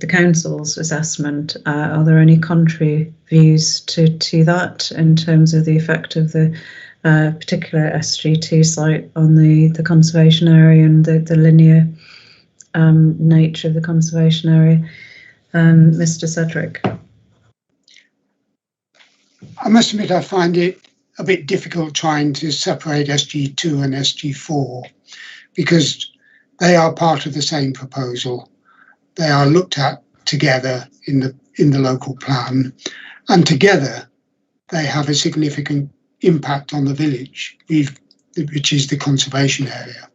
council's assessment, are there any contrary views to that in terms of the effect of the particular SG2 site on the conservation area and the linear nature of the conservation area. Mr. Cedric. I must admit I find it a bit difficult trying to separate SG2 and SG4 because they are part of the same proposal. They are looked at together in the local plan, and together they have a significant impact on the village, which is the conservation area.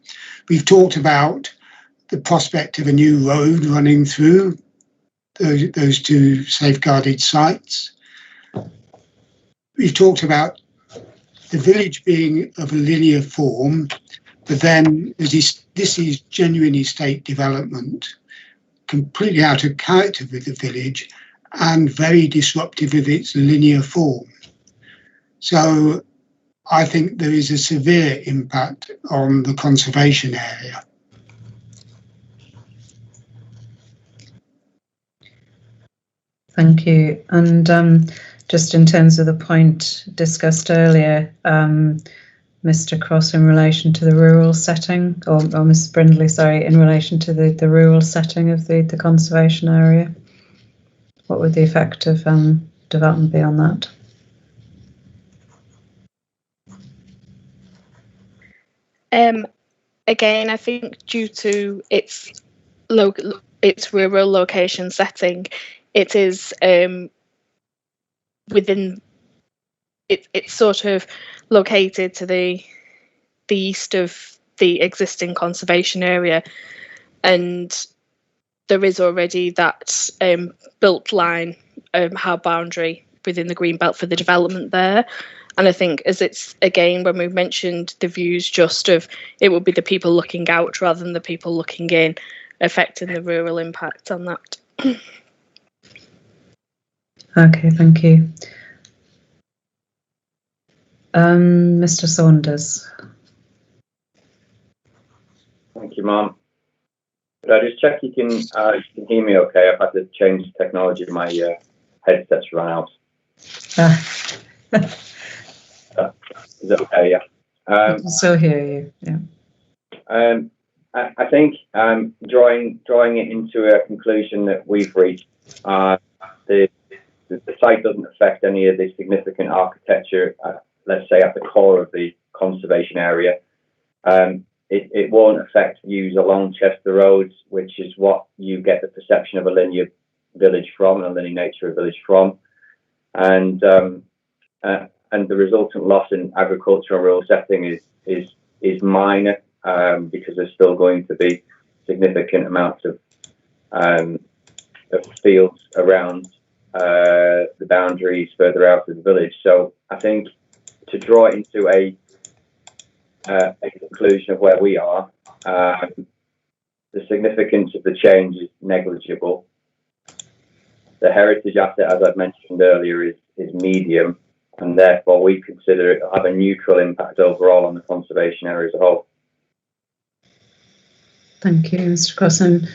We've talked about the prospect of a new road running through those two safeguarded sites. We've talked about the village being of a linear form, but then this is genuine estate development, completely out of character with the village and very disruptive of its linear form. So I think there is a severe impact on the conservation area. Thank you. And just in terms of the point discussed earlier, Mr. Cross, in relation to the rural setting, or Mrs. Brindley, sorry, in relation to the rural setting of the conservation area, what would the effect of development be on that? Again, I think due to its rural location setting, it is within. It's sort of located to the east of the existing conservation area, and there is already that built line, how boundary within the green belt for the development there. And I think, as it's, again, when we mentioned the views just of it would be the people looking out rather than the people looking in, affecting the rural impact on that. Okay, thank you. Mr. Saunders. Thank you, Ma'am. Could I just check you can hear me okay? I've had to change the technology. My headset's run out. Is that okay? Yeah. I can still hear you. Yeah. I think drawing it into a conclusion that we've reached, the site doesn't affect any of the significant architecture, let's say at the core of the conservation area. It won't affect views along Chester Roads, which is what you get the perception of a linear village from, and a linear nature of village from. And the resultant loss in agricultural rural setting is minor, because there's still going to be significant amounts of fields around the boundaries further out of the village. So I think to draw it into a conclusion of where we are, the significance of the change is negligible. The heritage asset, as I've mentioned earlier, is medium, and therefore we consider it to have a neutral impact overall on the conservation area as a whole. Thank you, Mr. Cross. And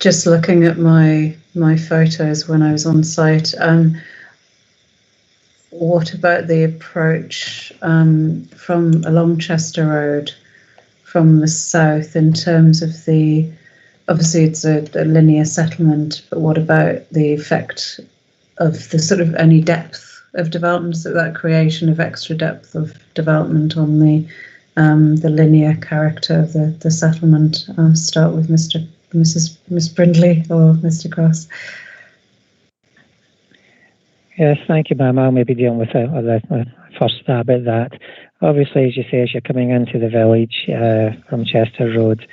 just looking at my photos when I was on site, what about the approach from along Chester Road from the south in terms of obviously it's a linear settlement, but what about the effect of the sort of any depth of development, so that creation of extra depth of development on the linear character of the settlement? I'll start with Miss Brindley or Mr. Cross. Yes, thank you, ma'am. I'll maybe deal with the first stab at that. Obviously, as you say, as you're coming into the village from Chester Road,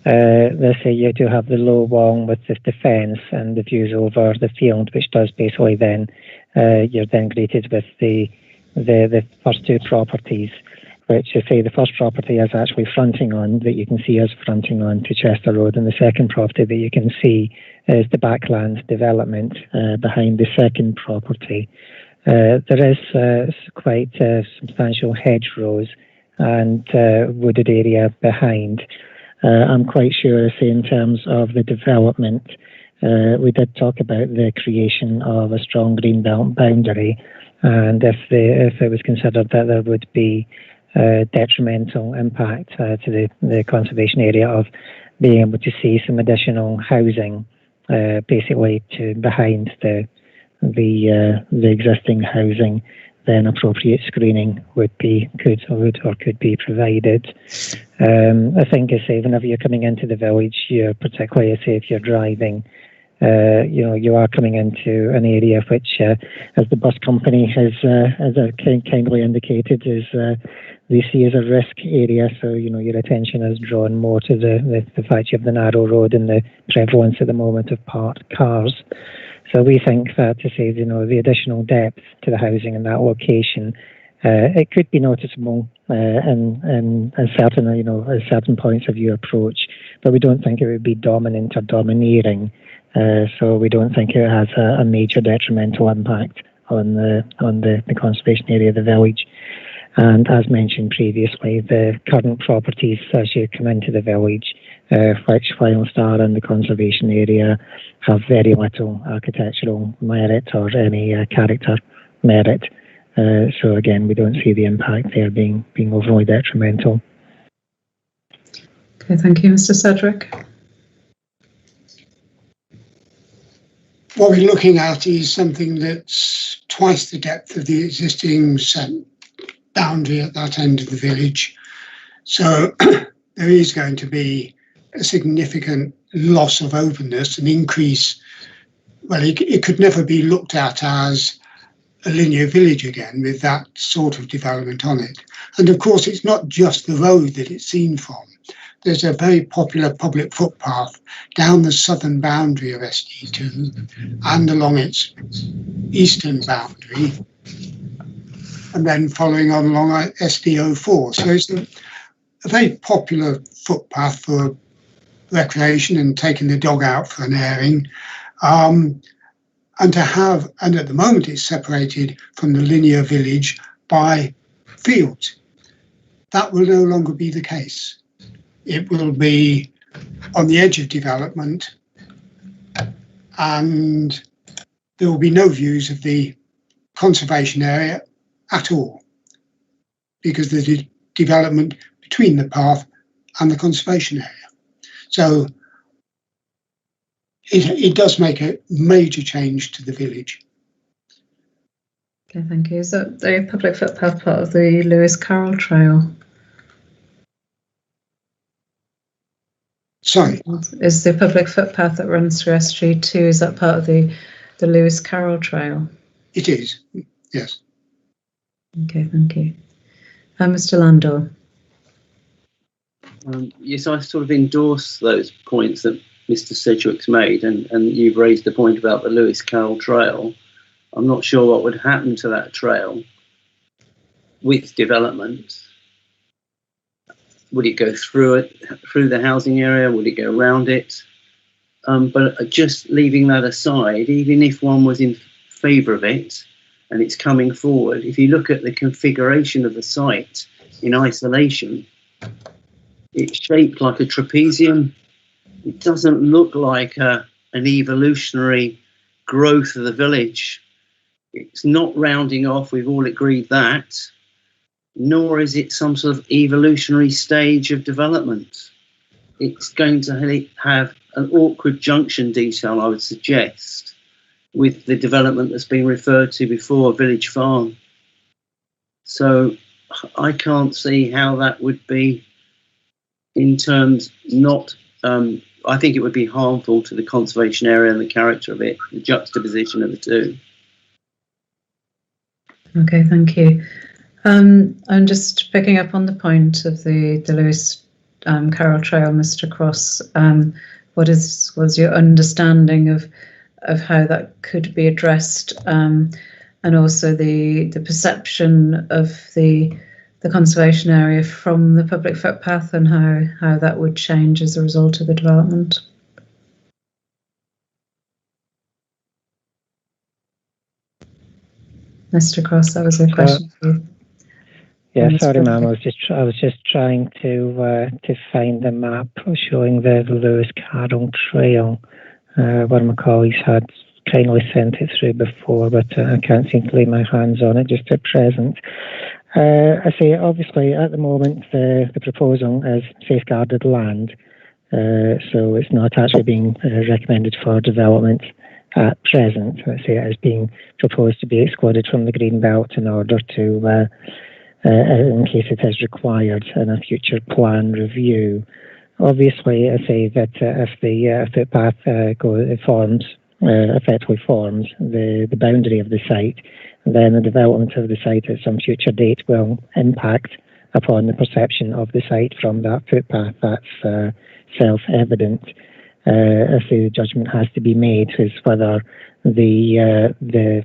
let's say you do have the low wall with the fence and the views over the field, which does basically then you're then greeted with the first two properties, which you say the first property is actually fronting on, that you can see us fronting on to Chester Road, and the second property that you can see is the backland development behind the second property. There is quite substantial hedgerows and wooded area behind. I'm quite sure, say, in terms of the development, we did talk about the creation of a strong green belt boundary, and if it was considered that there would be detrimental impact to the conservation area of being able to see some additional housing, basically to behind the existing housing, then appropriate screening could be provided. I think, whenever you're coming into the village, particularly if you're driving, you are coming into an area which, as the bus company has kindly indicated, is they see as a risk area. So your attention is drawn more to the fact you have the narrow road and the prevalence at the moment of parked cars. So we think that the additional depth to the housing in that location, it could be noticeable in certain points of your approach, but we don't think it would be dominant or domineering. So we don't think it has a major detrimental impact on the conservation area of the village. And as mentioned previously, the current properties as you come into the village, which while are in the conservation area, have very little architectural merit or any character merit. So again, we don't see the impact there being overly detrimental. Okay, thank you, Mr. Sedgwick. What we're looking at is something that's twice the depth of the existing boundary at that end of the village. So there is going to be a significant loss of openness, an increase. Well, it could never be looked at as a linear village again with that sort of development on it. And of course, it's not just the road that it's seen from. There's a very popular public footpath down the southern boundary of SG2 and along its eastern boundary, and then following on along SG4. So it's a very popular footpath for recreation and taking the dog out for an airing. And at the moment it's separated from the linear village by fields. That will no longer be the case. It will be on the edge of development, and there will be no views of the conservation area at all, because there's a development between the path and the conservation area. So it does make a major change to the village. Okay, thank you. Is that the public footpath part of the Lewis Carroll Trail? Sorry? Is the public footpath that runs through SG2, is that part of the Lewis Carroll Trail? It is, yes. Okay, thank you. Mr. Landor. Yes, I sort of endorse those points that Mr. Sedgwick's made, and you've raised the point about the Lewis Carroll Trail. I'm not sure what would happen to that trail with development. Would it go through the housing area? Would it go around it? But just leaving that aside, even if one was in favour of it and it's coming forward, if you look at the configuration of the site in isolation, it's shaped like a trapezium. It doesn't look like an evolutionary growth of the village. It's not rounding off, we've all agreed that, nor is it some sort of evolutionary stage of development. It's going to have an awkward junction detail, I would suggest, with the development that's been referred to before, Village Farm. So I can't see how that would be in terms not, I think it would be harmful to the conservation area and the character of it, the juxtaposition of the two. Okay, thank you. I'm just picking up on the point of the Lewis Carroll Trail, Mr. Cross. What was your understanding of how that could be addressed, and also the perception of the conservation area from the public footpath, and how that would change as a result of the development? Mr. Cross, that was a question for you. Yeah, sorry, ma'am. I was just trying to find the map showing the Lewis Carroll Trail. One of my colleagues had kindly sent it through before, but I can't seem to lay my hands on it just at present. I say, obviously, at the moment, the proposal is safeguarded land, so it's not actually being recommended for development at present. I say it is being proposed to be excluded from the green belt in order to, in case it is required in a future plan review. Obviously, I say that if the footpath effectively forms the boundary of the site, then the development of the site at some future date will impact upon the perception of the site from that footpath. That's self-evident. I say the judgment has to be made is whether the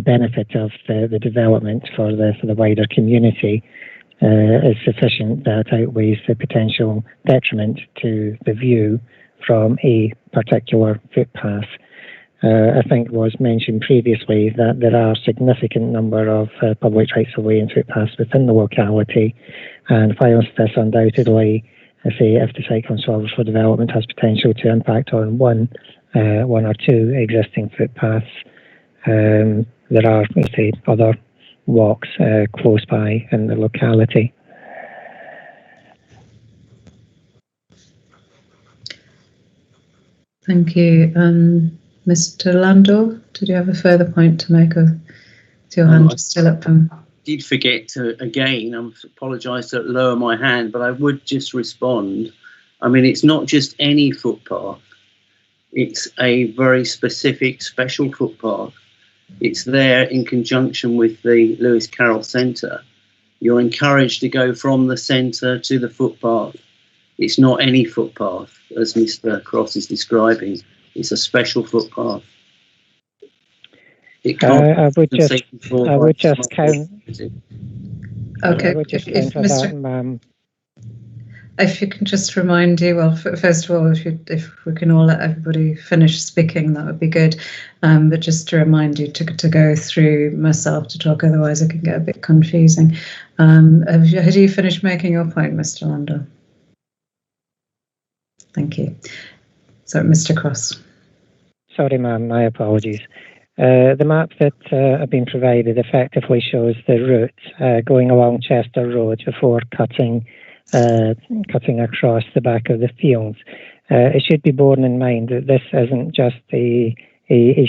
benefit of the development for the wider community is sufficient that outweighs the potential detriment to the view from a particular footpath. I think it was mentioned previously that there are a significant number of public rights-of-way and footpaths within the locality, and whilst this undoubtedly, I say, if the site comes forward for development, has potential to impact on one or two existing footpaths, there are, I say, other walks close by in the locality. Thank you. Mr. Landau, did you have a further point to make? Is your hand still up? Did forget to, again, I apologise to lower my hand, but I would just respond. I mean, it's not just any footpath. It's a very specific special footpath. It's there in conjunction with the Lewis Carroll Centre. You're encouraged to go from the centre to the footpath. It's not any footpath, as Mr. Cross is describing. It's a special footpath. It can't I would just count. Okay, if you can just remind you, well, first of all, if we can all let everybody finish speaking, that would be good. But just to remind you to go through myself to talk, otherwise it can get a bit confusing. Had you finished making your point, Mr. Landau? Thank you. So, Mr. Cross. Sorry, ma'am, my apologies. The map that have been provided effectively shows the route going along Chester Road before cutting across the back of the fields. It should be borne in mind that this isn't just a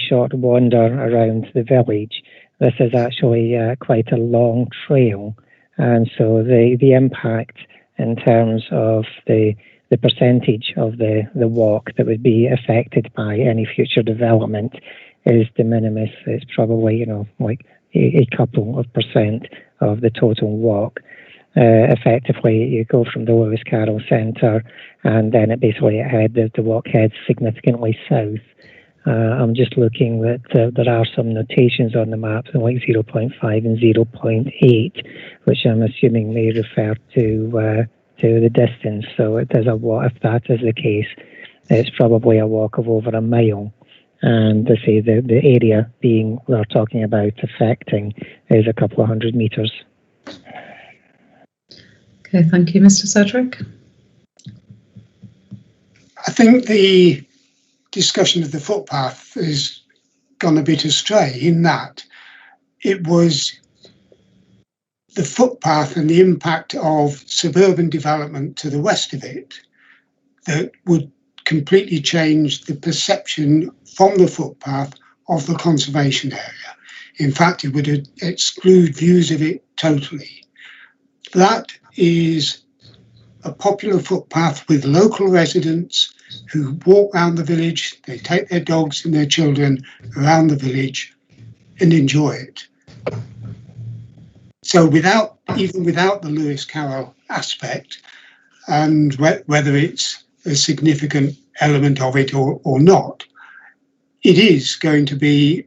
short wander around the village. This is actually quite a long trail, and so the impact in terms of the percentage of the walk that would be affected by any future development is de minimis. It's probably, like a couple of percent of the total walk. Effectively, you go from the Lewis Carroll Centre, and then the walk heads significantly south. I'm just looking that there are some notations on the map, like 0.5 and 0.8, which I'm assuming may refer to the distance. So it is if that is the case, it's probably a walk of over a mile. And to say the area we're talking about affecting is a couple of 100 metres. Okay, thank you, Mr. Sedgwick. I think the discussion of the footpath has gone a bit astray in that it was the footpath and the impact of suburban development to the west of it that would completely change the perception from the footpath of the conservation area. In fact, it would exclude views of it totally. That is a popular footpath with local residents who walk around the village, they take their dogs and their children around the village and enjoy it. So even without the Lewis Carroll aspect, and whether it's a significant element of it or not, it is going to be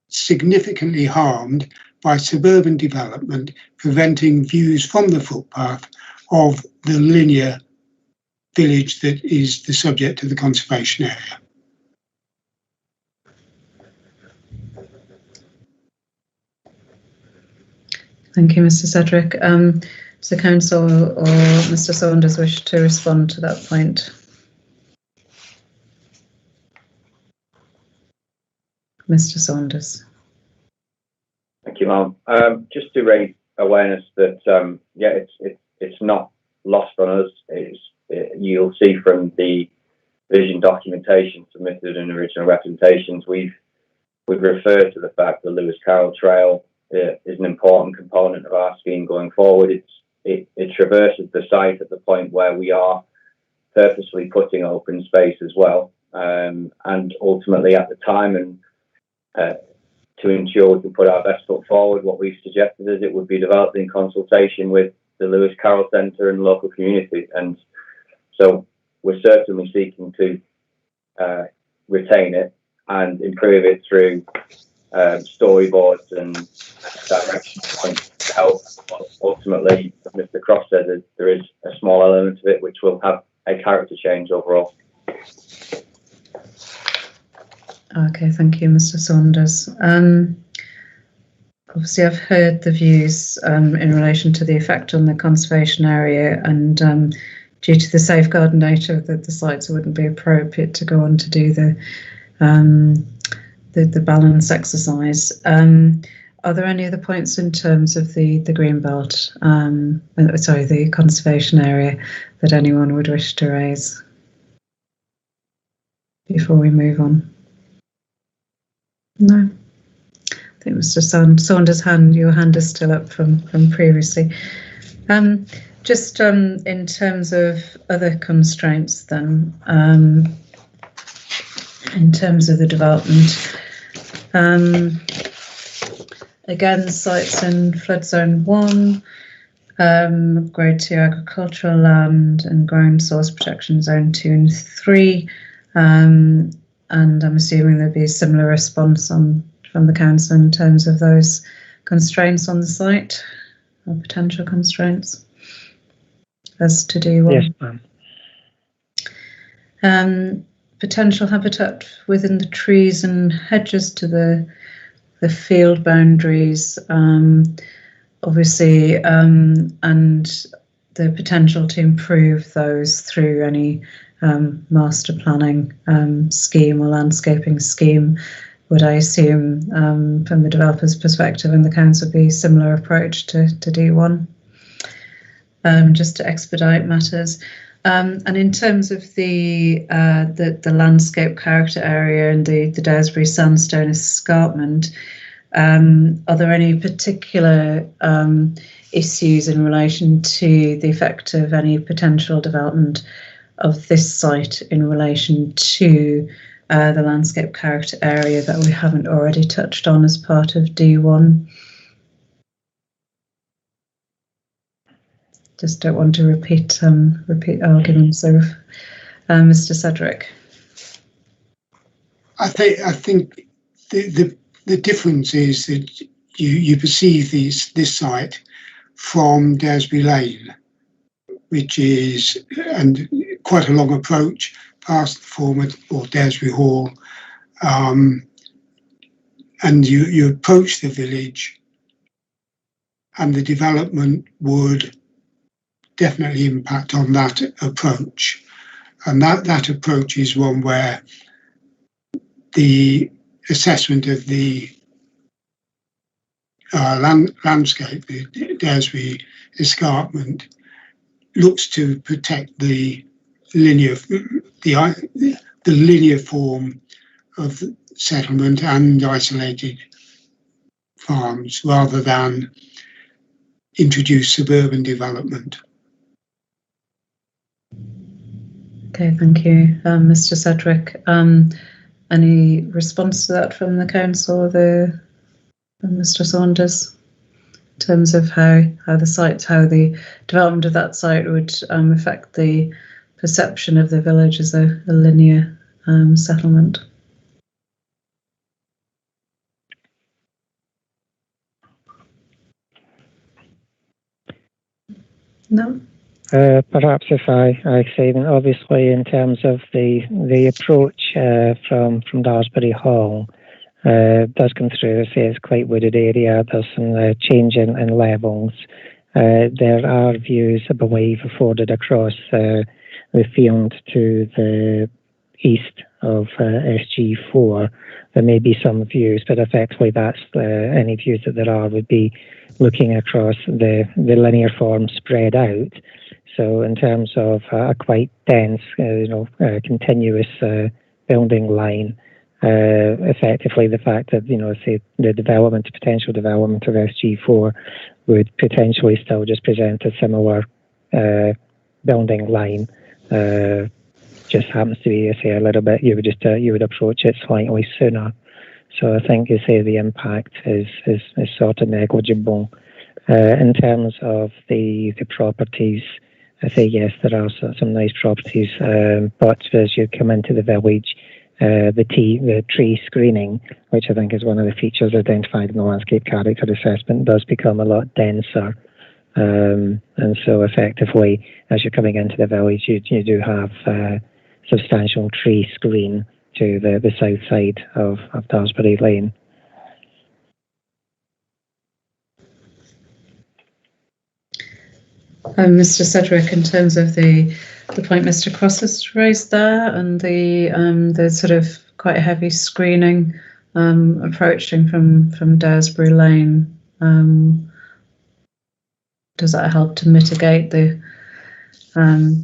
significantly harmed by suburban development, preventing views from the footpath of the linear village that is the subject of the conservation area. Thank you, Mr. Sedgwick. Does the Council or Mr. Saunders wish to respond to that point? Mr. Saunders. Thank you, Ma'am. Just to raise awareness that it's not lost on us. You'll see from the vision documentation submitted in original representations, we've referred to the fact that Lewis Carroll Trail is an important component of our scheme going forward. It traverses the site at the point where we are purposely putting open space as well, and ultimately at the time, and to ensure we can put our best foot forward, what we've suggested is it would be developed in consultation with the Lewis Carroll Centre and local community, and so we're certainly seeking to retain it and improve it through storyboards and direction points to help. Ultimately, as Mr. Cross said, there is a small element of it which will have a character change overall. Okay, thank you, Mr. Saunders. Obviously, I've heard the views in relation to the effect on the conservation area, and due to the safeguard nature of the sites, it wouldn't be appropriate to go on to do the balance exercise. Are there any other points in terms of the green belt, the conservation area, that anyone would wish to raise before we move on? No. I think Mr. Saunders' your hand is still up from previously. Just in terms of other constraints then, in terms of the development, again, sites in flood zone 1, grade 2 agricultural land and ground source protection zone 2 and 3, and I'm assuming there'd be a similar response from the council in terms of those constraints on the site, or potential constraints, as to do. Yes, ma'am. Potential habitat within the trees and hedges to the field boundaries, obviously, and the potential to improve those through any master planning scheme or landscaping scheme. Would I assume, from the developer's perspective and the council, be a similar approach to D1, just to expedite matters? And in terms of the landscape character area and the Daresbury sandstone escarpment, are there any particular issues in relation to the effect of any potential development of this site in relation to the landscape character area that we haven't already touched on as part of D1? Just don't want to repeat arguments of Mr. Cedric. I think the difference is that you perceive this site from Daresbury Lane, which is quite a long approach past the former or Daresbury Hall, and you approach the village, and the development would definitely impact on that approach, and that approach is one where the assessment of the landscape, the Daresbury escarpment, looks to protect the linear form of settlement and isolated farms, rather than introduce suburban development. Okay, thank you, Mr. Cedric. Any response to that from the council or from Mr. Saunders, in terms of how the development of that site would affect the perception of the village as a linear settlement? No. Perhaps if I say that, obviously, in terms of the approach from Daresbury Hall, does come through. I say it's quite wooded area. There's some change in levels. There are views, I believe, afforded across the field to the east of SG4 there may be some views, but effectively that's any views that there are would be looking across the linear form spread out. So in terms of a quite dense, continuous building line, effectively the fact that, say the potential development of SG4 would potentially still just present a similar building line. Just happens to be, say, a little bit. You would approach it slightly sooner. So I think you say the impact is sort of negligible. In terms of the properties, I say yes, there are some nice properties, but as you come into the village, the tree screening, which I think is one of the features identified in the landscape character assessment, does become a lot denser. And so effectively, as you're coming into the village, you do have substantial tree screen to the south side of Daresbury Lane. Mr. Sedgwick, in terms of the point Mr. Cross has raised there, and the sort of quite heavy screening approaching from Daresbury Lane, does that help to mitigate the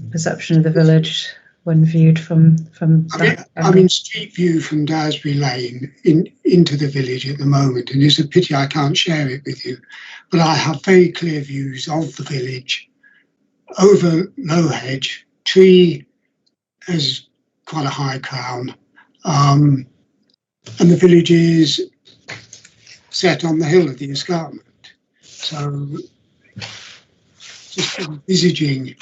perception of the village when viewed from that? I'm in street view from Daresbury Lane into the village at the moment, and it's a pity I can't share it with you, but I have very clear views of the village over low hedge. Tree has quite a high crown, and the village is set on the hill of the escarpment. So just envisaging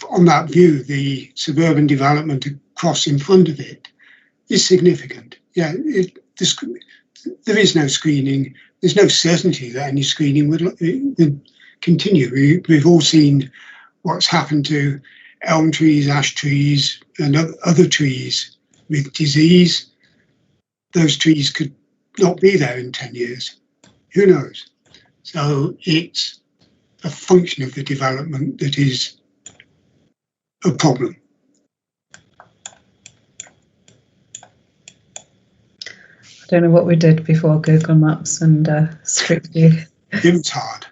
on that view the suburban development across in front of it is significant. Yeah, there is no screening. There's no certainty that any screening would continue. We've all seen what's happened to elm trees, ash trees, and other trees with disease. Those trees could not be there in 10 years. Who knows? So it's a function of the development that is a problem. I don't know what we did before Google Maps and Street View. It was hard.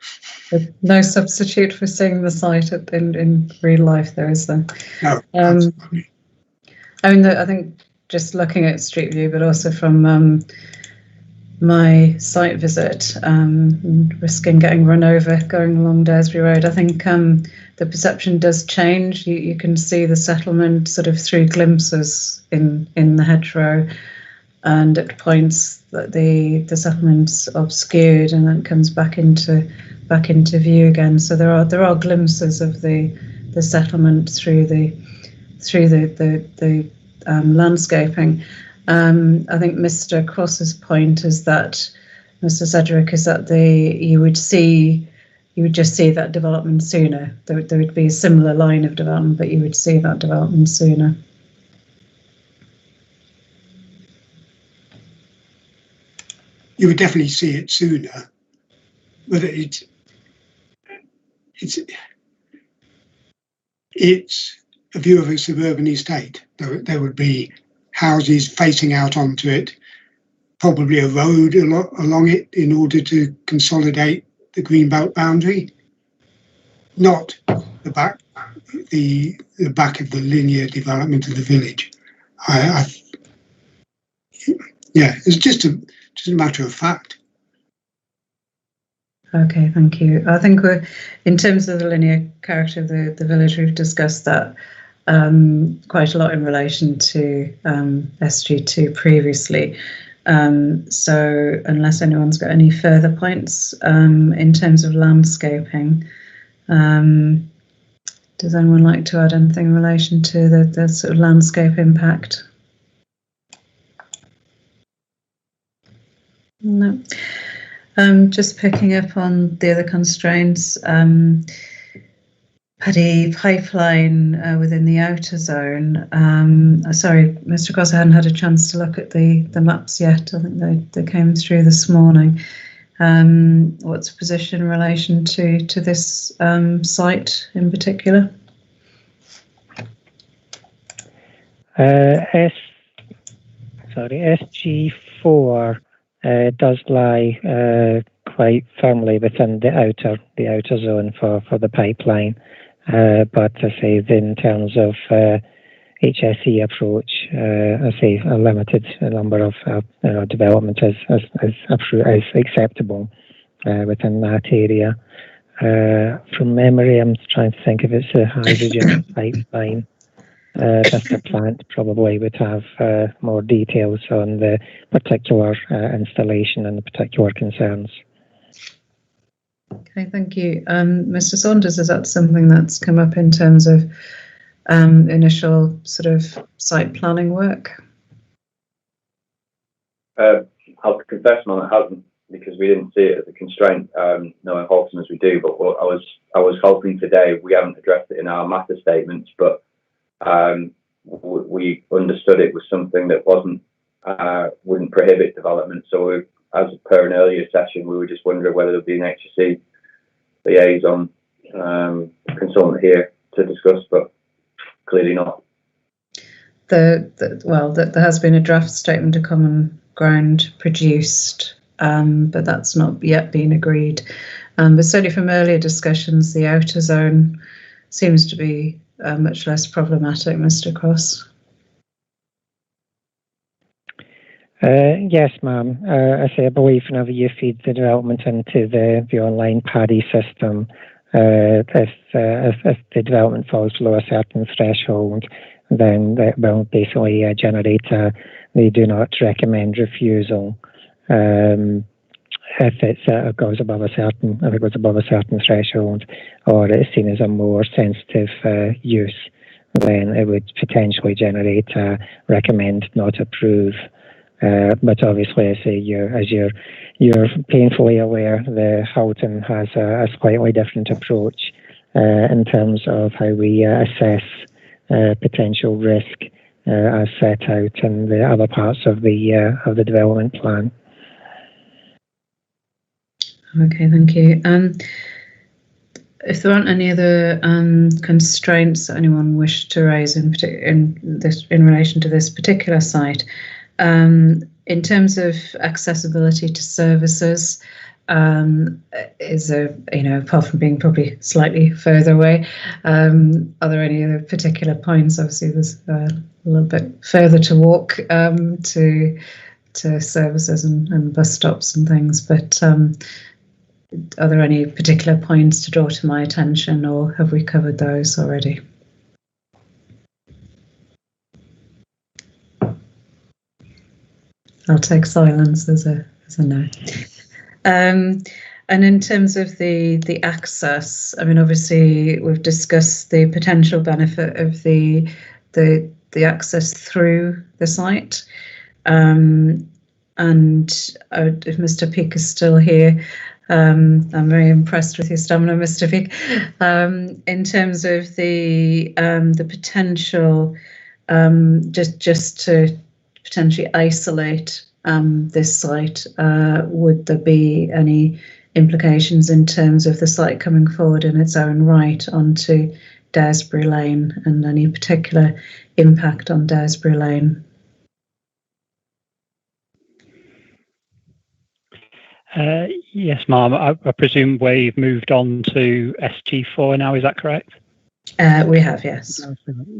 There's no substitute for seeing the site in real life, there is there? No, absolutely. I mean, I think just looking at Street View, but also from my site visit, risking getting run over going along Daresbury Road, I think the perception does change. You can see the settlement sort of through glimpses in the hedgerow, and at points that the settlement's obscured and then comes back into view again. So there are glimpses of the settlement through the landscaping. I think Mr. Cross's point is that, Mr. Sedgwick, is that you would just see that development sooner. There would be a similar line of development, but you would see that development sooner. You would definitely see it sooner, but it's a view of a suburban estate. There would be houses facing out onto it, probably a road along it in order to consolidate the greenbelt boundary, not the back of the linear development of the village. It's just a matter of fact. Okay, thank you. I think in terms of the linear character of the village, we've discussed that quite a lot in relation to SG2 previously. So unless anyone's got any further points in terms of landscaping, does anyone like to add anything in relation to the sort of landscape impact? No. Just picking up on the other constraints, paddy pipeline within the outer zone. Sorry, Mr. Cross, I hadn't had a chance to look at the maps yet. I think they came through this morning. What's the position in relation to this site in particular? SG4 does lie quite firmly within the outer zone for the pipeline. But I say in terms of HSE approach, I say a limited number of development is acceptable within that area. From memory, I'm trying to think if it's a hydrogen pipeline. Mr. Plant probably would have more details on the particular installation and the particular concerns. Okay, thank you. Mr. Saunders, is that something that's come up in terms of initial sort of site planning work? I'll confess, Mum, it hasn't, because we didn't see it as a constraint, knowing Holton as we do. But what I was hoping today, we haven't addressed it in our matter statements, but we understood it was something that wouldn't prohibit development. So as per an earlier session, we were just wondering whether there'd be an HSE liaison consultant here to discuss, but clearly not. There has been a draft statement of common ground produced, but that's not yet been agreed. But certainly from earlier discussions, the outer zone seems to be much less problematic, Mr. Cross. Yes, ma'am. I believe whenever you feed the development into the online PADI system, if the development falls below a certain threshold, then that will basically generate they do not recommend refusal. If it goes above a certain threshold, or it's seen as a more sensitive use, then it would potentially generate a recommend, not approve. But obviously, as you're painfully aware, the Halton has a slightly different approach in terms of how we assess potential risk as set out in the other parts of the development plan. Okay, thank you. If there aren't any other constraints that anyone wished to raise in relation to this particular site, in terms of accessibility to services, apart from being probably slightly further away, are there any other particular points? Obviously, there's a little bit further to walk to services and bus stops and things, but are there any particular points to draw to my attention, or have we covered those already? I'll take silence as a no. And in terms of the access, I mean, obviously we've discussed the potential benefit of the access through the site. And if Mr. Peake is still here, I'm very impressed with your stamina, Mr. Peake. In terms of the potential, just to potentially isolate this site, would there be any implications in terms of the site coming forward in its own right onto Daresbury Lane, and any particular impact on Daresbury Lane? Yes, ma'am. I presume we've moved on to SG4 now, is that correct? We have, yes.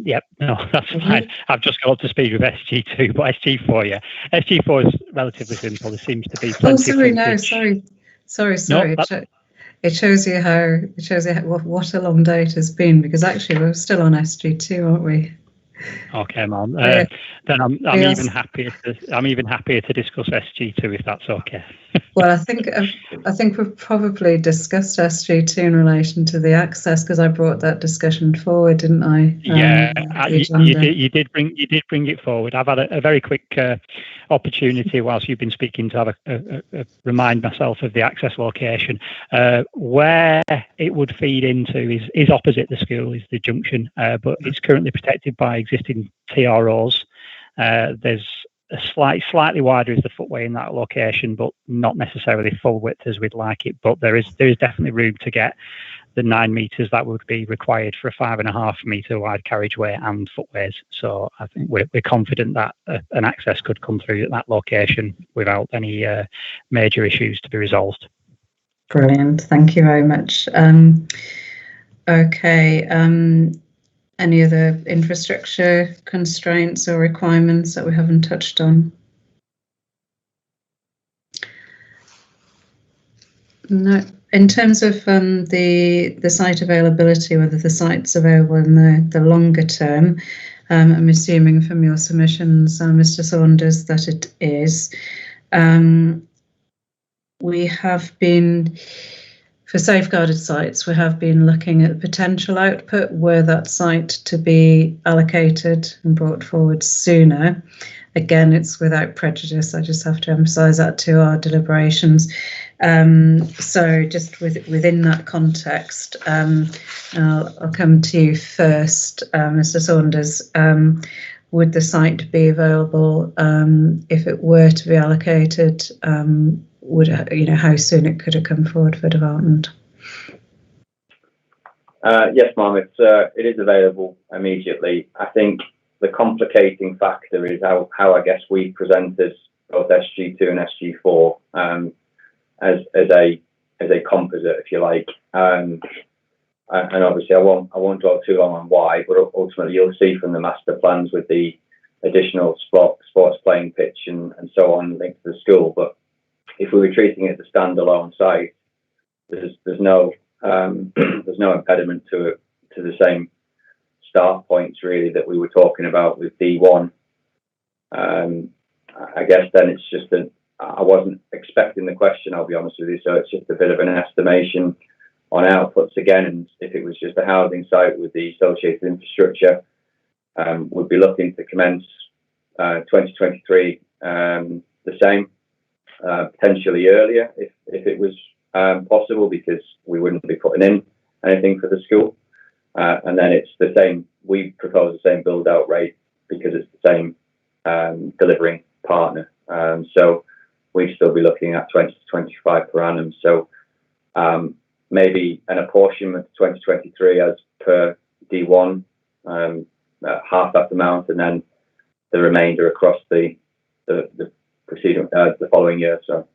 Yep, no, that's fine. I've just got up to speed with SG2, but SG4, yeah. SG4 is relatively simple. There seems to be plenty sorry. No, it shows you what a long day it has been, because actually we're still on SG2, aren't we? Okay, ma'am. Then I'm even happier to discuss SG2 if that's okay. Well, I think we've probably discussed SG2 in relation to the access, because I brought that discussion forward, didn't I? Yeah, you did bring it forward. I've had a very quick opportunity whilst you've been speaking to have a remind myself of the access location. Where it would feed into is opposite the school, is the junction, but it's currently protected by existing TROs. There's a slightly wider is the footway in that location, but not necessarily full width as we'd like it. But there is definitely room to get the 9 metres that would be required for a 5.5 metre wide carriageway and footways. So I think we're confident that an access could come through at that location without any major issues to be resolved. Brilliant, thank you very much. Okay, any other infrastructure constraints or requirements that we haven't touched on? No. In terms of the site availability, whether the site's available in the longer term, I'm assuming from your submissions, Mr. Saunders, that it is. We have been, for safeguarded sites, we have been looking at potential output were that site to be allocated and brought forward sooner. Again, it's without prejudice. I just have to emphasise that to our deliberations. So just within that context, I'll come to you first, Mr. Saunders. Would the site be available if it were to be allocated? How soon it could have come forward for development? Yes, Mum, it is available immediately. I think the complicating factor is how I guess we presented both SG2 and SG4 as a composite, if you like. And obviously, I won't dwell too long on why, but ultimately you'll see from the master plans with the additional sports playing pitch and so on linked to the school. But if we were treating it as a standalone site, there's no impediment to the same start points really that we were talking about with D1. I guess then it's just I wasn't expecting the question, I'll be honest with you, so it's just a bit of an estimation on outputs again. And if it was just a housing site with the associated infrastructure, we'd be looking to commence 2023 the same, potentially earlier if it was possible, because we wouldn't be putting in anything for the school. And then it's the same, we propose the same build out rate because it's the same delivering partner. So we'd still be looking at 20 to 25 per annum. So maybe an apportionment of 2023 as per D1, half that amount, and then the remainder across the preceding the following year. So.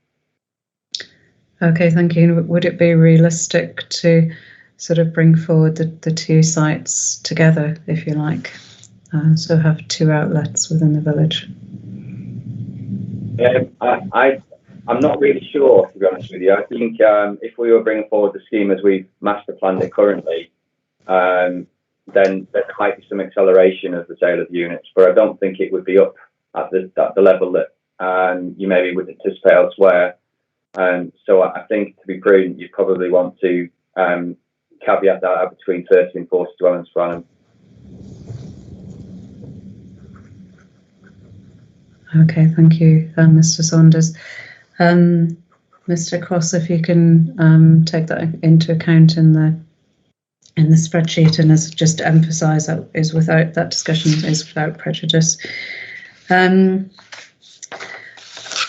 Okay, thank you. Would it be realistic to sort of bring forward the two sites together, if you like, so have two outlets within the village? I'm not really sure, to be honest with you. I think if we were bringing forward the scheme as we've master planned it currently, then there might be some acceleration of the sale of units, but I don't think it would be up at the level that you maybe would anticipate elsewhere. So I think to be prudent, you probably want to caveat that at between 30 and 40 dwellings per annum. Okay, thank you, Mr. Saunders. Mr. Cross, if you can take that into account in the spreadsheet, and as just emphasise that is without that discussion is without prejudice.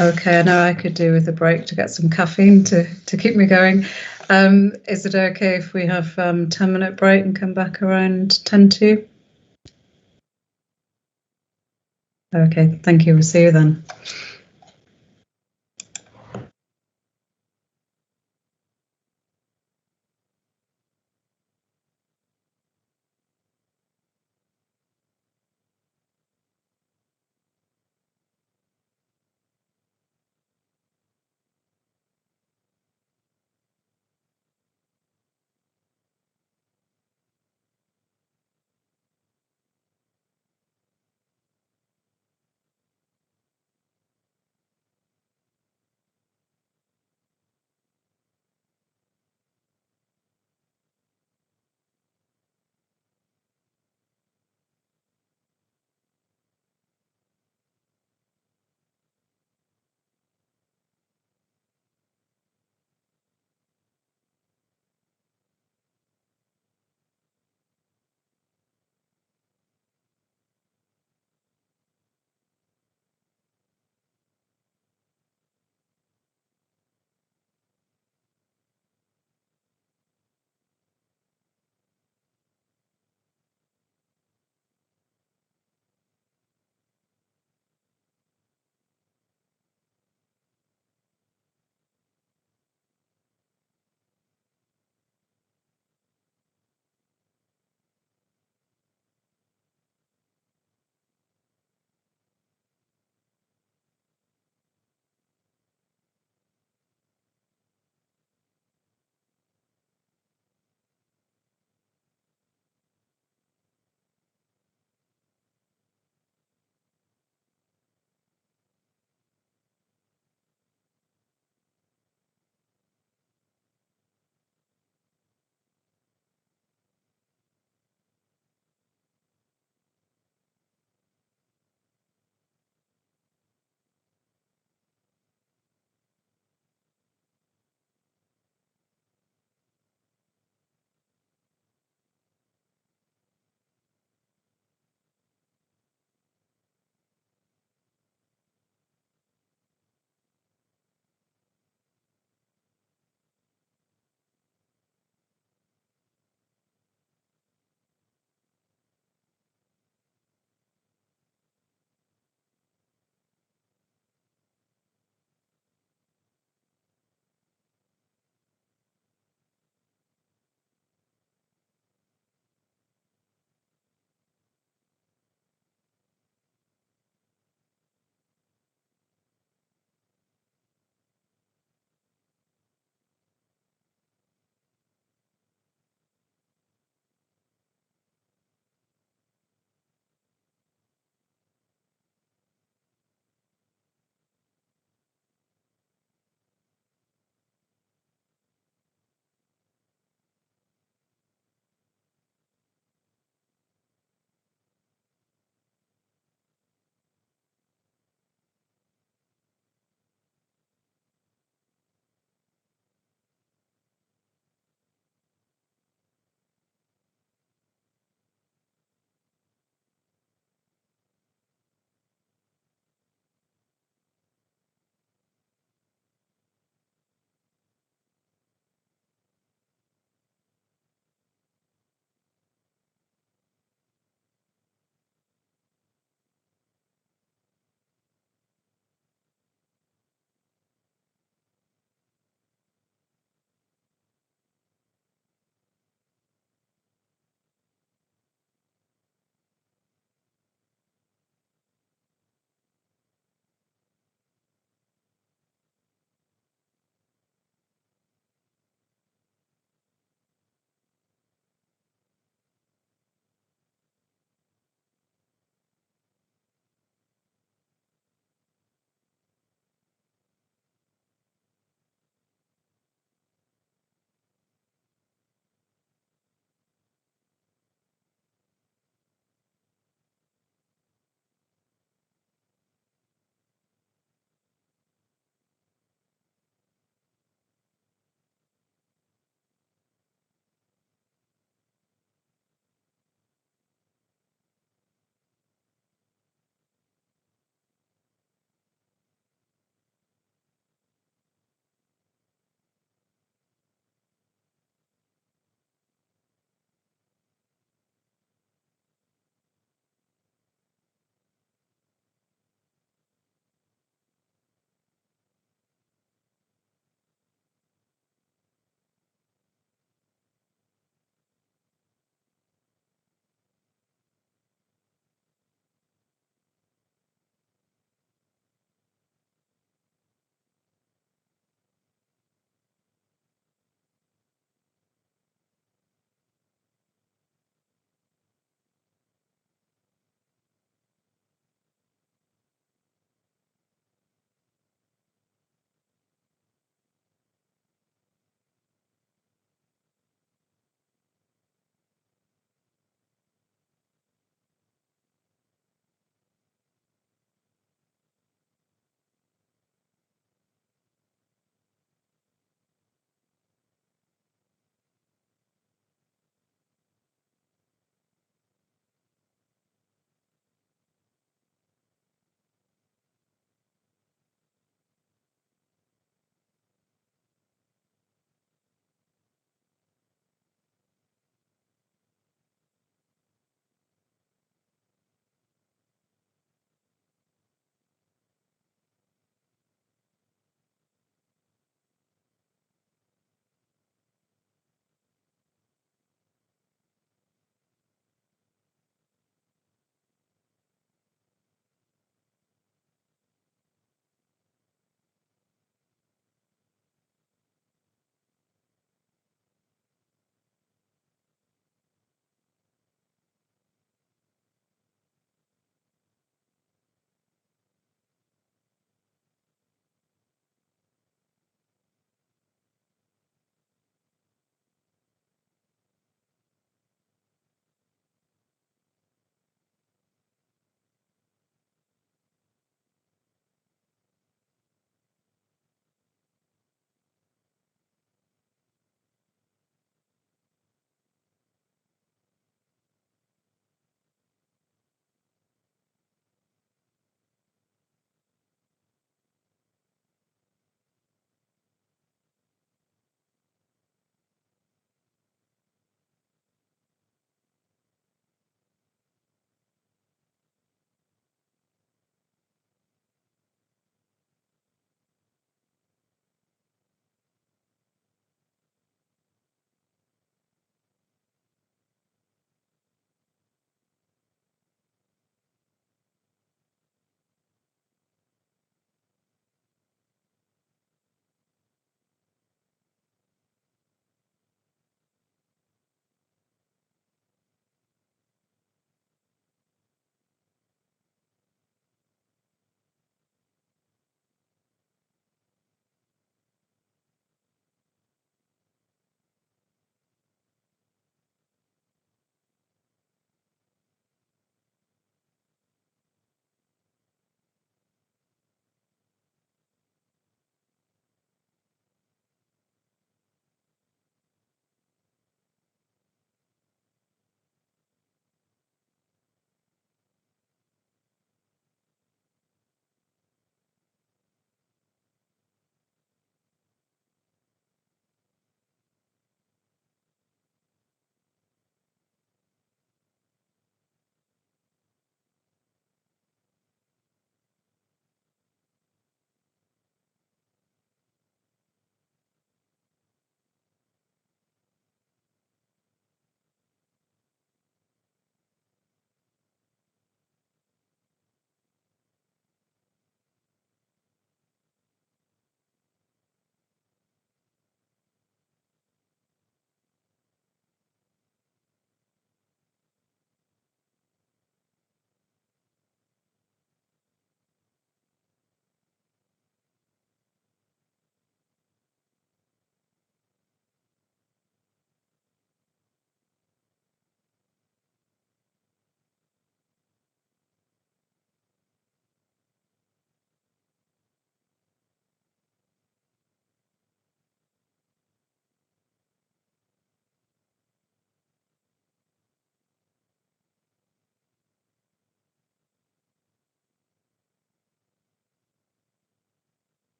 Okay, I know I could do with a break to get some caffeine to keep me going. Is it okay if we have 10-minute break and come back around 10 to? Okay, thank you. We'll see you then.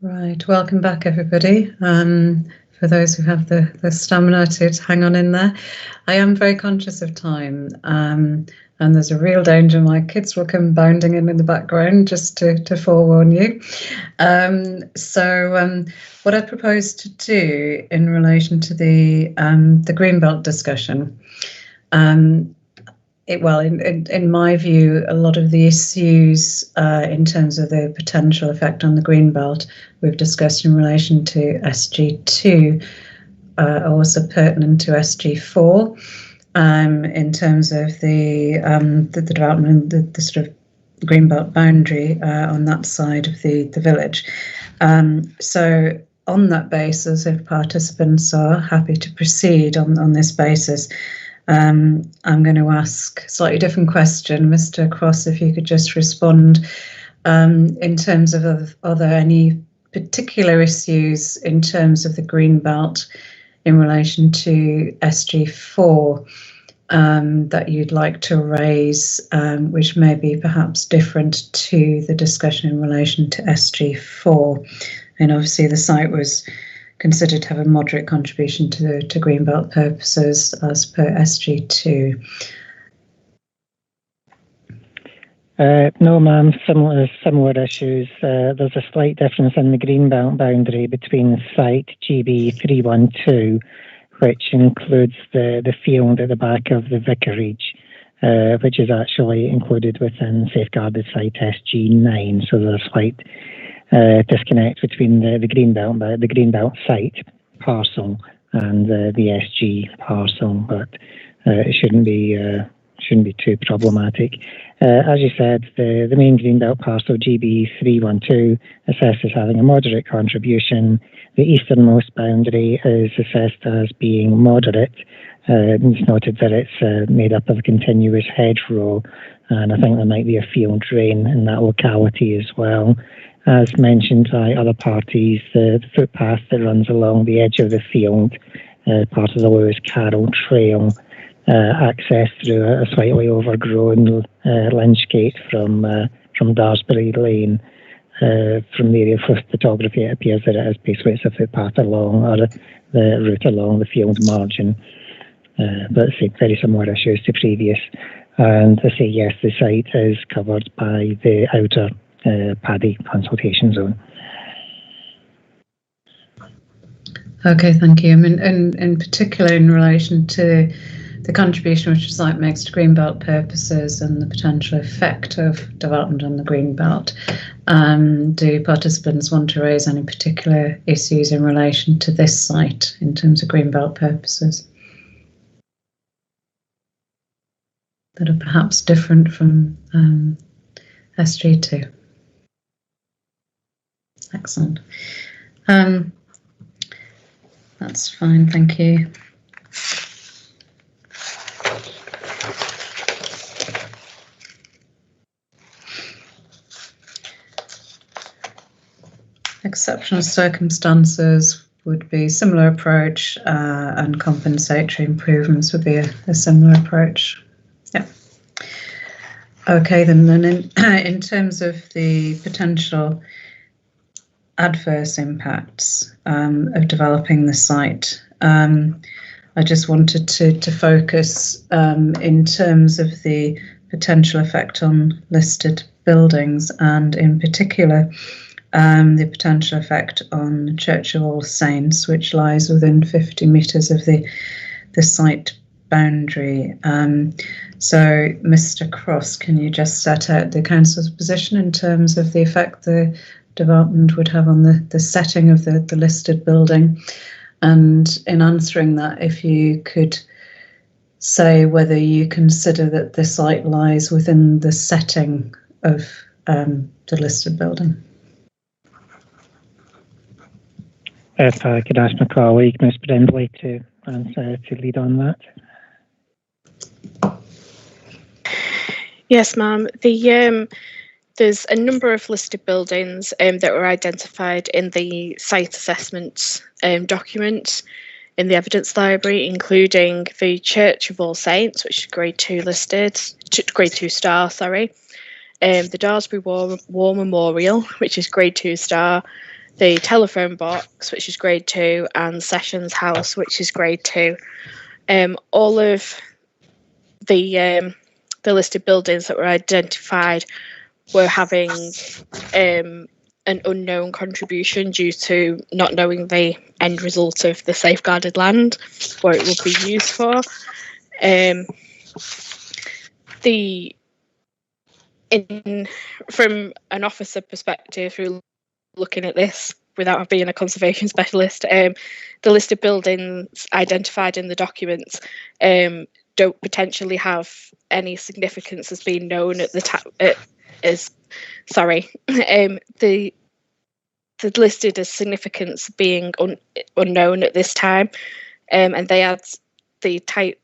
Right, welcome back, everybody. For those who have the stamina to hang on in there, I am very conscious of time, and there's a real danger my kids will come bounding in the background, just to forewarn you. So what I propose to do in relation to the Greenbelt discussion, in my view, a lot of the issues in terms of the potential effect on the Greenbelt we've discussed in relation to SG2 are also pertinent to SG4 in terms of the development, the sort of Greenbelt boundary on that side of the village. So on that basis, if participants are happy to proceed on this basis, I'm going to ask a slightly different question. Mr. Cross, if you could just respond in terms of are there any particular issues in terms of the Greenbelt in relation to SG4 that you'd like to raise, which may be perhaps different to the discussion in relation to SG4? And obviously the site was considered to have a moderate contribution to Greenbelt purposes as per SG2. No, ma'am, similar issues. There's a slight difference in the Greenbelt boundary between site GB312, which includes the field at the back of the Vicarage, which is actually included within safeguarded site SG9. So there's a slight disconnect between the Greenbelt site parcel and the SG parcel, but it shouldn't be too problematic. As you said, the main Greenbelt parcel GB312 assessed as having a moderate contribution. The easternmost boundary is assessed as being moderate. It's noted that it's made up of a continuous hedgerow, and I think there might be a field drain in that locality as well. As mentioned by other parties, the footpath that runs along the edge of the field, part of the Lewis Carroll Trail, access through a slightly overgrown landscape from Daresbury Lane. From the aerial photography, it appears that it is basically a footpath along, or the route along the field margin. But it's very similar issues to previous. And I say yes, the site is covered by the outer paddy consultation zone. Okay, thank you. I mean, in particular, in relation to the contribution which the site makes to Greenbelt purposes and the potential effect of development on the Greenbelt, do participants want to raise any particular issues in relation to this site in terms of Greenbelt purposes that are perhaps different from SG2? Excellent. That's fine, thank you. Exceptional circumstances would be similar approach, and compensatory improvements would be a similar approach. Yeah. Okay, then in terms of the potential adverse impacts of developing the site, I just wanted to focus in terms of the potential effect on listed buildings, and in particular the potential effect on Church of All Saints, which lies within 50 metres of the site boundary. So, Mr. Cross, can you just set out the council's position in terms of the effect the development would have on the setting of the listed building? And in answering that, if you could say whether you consider that the site lies within the setting of the listed building. If I could ask my colleague, Ms. Brindley, to answer, to lead on that. Yes, ma'am. There's a number of listed buildings that were identified in the site assessment document in the evidence library, including the Church of All Saints, which is grade 2 listed, grade 2 star, sorry. The Daresbury War Memorial, which is grade 2 star, the telephone box, which is grade 2, and Sessions House, which is grade 2. All of the listed buildings that were identified were having an unknown contribution due to not knowing the end result of the safeguarded land, what it would be used for. From an officer perspective, through looking at this without being a conservation specialist, the listed buildings identified in the documents don't potentially have any significance as being known at the the listed as significance being unknown at this time, and they add the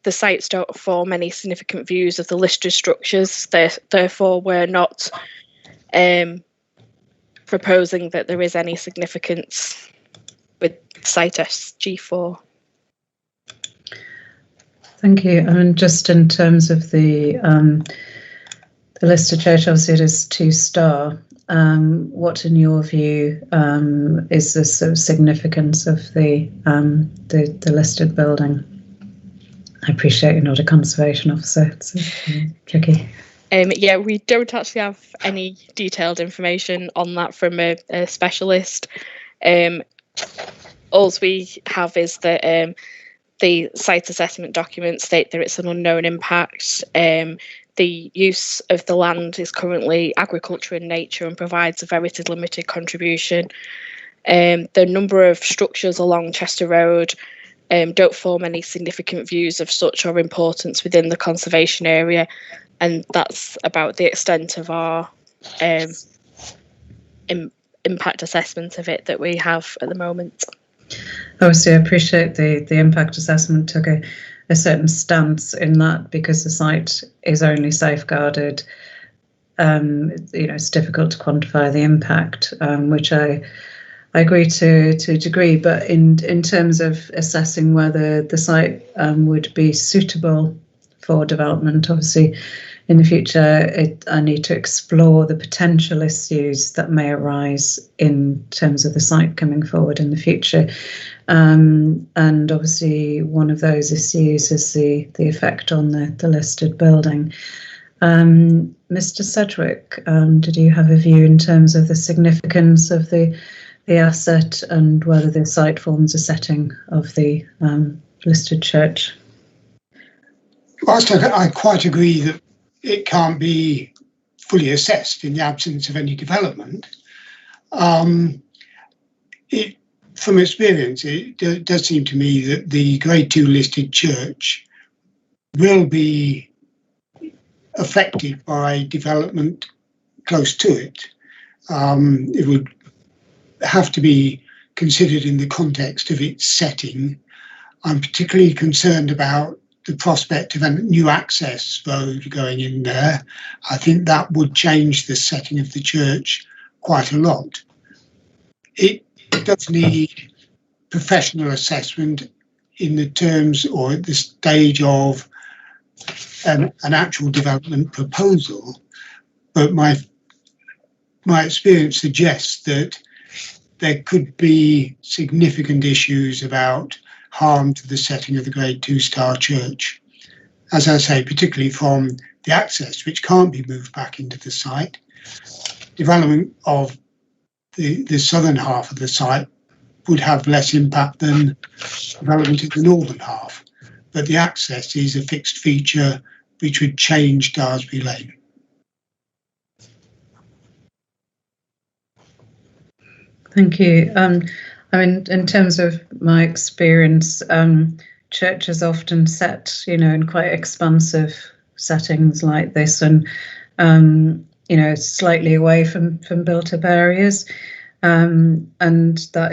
sites don't form any significant views of the listed structures. Therefore, we're not proposing that there is any significance with site SG4. Thank you. And just in terms of the listed church, obviously it is 2 star. What, in your view, is the sort of significance of the listed building? I appreciate you're not a conservation officer. It's tricky. Yeah, we don't actually have any detailed information on that from a specialist. All we have is that the site assessment documents state that it's an unknown impact. The use of the land is currently agriculture in nature and provides a very limited contribution. The number of structures along Chester Road don't form any significant views of such or importance within the conservation area, and that's about the extent of our impact assessment of it that we have at the moment. Obviously, I appreciate the impact assessment took a certain stance in that because the site is only safeguarded. It's difficult to quantify the impact, which I agree to a degree. But in terms of assessing whether the site would be suitable for development, obviously, in the future, I need to explore the potential issues that may arise in terms of the site coming forward in the future. And obviously, one of those issues is the effect on the listed building. Mr. Sedgwick, did you have a view in terms of the significance of the asset and whether the site forms a setting of the listed church? Whilst I quite agree that it can't be fully assessed in the absence of any development, from experience, it does seem to me that the grade 2 listed church will be affected by development close to it. It would have to be considered in the context of its setting. I'm particularly concerned about the prospect of a new access road going in there. I think that would change the setting of the church quite a lot. It does need professional assessment in the terms or at the stage of an actual development proposal, but my experience suggests that there could be significant issues about harm to the setting of the grade 2 star church. As I say, particularly from the access, which can't be moved back into the site. Development of the southern half of the site would have less impact than development of the northern half. But the access is a fixed feature which would change Daresbury Lane. Thank you. I mean, in terms of my experience, churches often set, in quite expansive settings like this, and slightly away from built-up areas, and that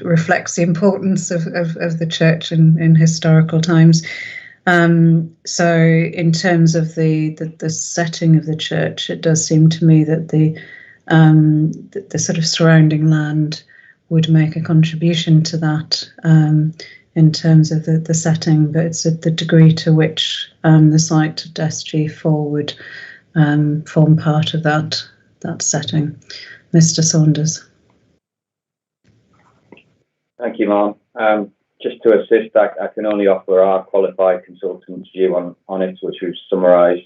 reflects the importance of the church in historical times. So in terms of the setting of the church, it does seem to me that the sort of surrounding land would make a contribution to that in terms of the setting, but it's the degree to which the site at SG4 would form part of that setting. Mr. Saunders. Thank you, Ma'am. Just to assist, I can only offer our qualified consultant's view on it, which we've summarised.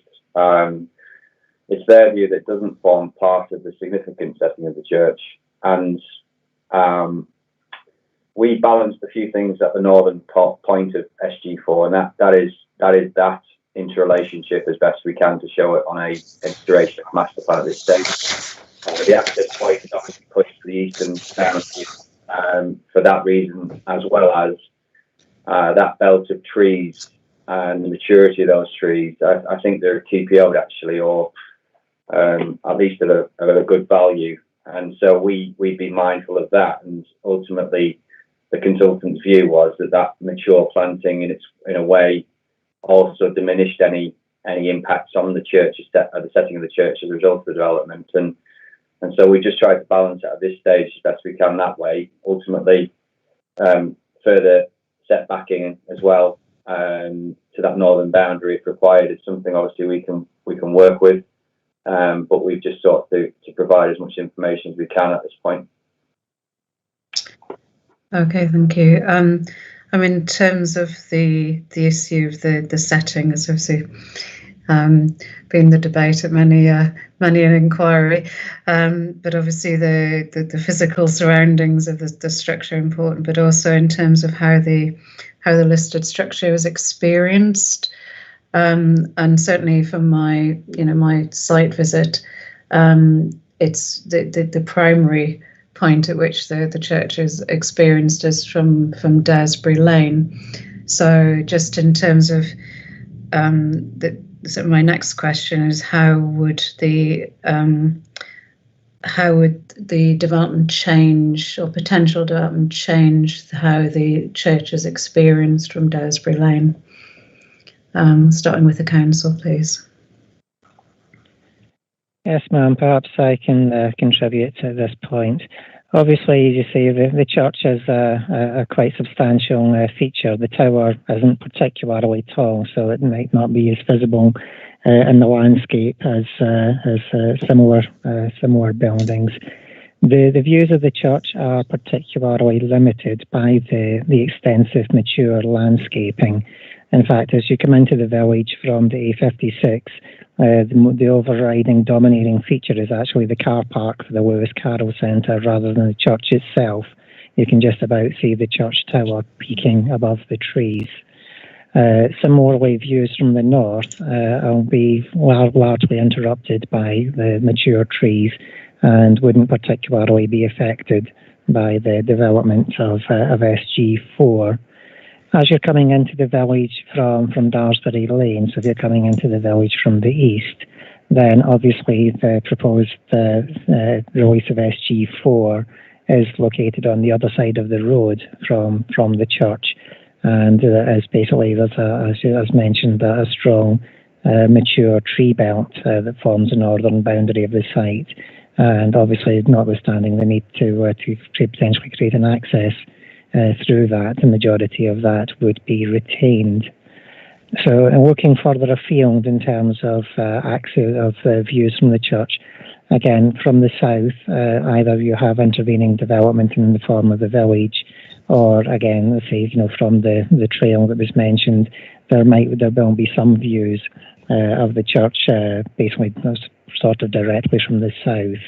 It's their view that it doesn't form part of the significant setting of the church, and we balanced a few things at the northern point of SG4, and that is that interrelationship as best we can to show it on a duration master plan at this stage. The access point is obviously pushed to the eastern boundaries for that reason, as well as that belt of trees and the maturity of those trees. I think they're TPO'd actually, or at least at a good value, and so we'd be mindful of that. And ultimately, the consultant's view was that mature planting, in a way, also diminished any impacts on the church, the setting of the church as a result of the development. And so we just tried to balance it at this stage as best we can that way. Ultimately, further setbacking as well to that northern boundary, if required, is something obviously we can work with. But we've just sought to provide as much information as we can at this point. Okay, thank you. In terms of the issue of the setting, as obviously been the debate at many an inquiry, but obviously the physical surroundings of the structure are important, but also in terms of how the listed structure was experienced, and certainly from my site visit, it's the primary point at which the church is experienced is from Daresbury Lane. So just in terms of so my next question is how would the development change, or potential development change, how the church is experienced from Daresbury Lane? Starting with the council, please. Yes, ma'am. Perhaps I can contribute to this point. Obviously, you see, the church is a quite substantial feature. The tower isn't particularly tall, so it might not be as visible in the landscape as similar buildings. The views of the church are particularly limited by the extensive mature landscaping. In fact, as you come into the village from the A56, the overriding dominating feature is actually the car park for the Lewis Carroll Centre rather than the church itself. You can just about see the church tower peaking above the trees. Similarly, views from the north will be largely interrupted by the mature trees and wouldn't particularly be affected by the development of SG4. As you're coming into the village from Daresbury Lane, so if you're coming into the village from the east, then obviously the proposed release of SG4 is located on the other side of the road from the church, and as basically there's as mentioned, a strong mature tree belt that forms the northern boundary of the site, and obviously notwithstanding the need to potentially create an access through that, the majority of that would be retained. So, looking further afield in terms of access of views from the church, again from the south, either you have intervening development in the form of the village, or again, let's say from the trail that was mentioned, there will be some views of the church, basically sort of directly from the south,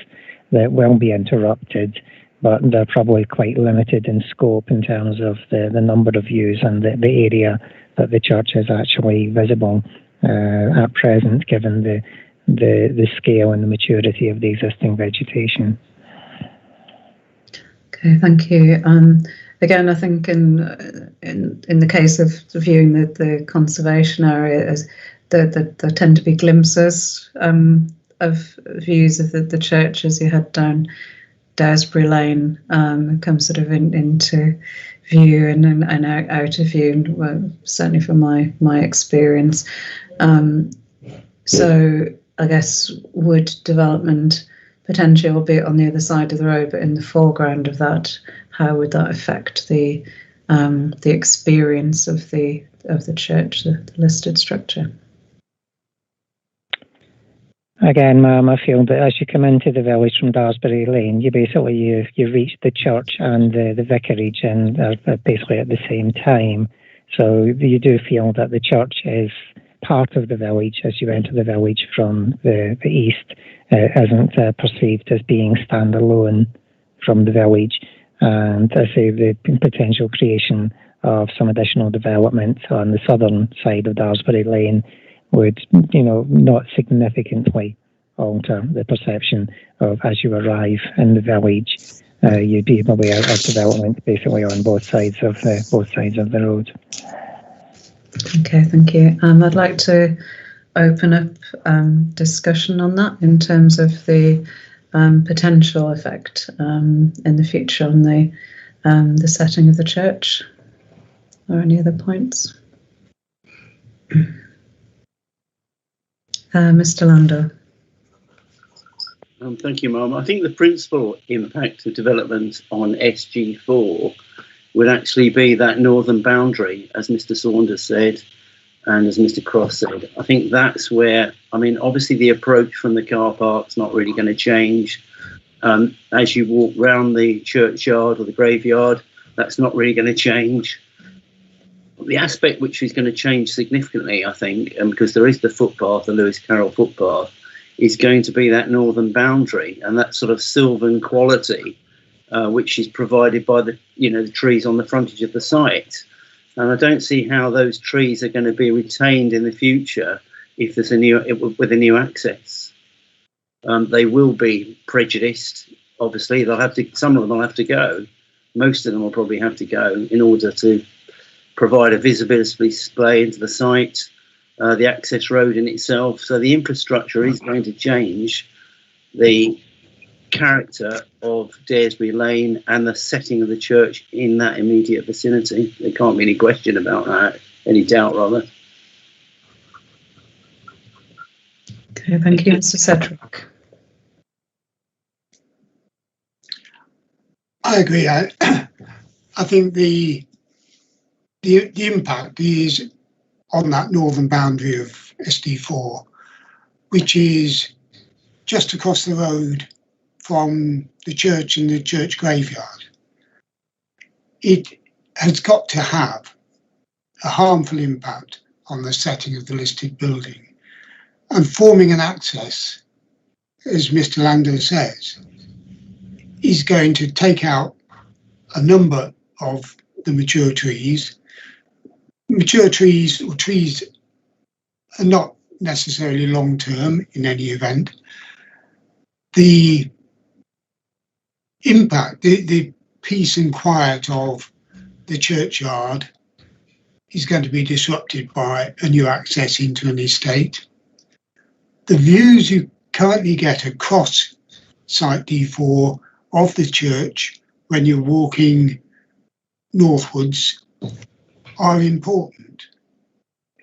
that will be interrupted. But they're probably quite limited in scope in terms of the number of views and the area that the church is actually visible at present, given the scale and the maturity of the existing vegetation. Okay, thank you. Again, I think in in the case of viewing the conservation area, as there tend to be glimpses of views of the church as you head down Daresbury Lane, come sort of into view and out of view, and well, certainly from my experience. So I guess wood development potentially, albeit on the other side of the road, but in the foreground of that, how would that affect the experience of the church, the listed structure? Again, ma'am, I feel that as you come into the village from Daresbury Lane, you reach the church and the vicarage, and basically at the same time. So you do feel that the church is part of the village as you enter the village from the east, isn't perceived as being standalone from the village. And I say the potential creation of some additional development on the southern side of Daresbury Lane would, not significantly alter the perception of, as you arrive in the village, you'd be aware of development basically on both sides of the road. Okay, thank you. I'd like to open up discussion on that in terms of the potential effect in the future on the setting of the church. Or any other points? Mr. Landau. Thank you, Ma'am. I think the principal impact of development on SG4 would actually be that northern boundary, as Mr. Saunders said, and as Mr. Cross said. I think that's where, obviously the approach from the car park's not really going to change. As you walk round the churchyard or the graveyard, that's not really going to change. The aspect which is going to change significantly, I think, because there is the footpath, the Lewis Carroll footpath, is going to be that northern boundary and that sort of sylvan quality, which is provided by the trees on the frontage of the site. And I don't see how those trees are going to be retained in the future if there's with a new access. They will be prejudiced. Obviously, some of them will have to go. Most of them will probably have to go in order to provide a visibility display into the site, the access road in itself. So the infrastructure is going to change the character of Daresbury Lane and the setting of the church in that immediate vicinity. There can't be any question about that, any doubt rather. Okay, thank you, Mr. Sedgwick. I agree. I think the impact is on that northern boundary of SD4, which is just across the road from the church and the church graveyard. It has got to have a harmful impact on the setting of the listed building, and forming an access, as Mr. Landau says, is going to take out a number of the mature trees. Mature trees or trees are not necessarily long-term in any event. The impact, the peace and quiet of the churchyard is going to be disrupted by a new access into an estate. The views you currently get across Site D4 of the church when you're walking northwards are important.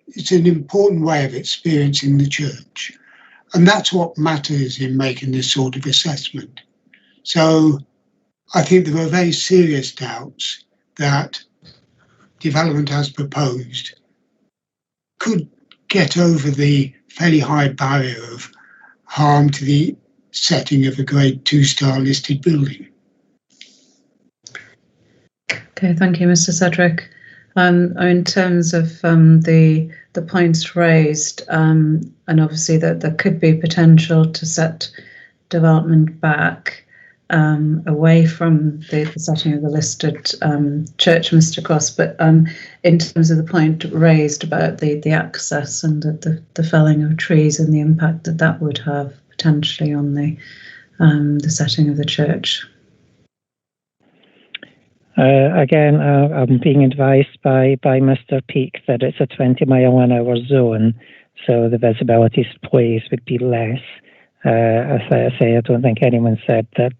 It's an important way of experiencing the church, and that's what matters in making this sort of assessment. So I think there are very serious doubts that development as proposed could get over the fairly high barrier of harm to the setting of a Grade 2 star listed building. Okay, thank you, Mr. Sedgwick. In terms of the points raised, and obviously that there could be potential to set development back away from the setting of the listed church, Mr. Cross, but in terms of the point raised about the access and the felling of trees and the impact that would have potentially on the setting of the church. Again, I'm being advised by Mr. Peake that it's a 20-mile-an-hour zone, so the visibility displays would be less. As I say, I don't think anyone said that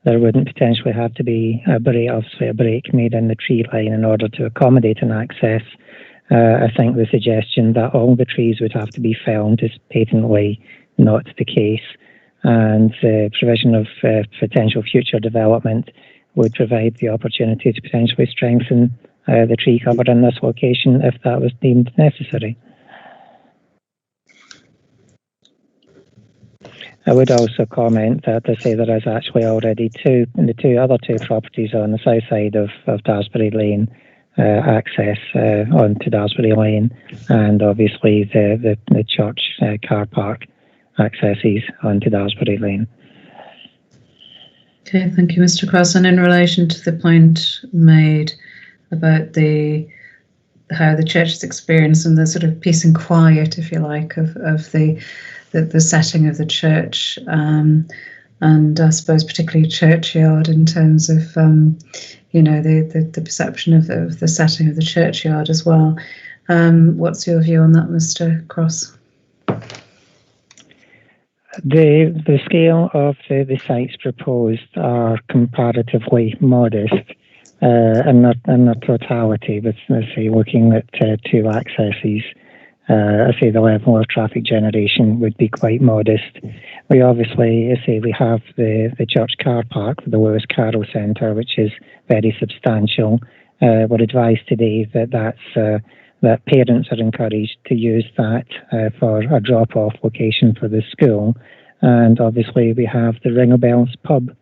there wouldn't potentially have to be a break made in the tree line in order to accommodate an access. I think the suggestion that all the trees would have to be felled is patently not the case, and the provision of potential future development would provide the opportunity to potentially strengthen the tree cover in this location if that was deemed necessary. I would also comment that to say there is actually already the other two properties on the south side of Daresbury Lane access onto Daresbury Lane, and obviously the church car park accesses onto Daresbury Lane. Okay, thank you, Mr. Cross. And in relation to the point made about how the church is experiencing the sort of peace and quiet, if you like, of the setting of the church, and I suppose particularly churchyard in terms of the perception of the setting of the churchyard as well. What's your view on that, Mr. Cross? The scale of the sites proposed are comparatively modest in their totality, with, let's say, looking at two accesses. I say the level of traffic generation would be quite modest. We obviously, we have the church car park, the Lewis Carroll Centre, which is very substantial. We're advised today that parents are encouraged to use that for a drop-off location for the school. And obviously we have the Ring o' Bells pub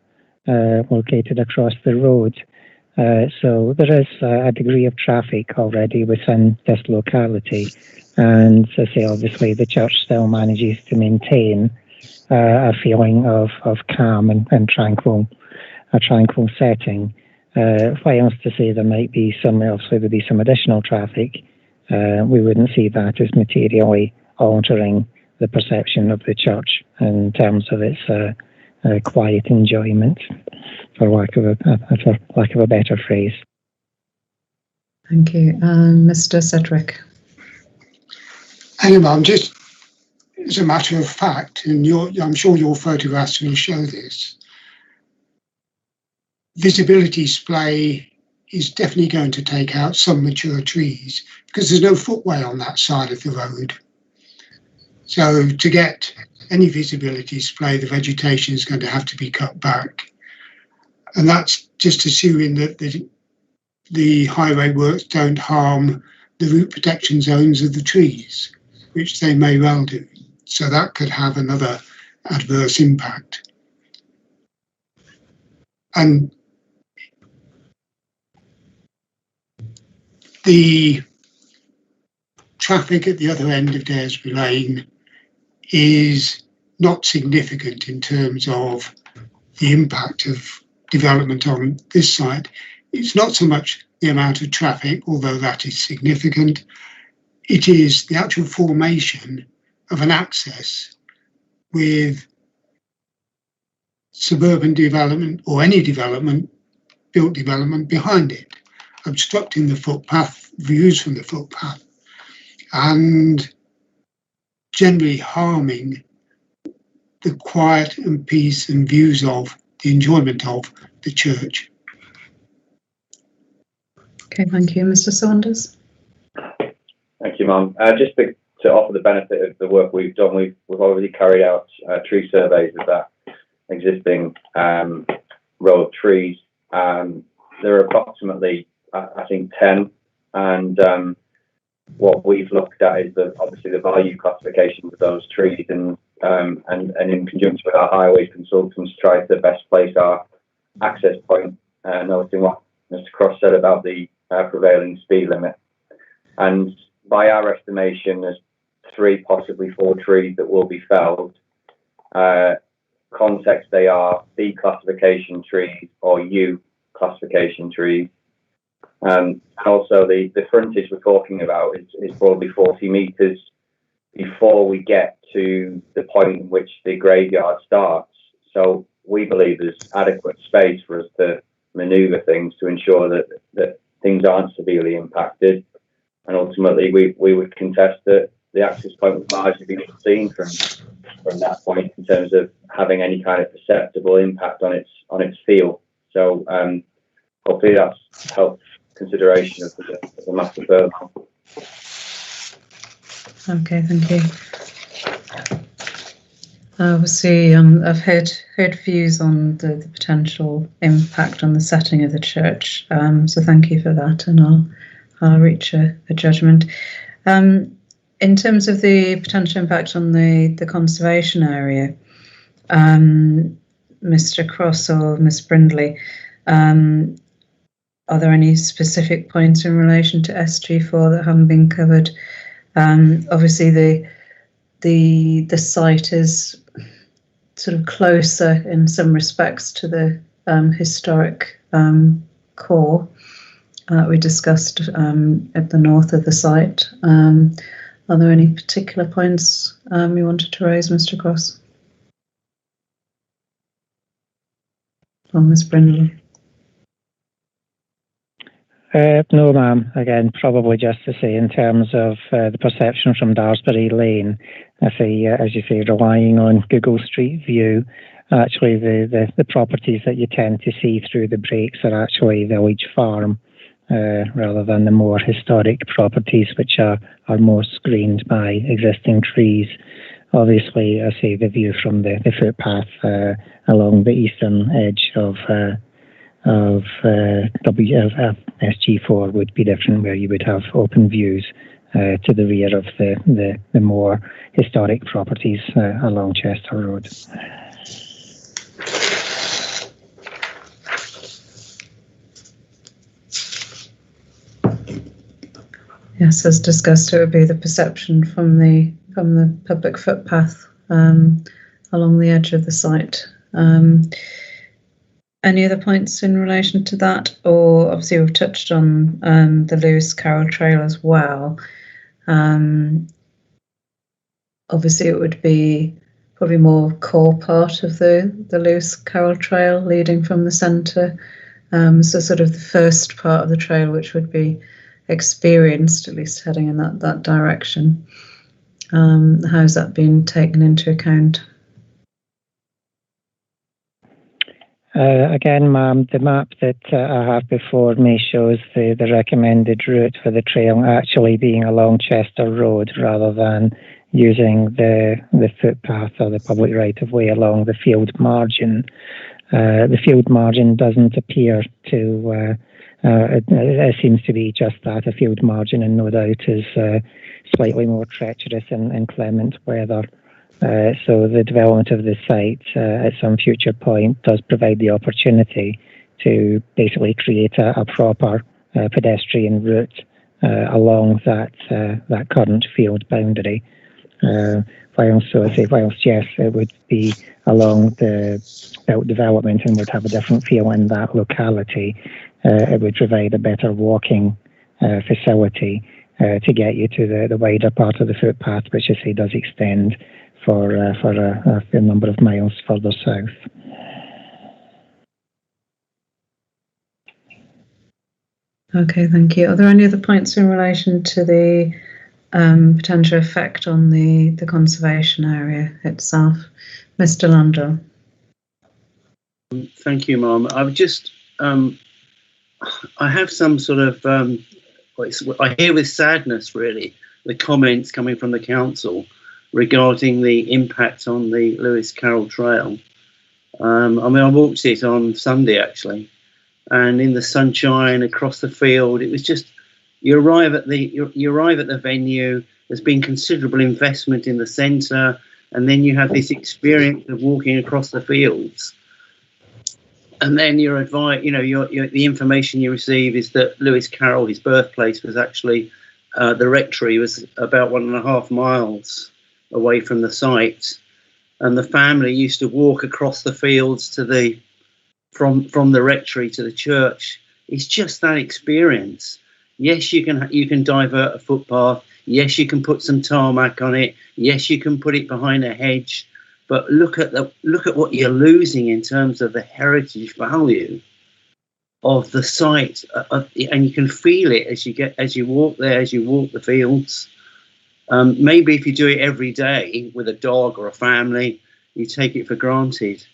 located across the road. So there is a degree of traffic already within this locality. And as I say, obviously the church still manages to maintain a feeling of calm and a tranquil setting. Whilst to say there might be some additional traffic, we wouldn't see that as materially altering the perception of the church in terms of its quiet enjoyment, for lack of a better phrase. Thank you, Mr. Sedgwick. Anyway, I'm just, as a matter of fact, and I'm sure your photographs will show this, visibility display is definitely going to take out some mature trees because there's no footway on that side of the road. So to get any visibility display, the vegetation is going to have to be cut back. And that's just assuming that the highway works don't harm the root protection zones of the trees, which they may well do. So that could have another adverse impact. And the traffic at the other end of Daresbury Lane is not significant in terms of the impact of development on this site. It's not so much the amount of traffic, although that is significant. It is the actual formation of an access with suburban development or any built development behind it, obstructing the footpath, views from the footpath, and generally harming the quiet and peace and views of the enjoyment of the church. Okay, thank you. Mr. Saunders. Thank you, Mum. Just to offer the benefit of the work we've done, we've already carried out tree surveys of that existing row of trees. There are approximately, I think, 10, and what we've looked at is obviously the value classification of those trees, and in conjunction with our highway consultants, try to best place our access point, noting what Mr. Cross said about the prevailing speed limit. And by our estimation, there's 3, possibly 4 trees that will be felled. Context, they are B classification trees or U classification trees. Also, the frontage we're talking about is probably 40 metres before we get to the point in which the graveyard starts. So we believe there's adequate space for us to manoeuvre things to ensure that things aren't severely impacted. And ultimately, we would contest that the access point was largely being seen from that point in terms of having any kind of perceptible impact on its feel. So hopefully that's helped consideration of the matter further. Okay, thank you. Obviously, I've heard views on the potential impact on the setting of the church. So thank you for that, and I'll reach a judgment. In terms of the potential impact on the conservation area, Mr. Cross or Miss Brindley, are there any specific points in relation to SG4 that haven't been covered? Obviously, the site is sort of closer in some respects to the historic core that we discussed at the north of the site. Are there any particular points you wanted to raise, Mr. Cross? Or Ms. Brindley? No, ma'am. Again, probably just to say in terms of the perception from Daresbury Lane, I say, as you say, relying on Google Street View, actually the properties that you tend to see through the breaks are actually village farm, rather than the more historic properties which are more screened by existing trees. Obviously, I say the view from the footpath along the eastern edge of SG4 would be different, where you would have open views to the rear of the more historic properties along Chester Road. Yes, as discussed, it would be the perception from the public footpath along the edge of the site. Any other points in relation to that? Or obviously we've touched on the Lewis Carroll Trail as well. Obviously it would be probably more core part of the Lewis Carroll Trail leading from the centre. So sort of the first part of the trail which would be experienced, at least heading in that direction. How's that been taken into account? Again, ma'am, the map that I have before me shows the recommended route for the trail actually being along Chester Road rather than using the footpath or the public right-of-way along the field margin. The field margin doesn't appear to, it seems to be just that, a field margin, and no doubt is slightly more treacherous in inclement weather. So the development of the site at some future point does provide the opportunity to basically create a proper pedestrian route along that current field boundary. Whilst yes, it would be along the belt development and would have a different feel in that locality, it would provide a better walking facility to get you to the wider part of the footpath, which I say does extend for a number of miles further south. Okay, thank you. Are there any other points in relation to the potential effect on the conservation area itself? Mr. Landau. Thank you, Ma'am. I've just, I have some sort of, I hear with sadness, really, the comments coming from the council regarding the impact on the Lewis Carroll Trail. I mean, I walked it on Sunday, actually, and in the sunshine across the field, it was just, you arrive at the venue, there's been considerable investment in the centre, and then you have this experience of walking across the fields. And then you're advised, the information you receive is that Lewis Carroll, his birthplace, was actually, the rectory was about 1.5 miles away from the site, and the family used to walk across the fields to from the rectory to the church. It's just that experience. Yes, you can divert a footpath. Yes, you can put some tarmac on it. Yes, you can put it behind a hedge. But look at what you're losing in terms of the heritage value of the site, and you can feel it as you walk there, as you walk the fields. Maybe if you do it every day with a dog or a family, you take it for granted.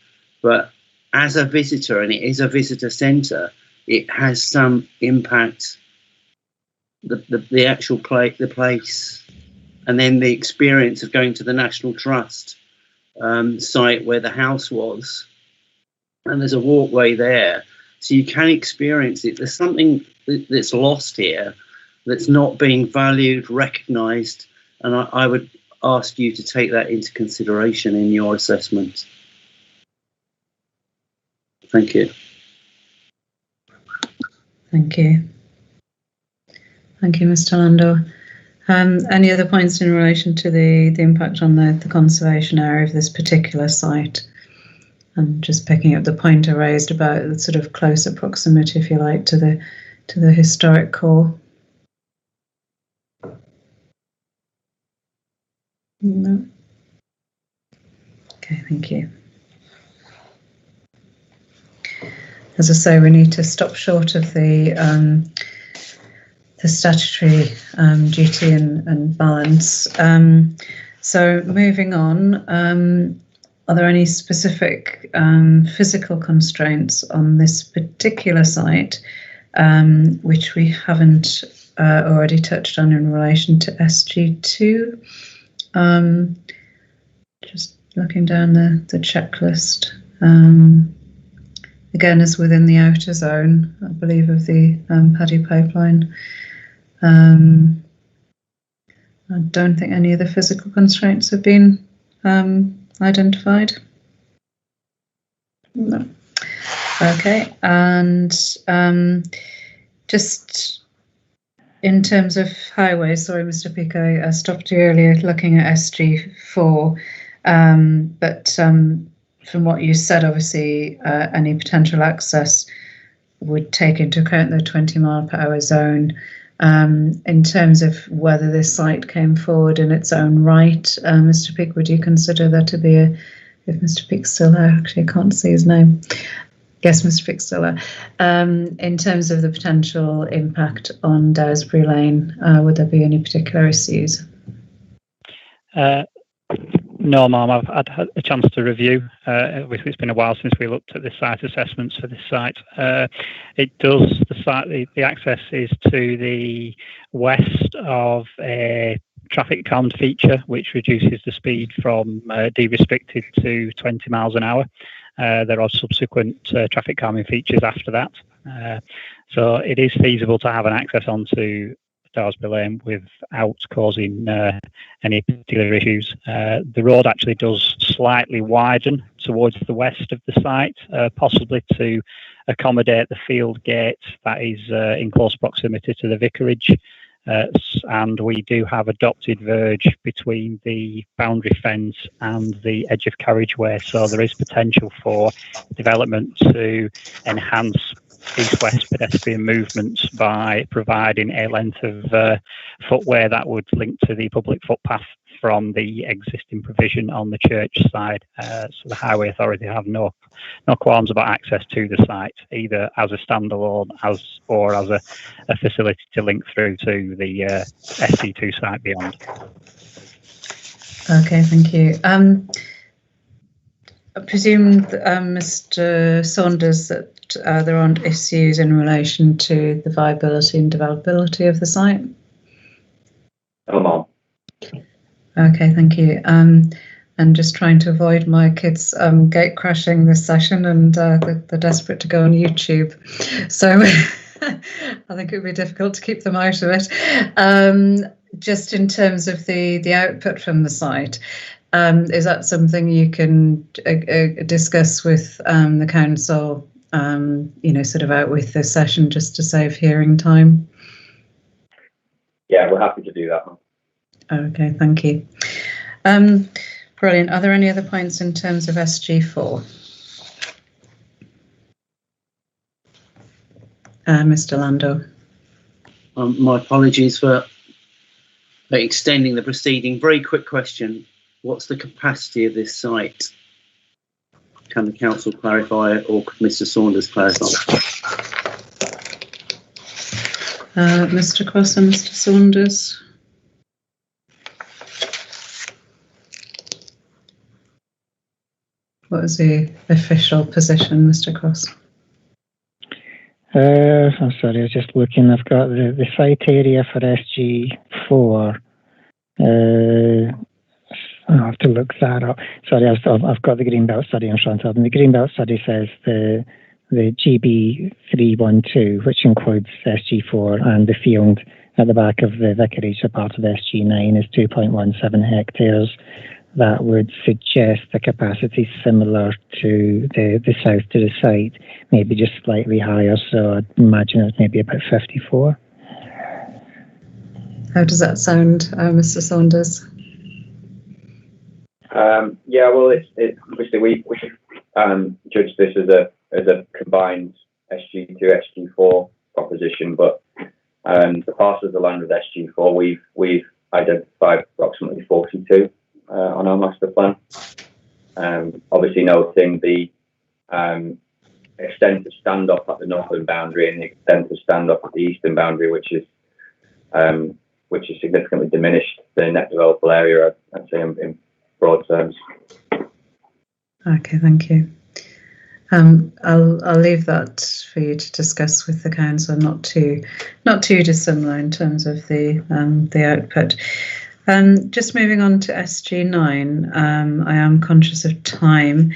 But as a visitor, and it is a visitor centre, it has some impact. The actual the place, and then the experience of going to the National Trust site where the house was, and there's a walkway there, so you can experience it. There's something that's lost here, that's not being valued, recognised, and I would ask you to take that into consideration in your assessment. Thank you. Thank you. Thank you, Mr. Landor. Any other points in relation to the impact on the conservation area of this particular site? And just picking up the point I raised about the sort of closer proximity, if you like, to the historic core. No. Okay, thank you. As I say, we need to stop short of the statutory duty and balance. So moving on, are there any specific physical constraints on this particular site which we haven't already touched on in relation to SG2? Just looking down the checklist. Again, is within the outer zone, I believe, of the Paddy pipeline. I don't think any of the physical constraints have been identified. No. Okay, and just in terms of highways, sorry, Mr. Pico, I stopped you earlier looking at SG4, but from what you said, obviously, any potential access would take into account the 20-mile-per-hour zone. In terms of whether this site came forward in its own right, Mr. Peake, would you consider that to be if Mr. Peake's still there? Actually, I can't see his name. Yes, Mr. Peake's still there. In terms of the potential impact on Daresbury Lane, would there be any particular issues? No, ma'am. I've had a chance to review. It's been a while since we looked at the site assessments for this site. It does. The access is to the west of a traffic calmed feature, which reduces the speed from de-restricted to 20 miles an hour. There are subsequent traffic calming features after that. So it is feasible to have an access onto Daresbury Lane without causing any particular issues. The road actually does slightly widen towards the west of the site, possibly to accommodate the field gate that is in close proximity to the vicarage. And we do have a dotted verge between the boundary fence and the edge of carriageway, so there is potential for development to enhance east-west pedestrian movements by providing a length of footway that would link to the public footpath from the existing provision on the church side. So the Highway Authority have no qualms about access to the site, either as a standalone or as a facility to link through to the SG2 site beyond. Okay, thank you. I presume, Mr. Saunders, that there aren't issues in relation to the viability and developability of the site? No, Mom. Okay, thank you. And just trying to avoid my kids gate crashing this session, and they're desperate to go on YouTube. So I think it would be difficult to keep them out of it. Just in terms of the output from the site, is that something you can discuss with the council, sort of out with the session, just to save hearing time? Yeah, we're happy to do that. Okay, thank you. Brilliant. Are there any other points in terms of SG4? Mr. Landor. My apologies for extending the proceeding. Very quick question. What's the capacity of this site? Can the council clarify it, or could Mr. Saunders clarify? Mr. Cross and Mr. Saunders. What is the official position, Mr. Cross? I'm sorry, I was just looking. I've got the site area for SG4. I'll have to look that up. Sorry, I've got the Greenbelt study in front of me. The Greenbelt study says the GB312, which includes SG4 and the field at the back of the Vicarage, a part of SG9, is 2.17 hectares. That would suggest the capacity similar to the south to the site, maybe just slightly higher. So I'd imagine it's maybe about 54. How does that sound, Mr. Saunders? Yeah, well, it's obviously we judge this as a combined SG2 SG4 proposition, but the parcels of land with SG4 we've identified approximately 42 on our master plan. Obviously, noting the extent of standoff at the northern boundary and the extent of standoff at the eastern boundary, which is significantly diminished the net developable area, I'd say in broad terms. Okay, thank you. I'll leave that for you to discuss with the council. Not too dissimilar in terms of the output. Just moving on to SG9, I am conscious of time.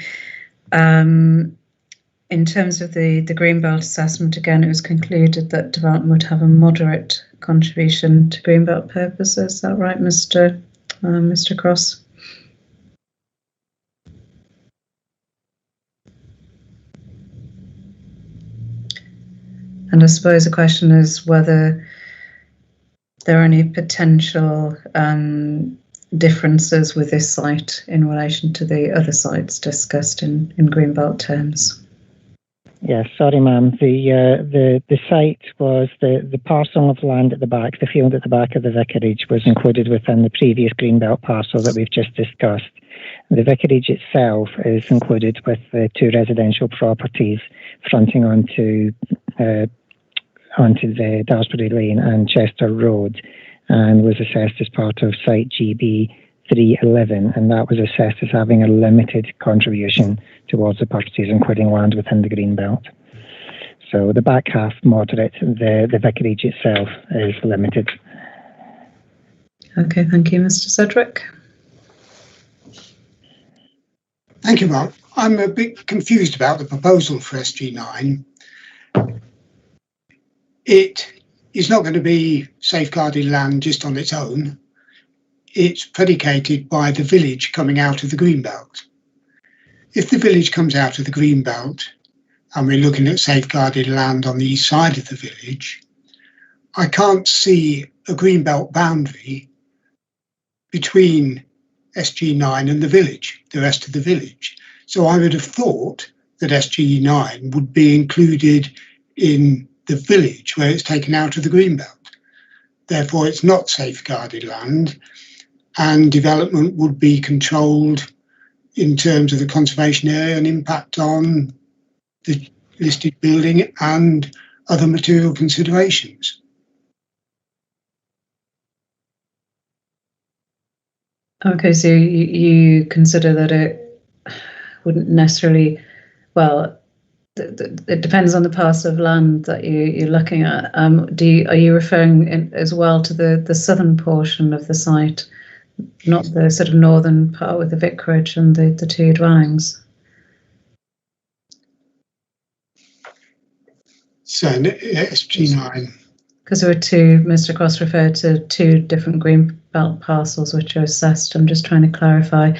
In terms of the Greenbelt assessment, again, it was concluded that development would have a moderate contribution to Greenbelt purposes. Is that right, Mr. Cross? And I suppose the question is whether there are any potential differences with this site in relation to the other sites discussed in Greenbelt terms. Yes, sorry, ma'am. The site was the parcel of land at the back, the field at the back of the Vicarage, was included within the previous Greenbelt parcel that we've just discussed. The Vicarage itself is included with the two residential properties fronting onto the Daresbury Lane and Chester Road, and was assessed as part of site GB311, and that was assessed as having a limited contribution towards the purchases, including land within the Greenbelt. So the back half moderate, the Vicarage itself is limited. Okay, thank you, Mr. Sedgwick. Thank you, Mark. I'm a bit confused about the proposal for SG9. It is not going to be safeguarded land just on its own. It's predicated by the village coming out of the Greenbelt. If the village comes out of the Greenbelt and we're looking at safeguarded land on the east side of the village, I can't see a Greenbelt boundary between SG9 and the village, the rest of the village. So I would have thought that SG9 would be included in the village where it's taken out of the Greenbelt. Therefore, it's not safeguarded land, and development would be controlled in terms of the conservation area and impact on the listed building and other material considerations. Okay, so you consider that it wouldn't necessarily, well, it depends on the parcel of land that you're looking at. Are you referring as well to the southern portion of the site, not the sort of northern part with the vicarage and the two dwellings? So SG9. Because there were two, Mr. Cross referred to two different Greenbelt parcels which are assessed. I'm just trying to clarify.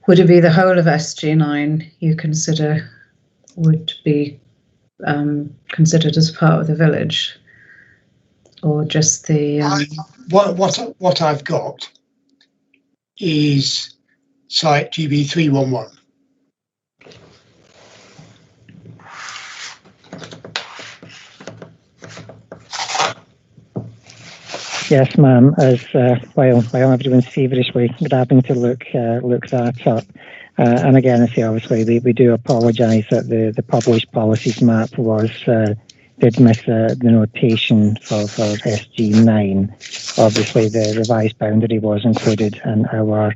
Would it be the whole of SG9 you consider would be considered as part of the village, or just the? What I've got is site GB311. Yes, ma'am. As while everyone's feverishly grabbing to look that up, and again, I say obviously we do apologise that the published policies map was did miss the notation for SG9. Obviously, the revised boundary was included in our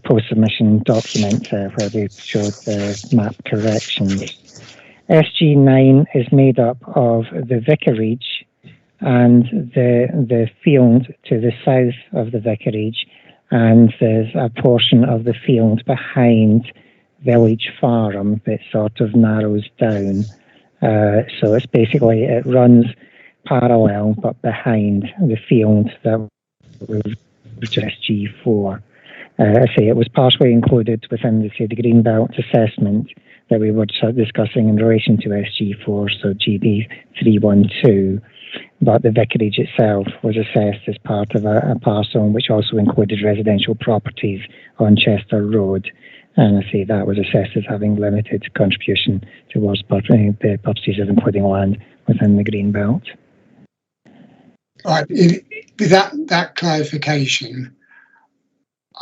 post-submission document where we showed the map corrections. SG9 is made up of the vicarage and the field to the south of the vicarage, and there's a portion of the field behind Village Farm that sort of narrows down. So it's basically, it runs parallel but behind the field that was SG4. I say it was partially included within the Greenbelt assessment that we were discussing in relation to SG4, so GB312, but the vicarage itself was assessed as part of a parcel which also included residential properties on Chester Road, and I say that was assessed as having limited contribution towards the purposes of including land within the Greenbelt. Right, with that clarification,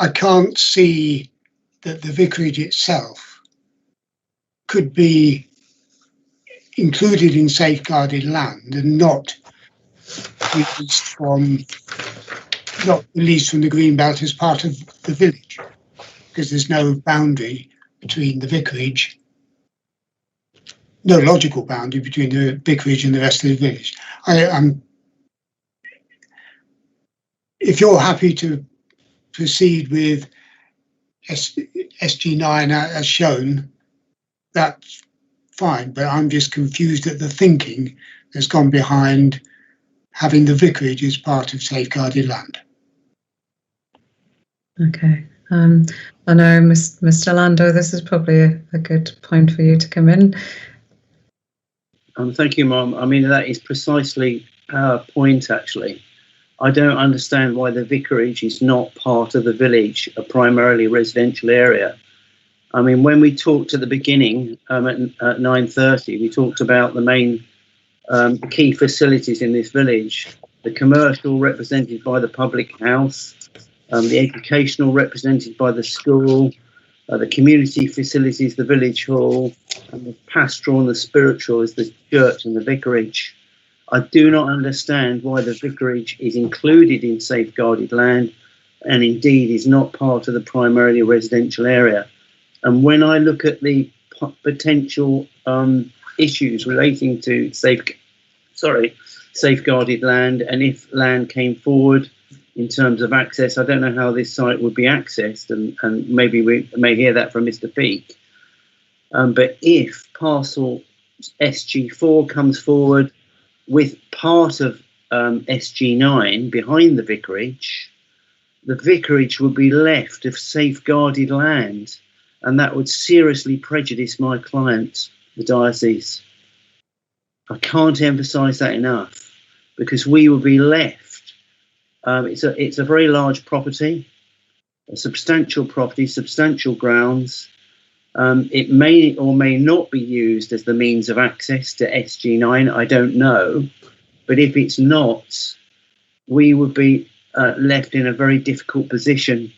I can't see that the vicarage itself could be included in safeguarded land and not released from the Greenbelt as part of the village, because there's no boundary between the vicarage, no logical boundary between the vicarage and the rest of the village. If you're happy to proceed with SG9 as shown, that's fine, but I'm just confused at the thinking that's gone behind having the vicarage as part of safeguarded land. Okay. I know, Mr. Lando, this is probably a good point for you to come in. Thank you, Mum. I mean, that is precisely our point, actually. I don't understand why the vicarage is not part of the village, a primarily residential area. I mean, when we talked at the beginning at 9:30, we talked about the main key facilities in this village: the commercial represented by the public house, the educational represented by the school, the community facilities, the village hall, and the pastoral and the spiritual is the church and the vicarage. I do not understand why the vicarage is included in safeguarded land and indeed is not part of the primarily residential area. And when I look at the potential issues relating to safeguarded land, and if land came forward in terms of access, I don't know how this site would be accessed, and maybe we may hear that from Mr. Peake. But if parcel SG4 comes forward with part of SG9 behind the vicarage would be left of safeguarded land, and that would seriously prejudice my client, the diocese. I can't emphasise that enough, because we will be left. It's a very large property, a substantial property, substantial grounds. It may or may not be used as the means of access to SG9. I don't know, but if it's not, we would be left in a very difficult position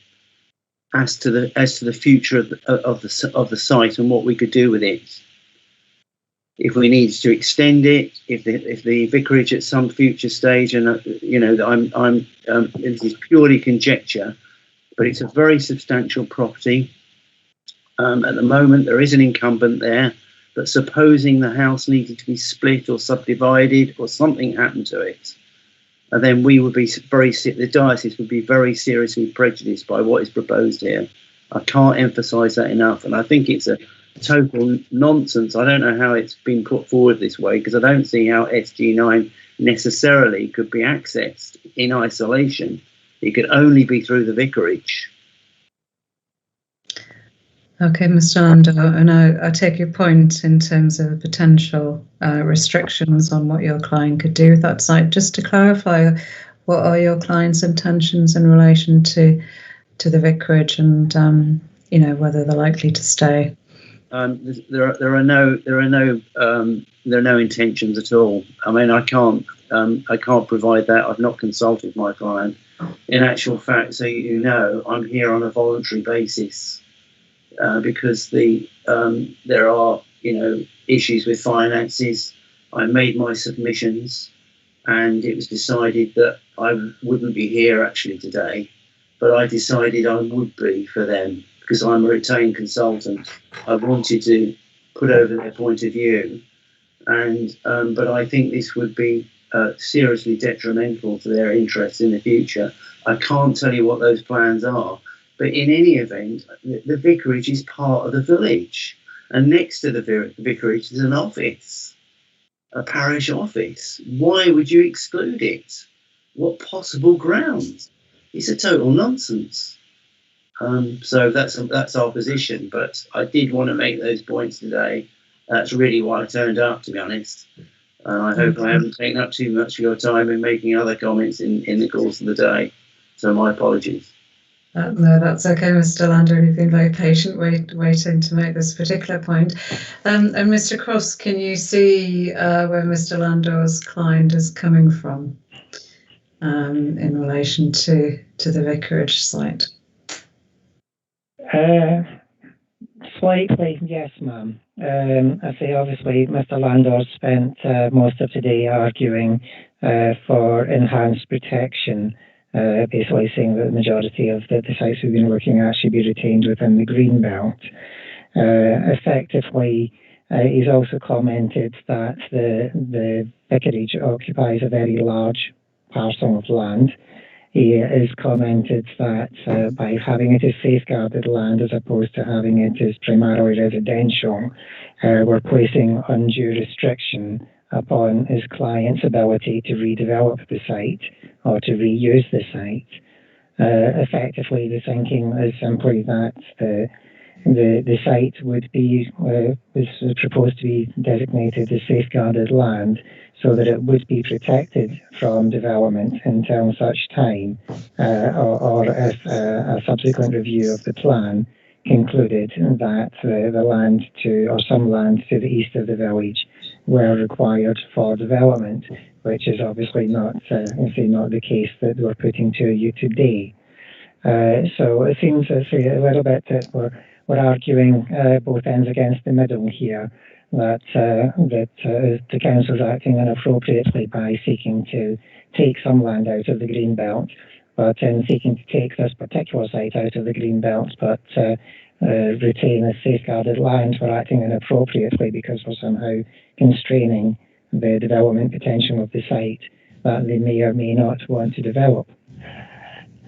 as to the future of the site and what we could do with it. If we needed to extend it, if the vicarage at some future stage, and this is purely conjecture, but it's a very substantial property. At the moment, there is an incumbent there, but supposing the house needed to be split or subdivided or something happened to it, and then we would be the diocese would be very seriously prejudiced by what is proposed here. I can't emphasise that enough, and I think it's a total nonsense. I don't know how it's been put forward this way, because I don't see how SG9 necessarily could be accessed in isolation. It could only be through the vicarage. Okay, Mr. Lando, and I take your point in terms of potential restrictions on what your client could do with that site. Just to clarify, what are your client's intentions in relation to the vicarage, and whether they're likely to stay? There are no intentions at all. I mean, I can't provide that. I've not consulted my client. In actual fact, so you know, I'm here on a voluntary basis. Because there are issues with finances. I made my submissions, and it was decided that I wouldn't be here actually today, but I decided I would be for them because I'm a retained consultant. I wanted to put over their point of view, and but I think this would be seriously detrimental to their interests in the future. I can't tell you what those plans are, but in any event, the vicarage is part of the village, and next to the vicarage is an office, a parish office. Why would you exclude it? What possible grounds? It's a total nonsense. So that's our position, but I did want to make those points today. That's really why I turned up, to be honest. And I hope I haven't taken up too much of your time in making other comments in the course of the day. So my apologies. No, that's okay, Mr. Lander. You've been very patient waiting to make this particular point. And Mr. Cross, can you see where Mr. Landor's client is coming from in relation to the vicarage site? Slightly, yes, ma'am. I say obviously Mr. Landor spent most of today arguing for enhanced protection, basically saying that the majority of the sites we've been working at should be retained within the green belt. Effectively, he's also commented that the vicarage occupies a very large parcel of land. He has commented that by having it as safeguarded land as opposed to having it as primarily residential, we're placing undue restriction upon his client's ability to redevelop the site or to reuse the site. Effectively, the thinking is simply that the site would be was proposed to be designated as safeguarded land, so that it would be protected from development until such time, or if a subsequent review of the plan concluded that the land or some land to the east of the village were required for development, which is obviously not the case that we're putting to you today. So it seems a little bit that we're arguing both ends against the middle here. That the council's acting inappropriately by seeking to take some land out of the green belt, but in seeking to take this particular site out of the green belt, but retain as safeguarded land, we're acting inappropriately because we're somehow constraining the development potential of the site that they may or may not want to develop.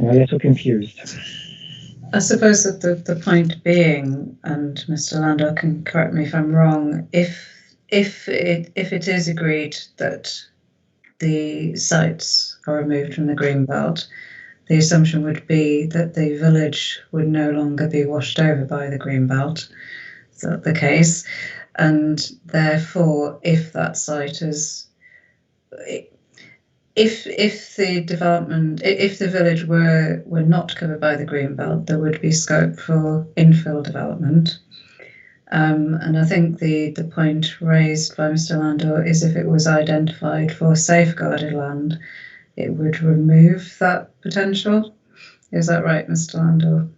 I'm a little confused. I suppose that the point being, and Mr. Landor can correct me if I'm wrong, if it is agreed that the sites are removed from the green belt, the assumption would be that the village would no longer be washed over by the green belt. Is that the case? And therefore, if that site is, if the development, if the village were not covered by the green belt, there would be scope for infill development. And I think the point raised by Mr. Landor is if it was identified for safeguarded land, it would remove that potential. Is that right, Mr. Landor?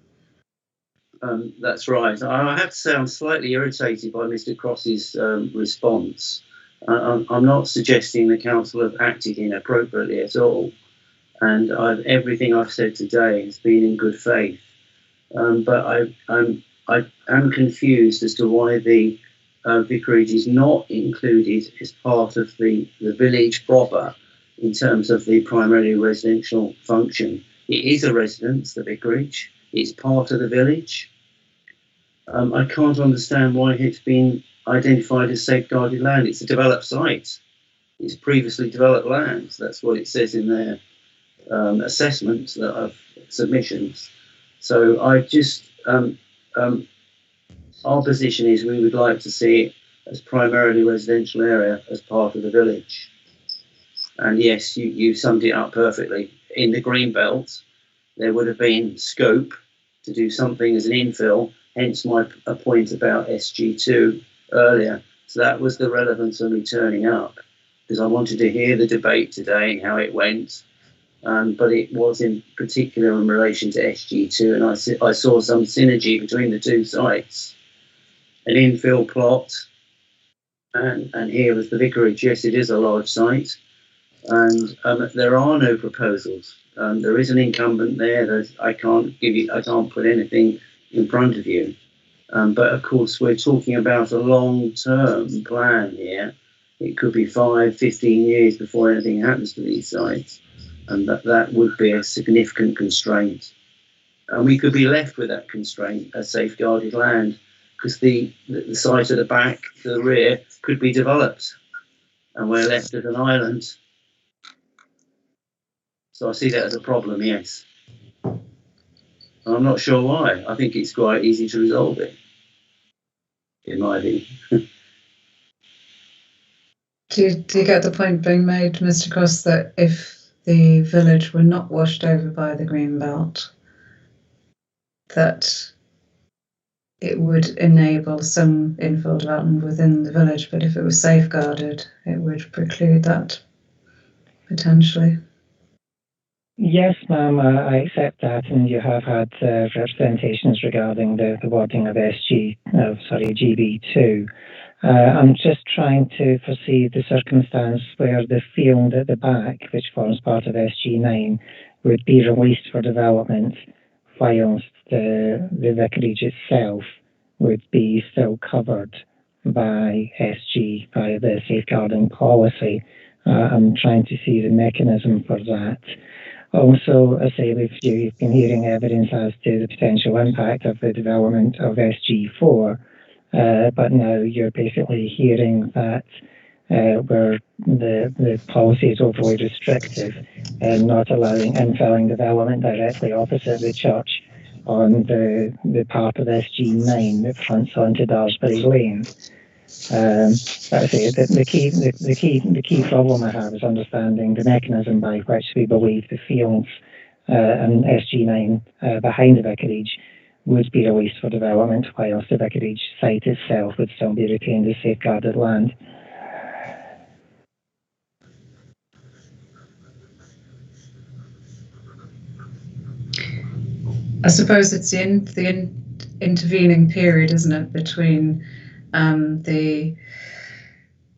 That's right. I have to say I'm slightly irritated by Mr. Cross's response. I'm not suggesting the council have acted inappropriately at all, and everything I've said today has been in good faith. But I am confused as to why the vicarage is not included as part of the village proper in terms of the primarily residential function. It is a residence, the vicarage. It's part of the village. I can't understand why it's been identified as safeguarded land. It's a developed site. It's previously developed land. That's what it says in their assessment of submissions. So I just, our position is we would like to see it as primarily residential area as part of the village. And yes, you summed it up perfectly. In the green belt, there would have been scope to do something as an infill, hence my point about SG2 earlier. So that was the relevance of me turning up, because I wanted to hear the debate today and how it went. But it was in particular in relation to SG2, and I saw some synergy between the two sites. An infill plot and here was the Vicarage. Yes, it is a large site, and there are no proposals. There is an incumbent there. I can't put anything in front of you. But of course, we're talking about a long-term plan here. It could be 5, 15 years before anything happens to these sites, and that would be a significant constraint. And we could be left with that constraint as safeguarded land, because the site at the back, to the rear, could be developed, and we're left as an island. So I see that as a problem, yes. And I'm not sure why. I think it's quite easy to resolve it, in my view. Do you get the point being made, Mr. Cross, that if the village were not washed over by the green belt, that it would enable some infill development within the village, but if it was safeguarded, it would preclude that potentially? Yes, ma'am, I accept that, and you have had representations regarding the wording of GB2. I'm just trying to foresee the circumstance where the field at the back, which forms part of SG9, would be released for development, whilst the vicarage itself would be still covered by SG, by the safeguarding policy. I'm trying to see the mechanism for that. Also, I say you've been hearing evidence as to the potential impact of the development of SG4, but now you're basically hearing that where the policy is overly restrictive and not allowing infilling development directly opposite the church on the part of SG9 that fronts onto Daresbury Lane. But I say the key problem I have is understanding the mechanism by which we believe the fields and SG9 behind the vicarage would be released for development, whilst the vicarage site itself would still be retained as safeguarded land. I suppose it's the intervening period, isn't it, between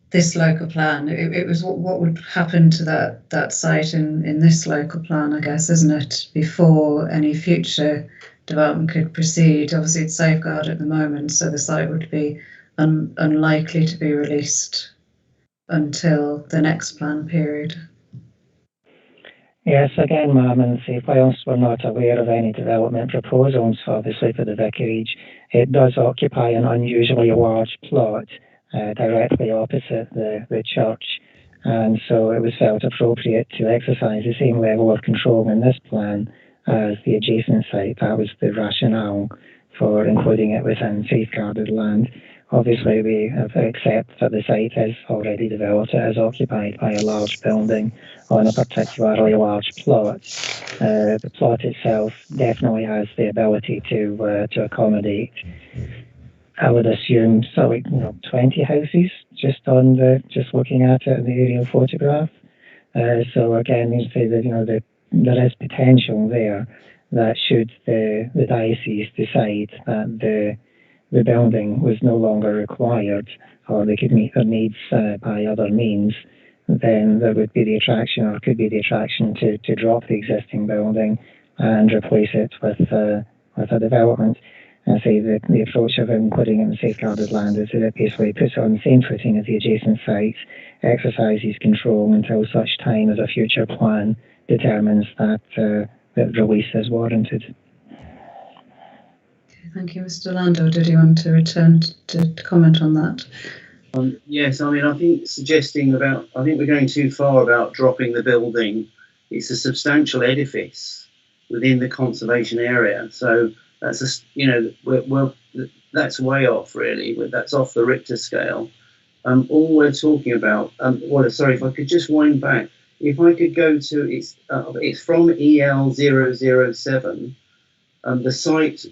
this local plan. It was what would happen to that site in this local plan, I guess, isn't it, before any future development could proceed. Obviously, it's safeguarded at the moment, so the site would be unlikely to be released until the next plan period. Yes, again, ma'am, and see, whilst we're not aware of any development proposals, obviously, for the vicarage, it does occupy an unusually large plot directly opposite the church, and so it was felt appropriate to exercise the same level of control in this plan as the adjacent site. That was the rationale for including it within safeguarded land. Obviously, we have accept that the site is already developed. It is occupied by a large building on a particularly large plot. The plot itself definitely has the ability to accommodate, I would assume, 20 houses just looking at it in the aerial photograph. So again, you say that there is potential there that should the diocese decide that the building was no longer required, or they could meet their needs by other means, then there would be the attraction, or could be the attraction, to drop the existing building and replace it with a development. And say that the approach of putting in safeguarded land is that it basically puts it on the same footing as the adjacent sites, exercises control until such time as a future plan determines that release is warranted. Thank you, Mr. Lando. Did you want to return to comment on that? Yes, I mean, I think we're going too far about dropping the building. It's a substantial edifice within the conservation area, so that's that's way off, really. That's off the Richter scale. All we're talking about. Sorry, if I could just wind back. If I could go to it's from EL007. The site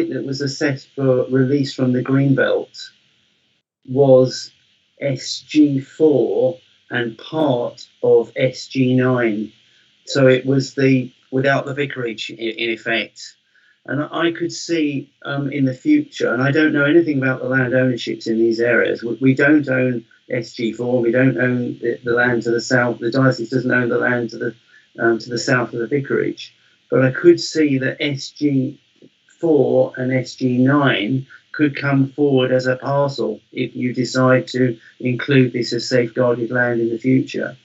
that was assessed for release from the Greenbelt was SG4 and part of SG9. So it was without the vicarage in effect. And I could see in the future, and I don't know anything about the land ownerships in these areas. We don't own SG4. We don't own the land to the south. The diocese doesn't own the land to the south of the vicarage. But I could see that SG4 and SG9 could come forward as a parcel if you decide to include this as safeguarded land in the future.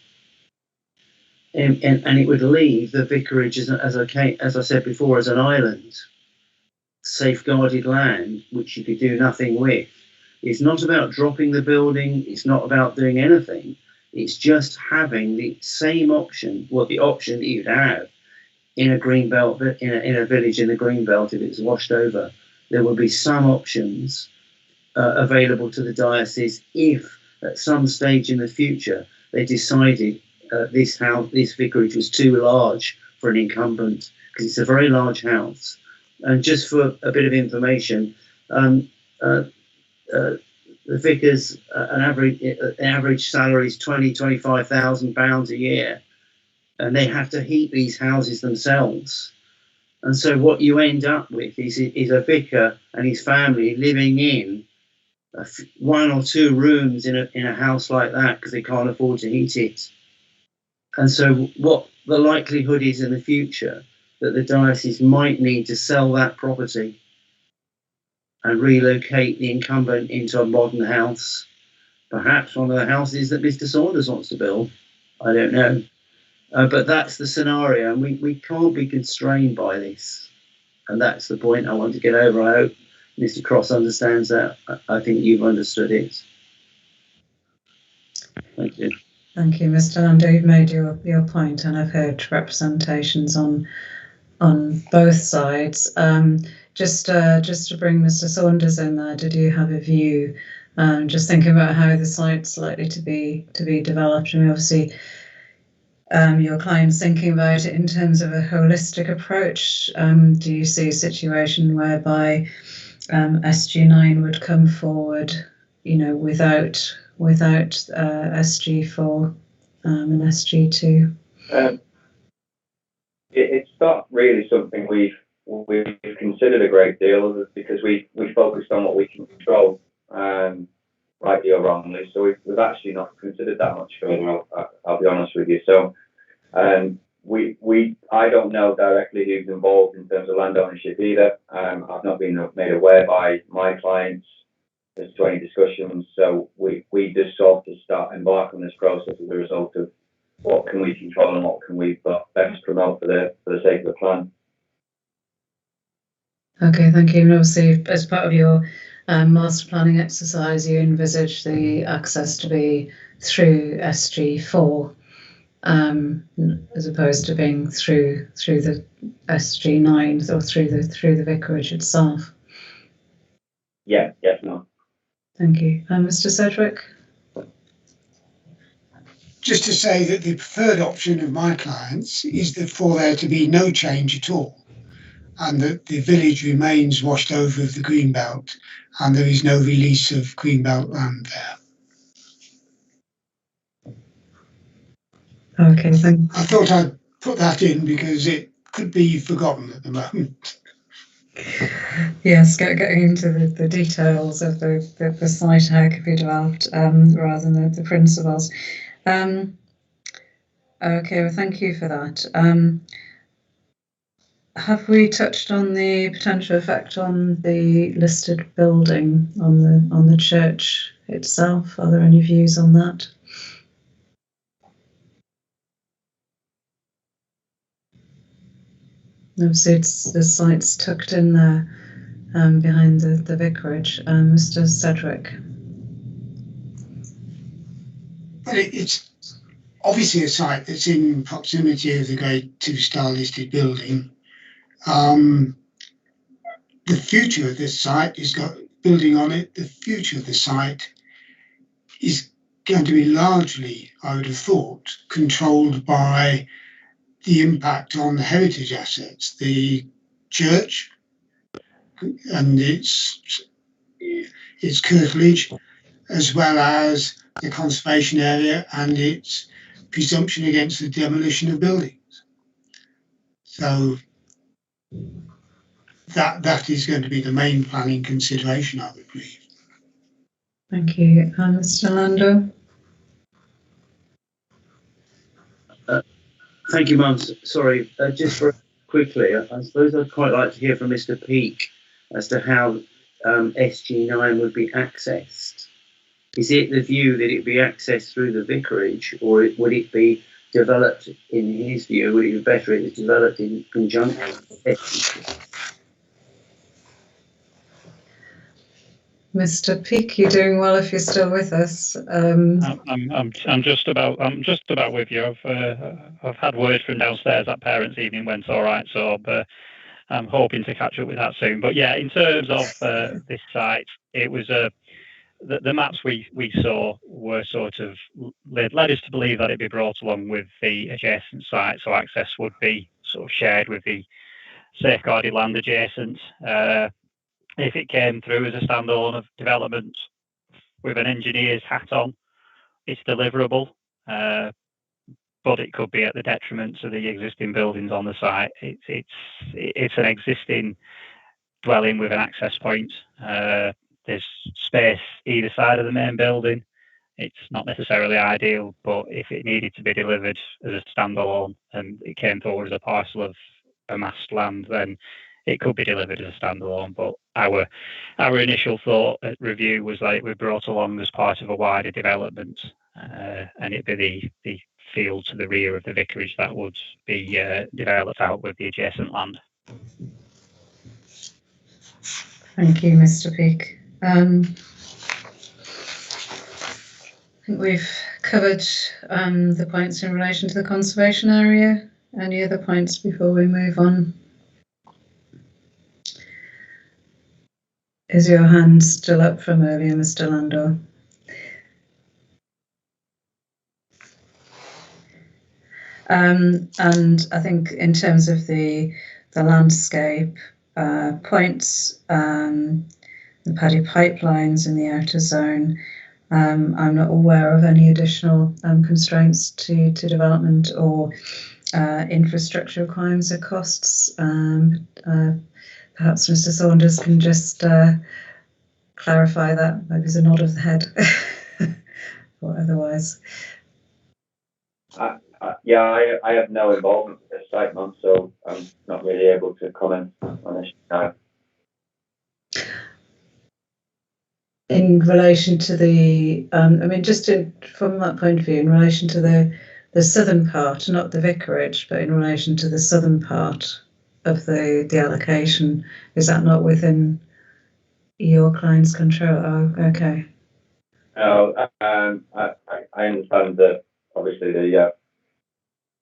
And it would leave the vicarage, as I said before, as an island, safeguarded land, which you could do nothing with. It's not about dropping the building. It's not about doing anything. It's just having the same option, the option that you'd have in a green belt, in a village in the green belt if it's washed over. There will be some options available to the diocese if at some stage in the future they decided this vicarage was too large for an incumbent, because it's a very large house. And just for a bit of information, the vicar's an average salary is £25,000 a year, and they have to heat these houses themselves. And so what you end up with is a vicar and his family living in one or two rooms in a house like that because they can't afford to heat it. And so what the likelihood is in the future that the diocese might need to sell that property and relocate the incumbent into a modern house, perhaps one of the houses that Mr. Saunders wants to build. I don't know. But that's the scenario, and we can't be constrained by this. And that's the point I want to get over. I hope Mr. Cross understands that. I think you've understood it. Thank you. Thank you, Mr. Lando. You've made your point, and I've heard representations on both sides. Just to bring Mr. Saunders in there, did you have a view? Just thinking about how the site's likely to be developed. I mean, obviously, your client's thinking about it in terms of a holistic approach. Do you see a situation whereby SG9 would come forward, without SG4 and SG2? It's not really something we've considered a great deal, because we focused on what we can control, rightly or wrongly. So we've actually not considered that much further. I'll be honest with you. So I don't know directly who's involved in terms of land ownership either. I've not been made aware by my clients as to any discussions. So we just sought to embark on this process as a result of what can we control and what can we best promote for the sake of the plan. Okay, thank you. And obviously, as part of your master planning exercise, you envisage the access to be through SG4, as opposed to being through the SG9 or through the vicarage itself. Yes, no. Thank you. Mr. Sedgwick? Just to say that the preferred option of my clients is for there to be no change at all, and that the village remains washed over with the greenbelt, and there is no release of greenbelt land there. Okay, thank you. I thought I'd put that in because it could be forgotten at the moment. Yes, getting into the details of the site, how it could be developed, rather than the principles. Okay, well, thank you for that. Have we touched on the potential effect on the listed building, on the church itself? Are there any views on that? Obviously, the site's tucked in there behind the vicarage. Mr. Sedgwick. Well, it's obviously a site that's in proximity of the Grade 2 star listed building. The future of this site is building on it. The future of the site is going to be largely, I would have thought, controlled by the impact on the heritage assets, the church and its curtilage, as well as the conservation area and its presumption against the demolition of buildings. So that is going to be the main planning consideration, I would believe. Thank you. Mr. Lando? Thank you, Mum. Sorry, just very quickly, I suppose I'd quite like to hear from Mr. Peake as to how SG9 would be accessed. Is it the view that it be accessed through the vicarage, or would it be developed, in his view, would it be better if it was developed in conjunction with SG2? Mr. Peake, you're doing well if you're still with us. I'm just about with you. I've had word from downstairs that parents' evening went all right, so I'm hoping to catch up with that soon. But yeah, in terms of this site, it was the maps we saw were sort of led us to believe that it'd be brought along with the adjacent site, so access would be sort of shared with the safeguarded land adjacent. If it came through as a standalone of development with an engineer's hat on, it's deliverable, but it could be at the detriment to the existing buildings on the site. It's an existing dwelling with an access point. There's space either side of the main building. It's not necessarily ideal, but if it needed to be delivered as a standalone and it came forward as a parcel of amassed land, then it could be delivered as a standalone. But our initial thought at review was that it would be brought along as part of a wider development, and it'd be the field to the rear of the vicarage that would be developed out with the adjacent land. Thank you, Mr. Peake. I think we've covered the points in relation to the conservation area. Any other points before we move on? Is your hand still up from earlier, Mr. Landor? And I think in terms of the landscape points, the paddy pipelines in the outer zone, I'm not aware of any additional constraints to development or infrastructure requirements or costs. Perhaps Mr. Saunders can just clarify that. Maybe there's a nod of the head, or otherwise. Yeah, I have no involvement with this site, Mum, so I'm not really able to comment on this now. In relation to the, I mean, just from that point of view, in relation to the southern part, not the vicarage, but in relation to the southern part of the allocation, is that not within your client's control? Oh, okay. No, I understand that obviously the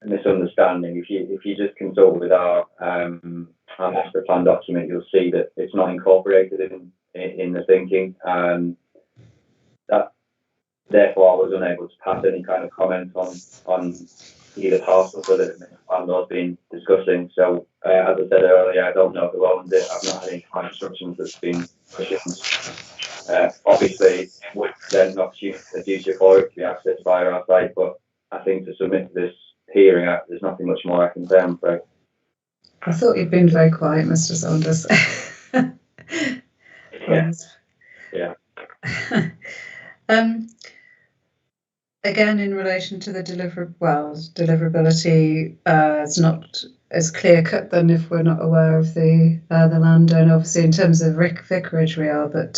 misunderstanding. If you just consult with our master plan document, you'll see that it's not incorporated in the thinking. That therefore I was unable to pass any kind of comment on either parcel that the landlord's been discussing. So as I said earlier, I don't know who owns it. I've not had any kind of instructions that's been questioned. Obviously, would then an opportunity in the future for it to be accessed via our site, but I think to submit to this hearing, there's nothing much more I can say, I'm afraid. I thought you'd been very quiet, Mr. Saunders. Yeah. Again, in relation to the deliverability, it's not as clear cut than if we're not aware of the land. And obviously, in terms of vicarage, we are. But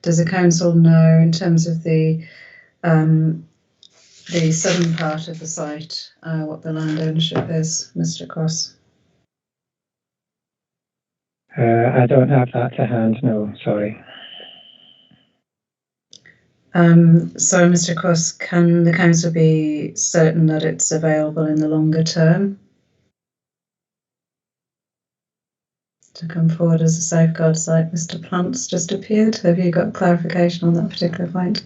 does the council know, in terms of the southern part of the site, what the land ownership is, Mr. Cross? I don't have that to hand, no, sorry. So, Mr. Cross, can the council be certain that it's available in the longer term to come forward as a safeguard site? Mr. Plant's just appeared. Have you got clarification on that particular point?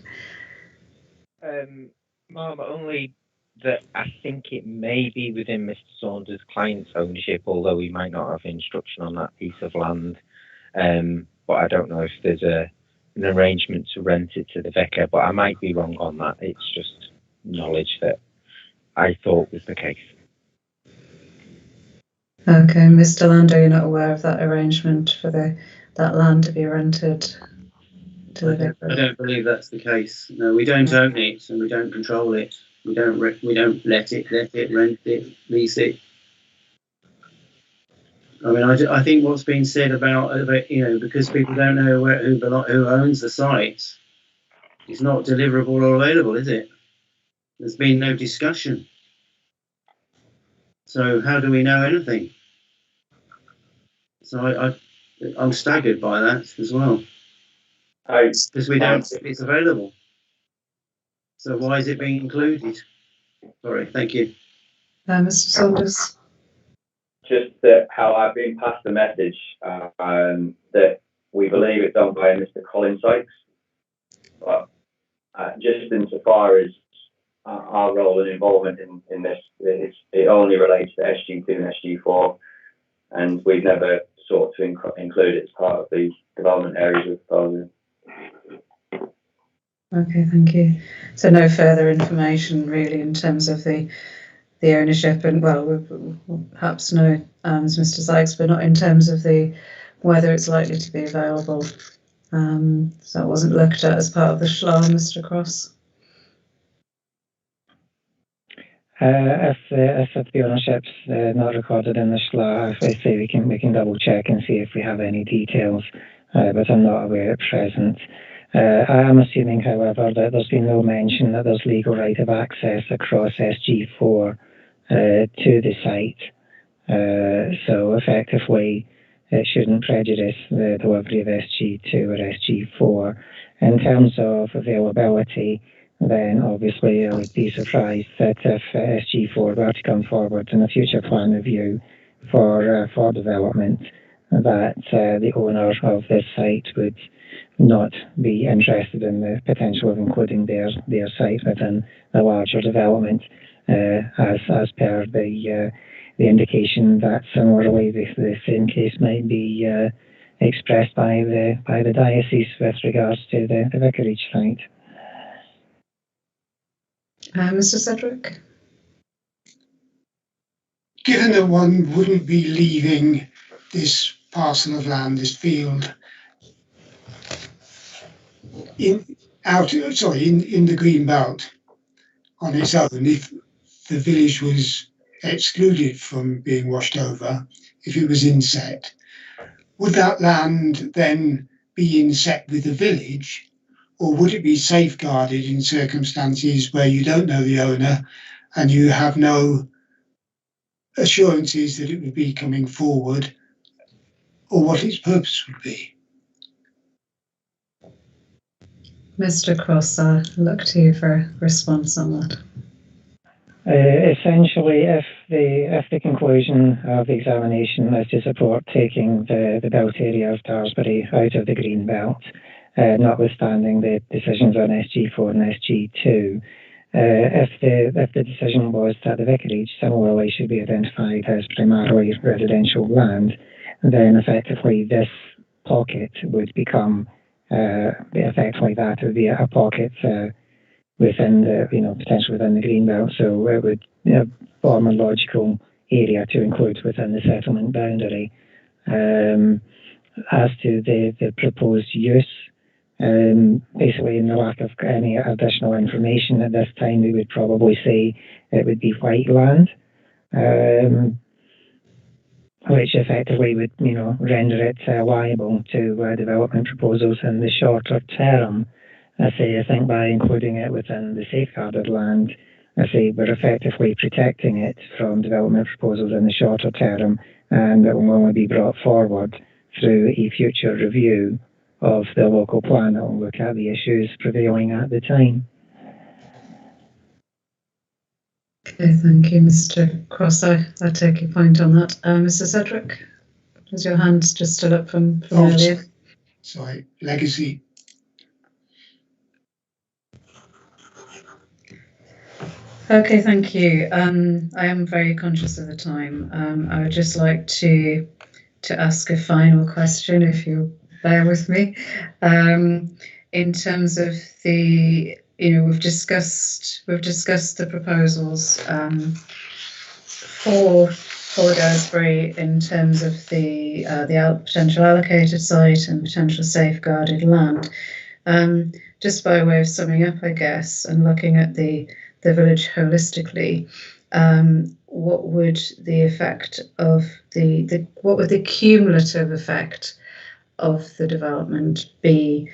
Ma'am, only that I think it may be within Mr. Saunders' client's ownership, although he might not have instruction on that piece of land. But I don't know if there's an arrangement to rent it to the vicar, but I might be wrong on that. It's just knowledge that I thought was the case. Okay, Mr. Lando, you're not aware of that arrangement for that land to be rented to the I vicarage? don't believe that's the case. No, we don't own it and we don't control it. We don't let it, rent it, lease it. I mean, I think what's been said about because people don't know who owns the site, it's not deliverable or available, is it? There's been no discussion. So how do we know anything? So I'm staggered by that as well. Because we don't think it's available. So why is it being included? Sorry, thank you. Mr. Saunders? Just that how I've been passed the message that we believe it's owned by Mr. Colin Sykes. But just insofar as our role and involvement in this, it only relates to SG2 and SG4, and we've never sought to include it as part of the development areas of the proposal. Okay, thank you. So no further information really in terms of the ownership, and well, we'll perhaps know Mr. Sykes, but not in terms of whether it's likely to be available. So it wasn't looked at as part of the SHLA, Mr. Cross. If the ownership's not recorded in the SHLA, if I say we can double check and see if we have any details, but I'm not aware at present. I am assuming, however, that there's been no mention that there's legal right of access across SG4 to the site. So effectively, it shouldn't prejudice the delivery of SG2 or SG4. In terms of availability, then obviously I would be surprised that if SG4 were to come forward in a future plan review for development, that the owner of this site would not be interested in the potential of including their site within the larger development, as per the indication that similarly the same case might be expressed by the diocese with regards to the vicarage site. Mr. Sedgwick? Given that one wouldn't be leaving this parcel of land, this field, in the green belt on its own, if the village was excluded from being washed over, if it was inset, would that land then be inset with the village, or would it be safeguarded in circumstances where you don't know the owner and you have no assurances that it would be coming forward, or what its purpose would be? Mr. Cross, I'll look to you for a response on that. Essentially, if the conclusion of the examination is to support taking the built area of Daresbury out of the green belt, notwithstanding the decisions on SG4 and SG2, if the decision was that the vicarage similarly should be identified as primarily residential land, then effectively this pocket would become effectively that would be a pocket within the potentially within the greenbelt, so it would form a logical area to include within the settlement boundary. As to the proposed use, basically in the lack of any additional information at this time, we would probably say it would be white land, which effectively would render it liable to development proposals in the shorter term. I think by including it within the safeguarded land, we're effectively protecting it from development proposals in the shorter term, and it will only be brought forward through a future review of the local plan that will look at the issues prevailing at the time. Okay, thank you, Mr. Cross. I take your point on that. Mr. Sedgwick, is your hand just still up from earlier? Sorry, legacy. Okay, thank you. I am very conscious of the time. I would just like to ask a final question, if you'll bear with me. In terms of we've discussed the proposals for for Daresbury in terms of the potential allocated site and potential safeguarded land. Just by way of summing up, I guess, and looking at the village holistically, what would the effect of what would the cumulative effect of the development be?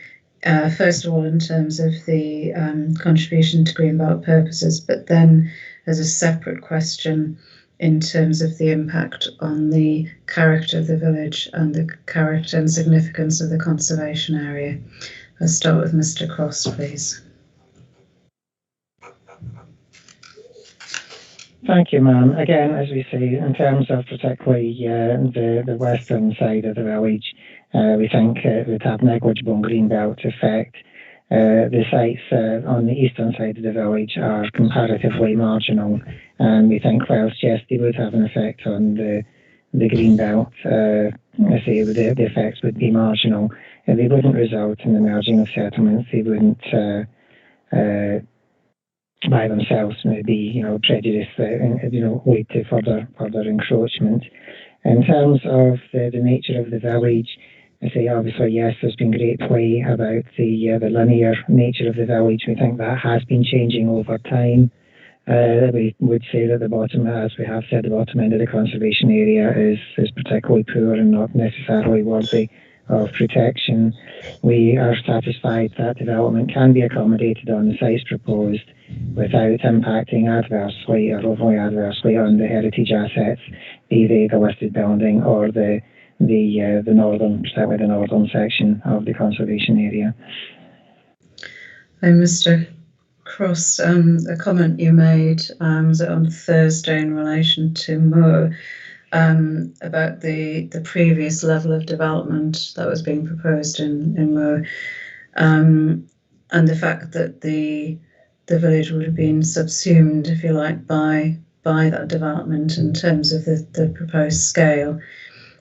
First of all, in terms of the contribution to Greenbelt purposes, but then as a separate question in terms of the impact on the character of the village and the character and significance of the conservation area. I'll start with Mr. Cross, please. Thank you, ma'am. Again, as we say, in terms of particularly the western side of the village, we think it would have negligible greenbelt effect. The sites on the eastern side of the village are comparatively marginal, and we think whilst yes, they would have an effect on the greenbelt, I say the effects would be marginal. They wouldn't result in the merging of settlements. They wouldn't by themselves maybe prejudice lead to further encroachment. In terms of the nature of the village, I say obviously yes, there's been great play about the linear nature of the village. We think that has been changing over time. We would say that the bottom, as we have said, the bottom end of the conservation area is particularly poor and not necessarily worthy of protection. We are satisfied that development can be accommodated on the sites proposed without impacting adversely or overly adversely on the heritage assets, be they the listed building or the northern, certainly the northern section of the conservation area. And Mr. Cross, a comment you made was it on Thursday in relation to Moor, about the previous level of development that was being proposed in Moor, and the fact that the village would have been subsumed, if you like, by that development in terms of the proposed scale.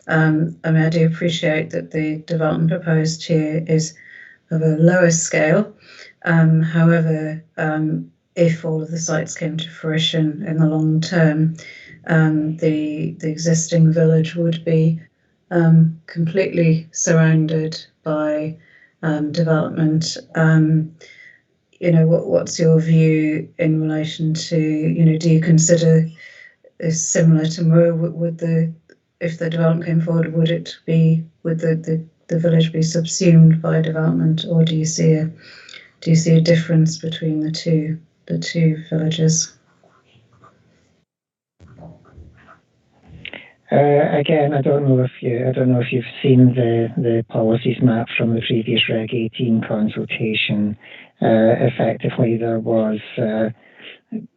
I mean, I do appreciate that the development proposed here is of a lower scale. However, if all of the sites came to fruition in the long term, the existing village would be completely surrounded by development. What's your view in relation to, do you consider this similar to Moor? If the development came forward, would the village be subsumed by development, or do you see a difference between the two villages? Again, I don't know if you've seen the policies map from the previous Reg 18 consultation. Effectively, there was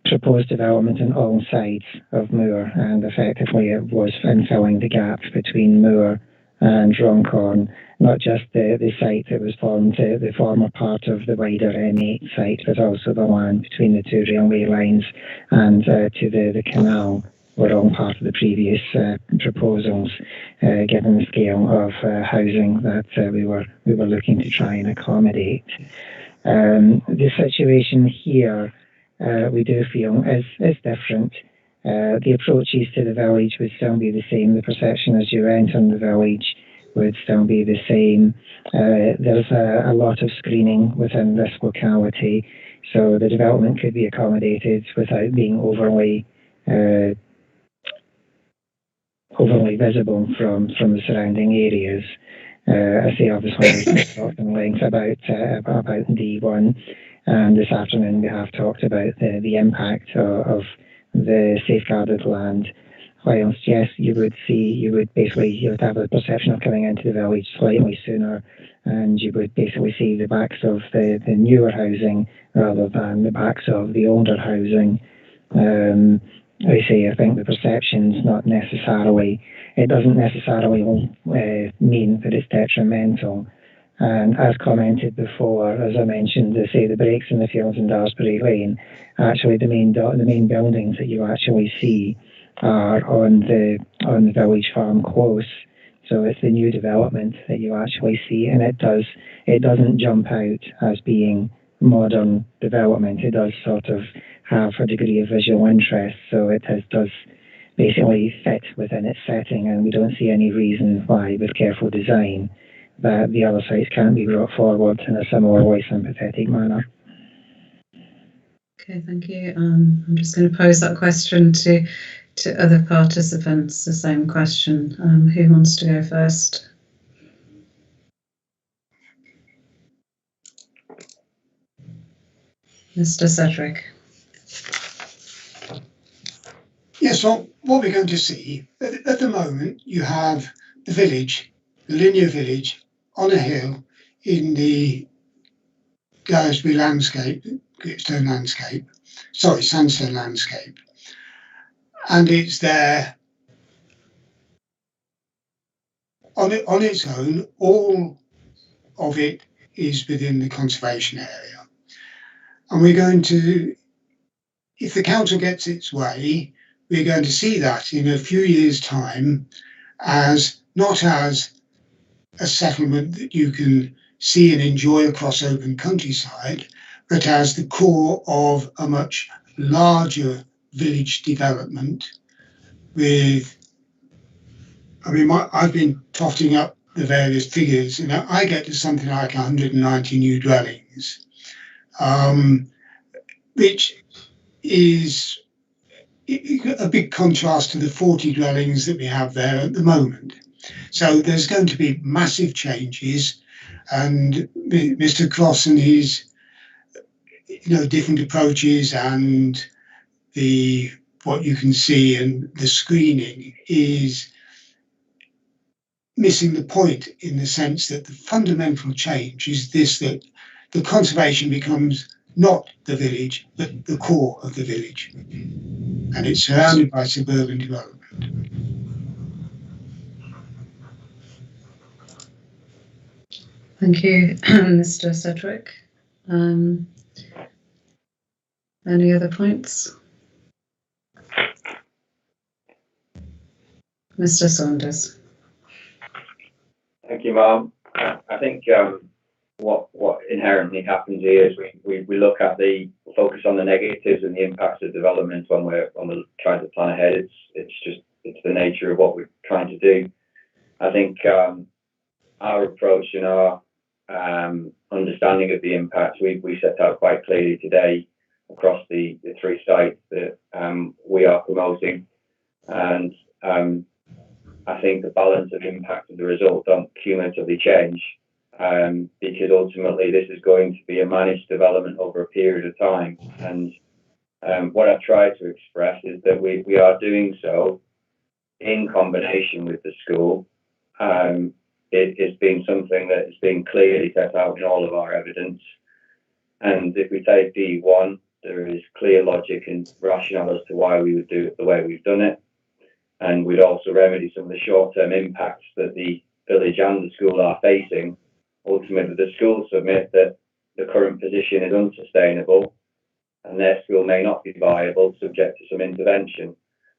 proposed development on all sides of Moor, and effectively it was filling the gap between Moor and Runcorn, not just the site that was formed, the former part of the wider M8 site, but also the land between the two railway lines and to the canal were all part of the previous proposals, given the scale of housing that we were looking to try and accommodate. The situation here, we do feel is different. The approaches to the village would still be the same. The perception as you enter the village would still be the same. There's a lot of screening within this locality, so the development could be accommodated without being overly visible from the surrounding areas. I say obviously we've talked in length about D1, and this afternoon we have talked about the impact of the safeguarded land. Whilst yes, you would have a perception of coming into the village slightly sooner, and you would basically see the backs of the newer housing rather than the backs of the older housing. I think the perception's not necessarily, it doesn't necessarily mean that it's detrimental. And as commented before, as I mentioned, the breaks in the fields in Daresbury Lane, actually the main buildings that you actually see are on the village farm close. So it's the new development that you actually see, and it doesn't jump out as being modern development. It does sort of have a degree of visual interest, so it does basically fit within its setting, and we don't see any reason why, with careful design, that the other sites can't be brought forward in a similarly sympathetic manner. Okay, thank you. I'm just going to pose that question to other participants, the same question. Who wants to go first? Mr. Cedric. Yes, so what we're going to see, at the moment, you have the village, the linear village, on a hill in the Daresbury landscape, sandstone landscape. And it's there on its own. All of it is within the conservation area. And we're going to, if the council gets its way, we're going to see that in a few years' time as not as a settlement that you can see and enjoy across open countryside, but as the core of a much larger village development with, I've been totting up the various figures, and I get to something like 190 new dwellings, which is a big contrast to the 40 dwellings that we have there at the moment. So there's going to be massive changes, and Mr. Cross and his different approaches and what you can see and the screening is missing the point, in the sense that the fundamental change is this, that the conservation becomes not the village, but the core of the village. And it's surrounded by suburban development. Thank you, Mr. Cedric. Any other points? Mr. Saunders. Thank you, Ma'am. I think what inherently happens here is we look at focus on the negatives and the impacts of development when we're trying to plan ahead. It's the nature of what we're trying to do. I think our approach and our understanding of the impacts we set out quite clearly today across the 3 sites that we are promoting, and I think the balance of impact of the result don't cumulatively change, because ultimately this is going to be a managed development over a period of time. And what I've tried to express is that we are doing so in combination with the school. It's been something that has been clearly set out in all of our evidence. And if we take D1, there is clear logic and rationale as to why we would do it the way we've done it. And we'd also remedy some of the short-term impacts that the village and the school are facing. Ultimately, the school submit that the current position is unsustainable and their school may not be viable, subject to some intervention.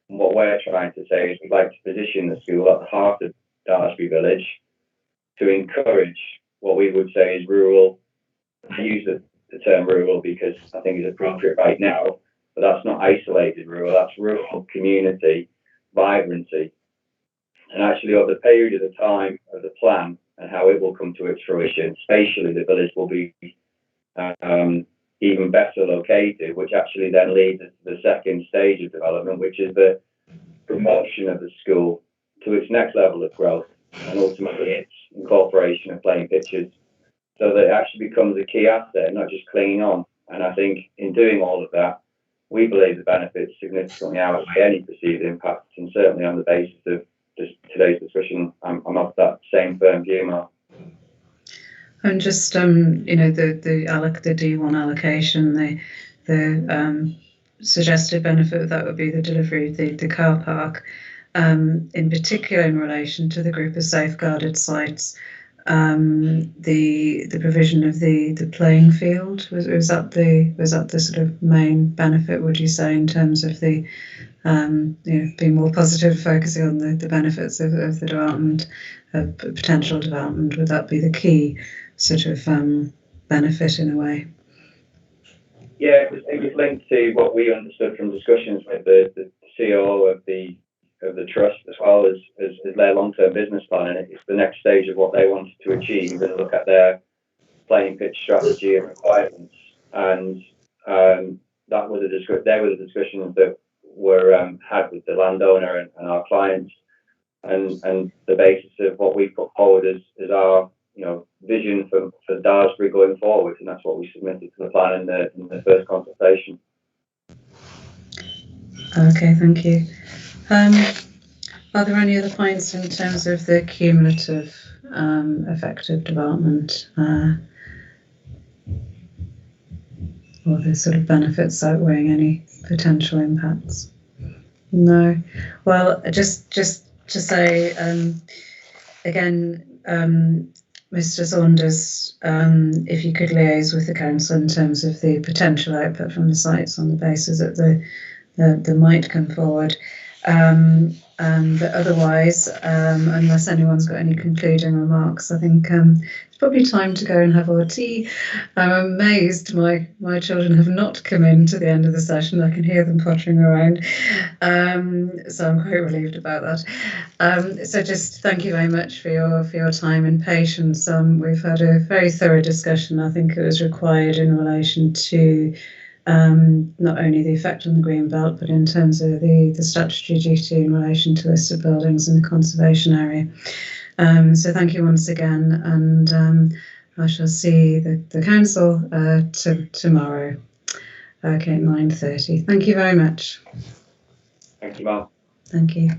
And what we're trying to say is we'd like to position the school at the heart of Daresbury Village to encourage what we would say is rural. I use the term rural because I think it's appropriate right now, but that's not isolated rural, that's rural community vibrancy. And actually, over the period of the time of the plan and how it will come to its fruition, spatially the village will be even better located, which actually then leads us to the second stage of development, which is the promotion of the school to its next level of growth and ultimately its incorporation of playing pitches, so that it actually becomes a key asset, not just clinging on. And I think in doing all of that, we believe the benefits significantly outweigh any perceived impacts, and certainly on the basis of just today's discussion, I'm of that same firm view, Mark. And just the D1 allocation, the suggested benefit of that would be the delivery of the car park, in particular in relation to the group of safeguarded sites. The provision of the playing field was that the sort of main benefit, would you say, in terms of the being more positive, focusing on the benefits of the development, of potential development? Would that be the key sort of benefit in a way? Yeah, it was linked to what we understood from discussions with the CEO of the of the trust as well as their long-term business plan, and it's the next stage of what they wanted to achieve, and look at their playing pitch strategy and requirements. And that was they were the discussions that were had with the landowner and our clients, and the basis of what we put forward is our vision for Daresbury going forward, and that's what we submitted to the plan in the first consultation. Okay, thank you. Are there any other points in terms of the cumulative effect of development, or the sort of benefits outweighing any potential impacts? No. Well, just to say again, Mr. Saunders, if you could liaise with the council in terms of the potential output from the sites on the basis that they might come forward. But otherwise, unless anyone's got any concluding remarks, I think it's probably time to go and have our tea. I'm amazed my children have not come in to the end of the session. I can hear them pottering around. So I'm quite relieved about that. So just thank you very much for your time and patience. We've had a very thorough discussion. I think it was required in relation to not only the effect on the green belt, but in terms of the statutory duty in relation to listed buildings in the conservation area. So thank you once again, and I shall see the council tomorrow. Okay, 9:30. Thank you very much. Thank you, Mark. Thank you.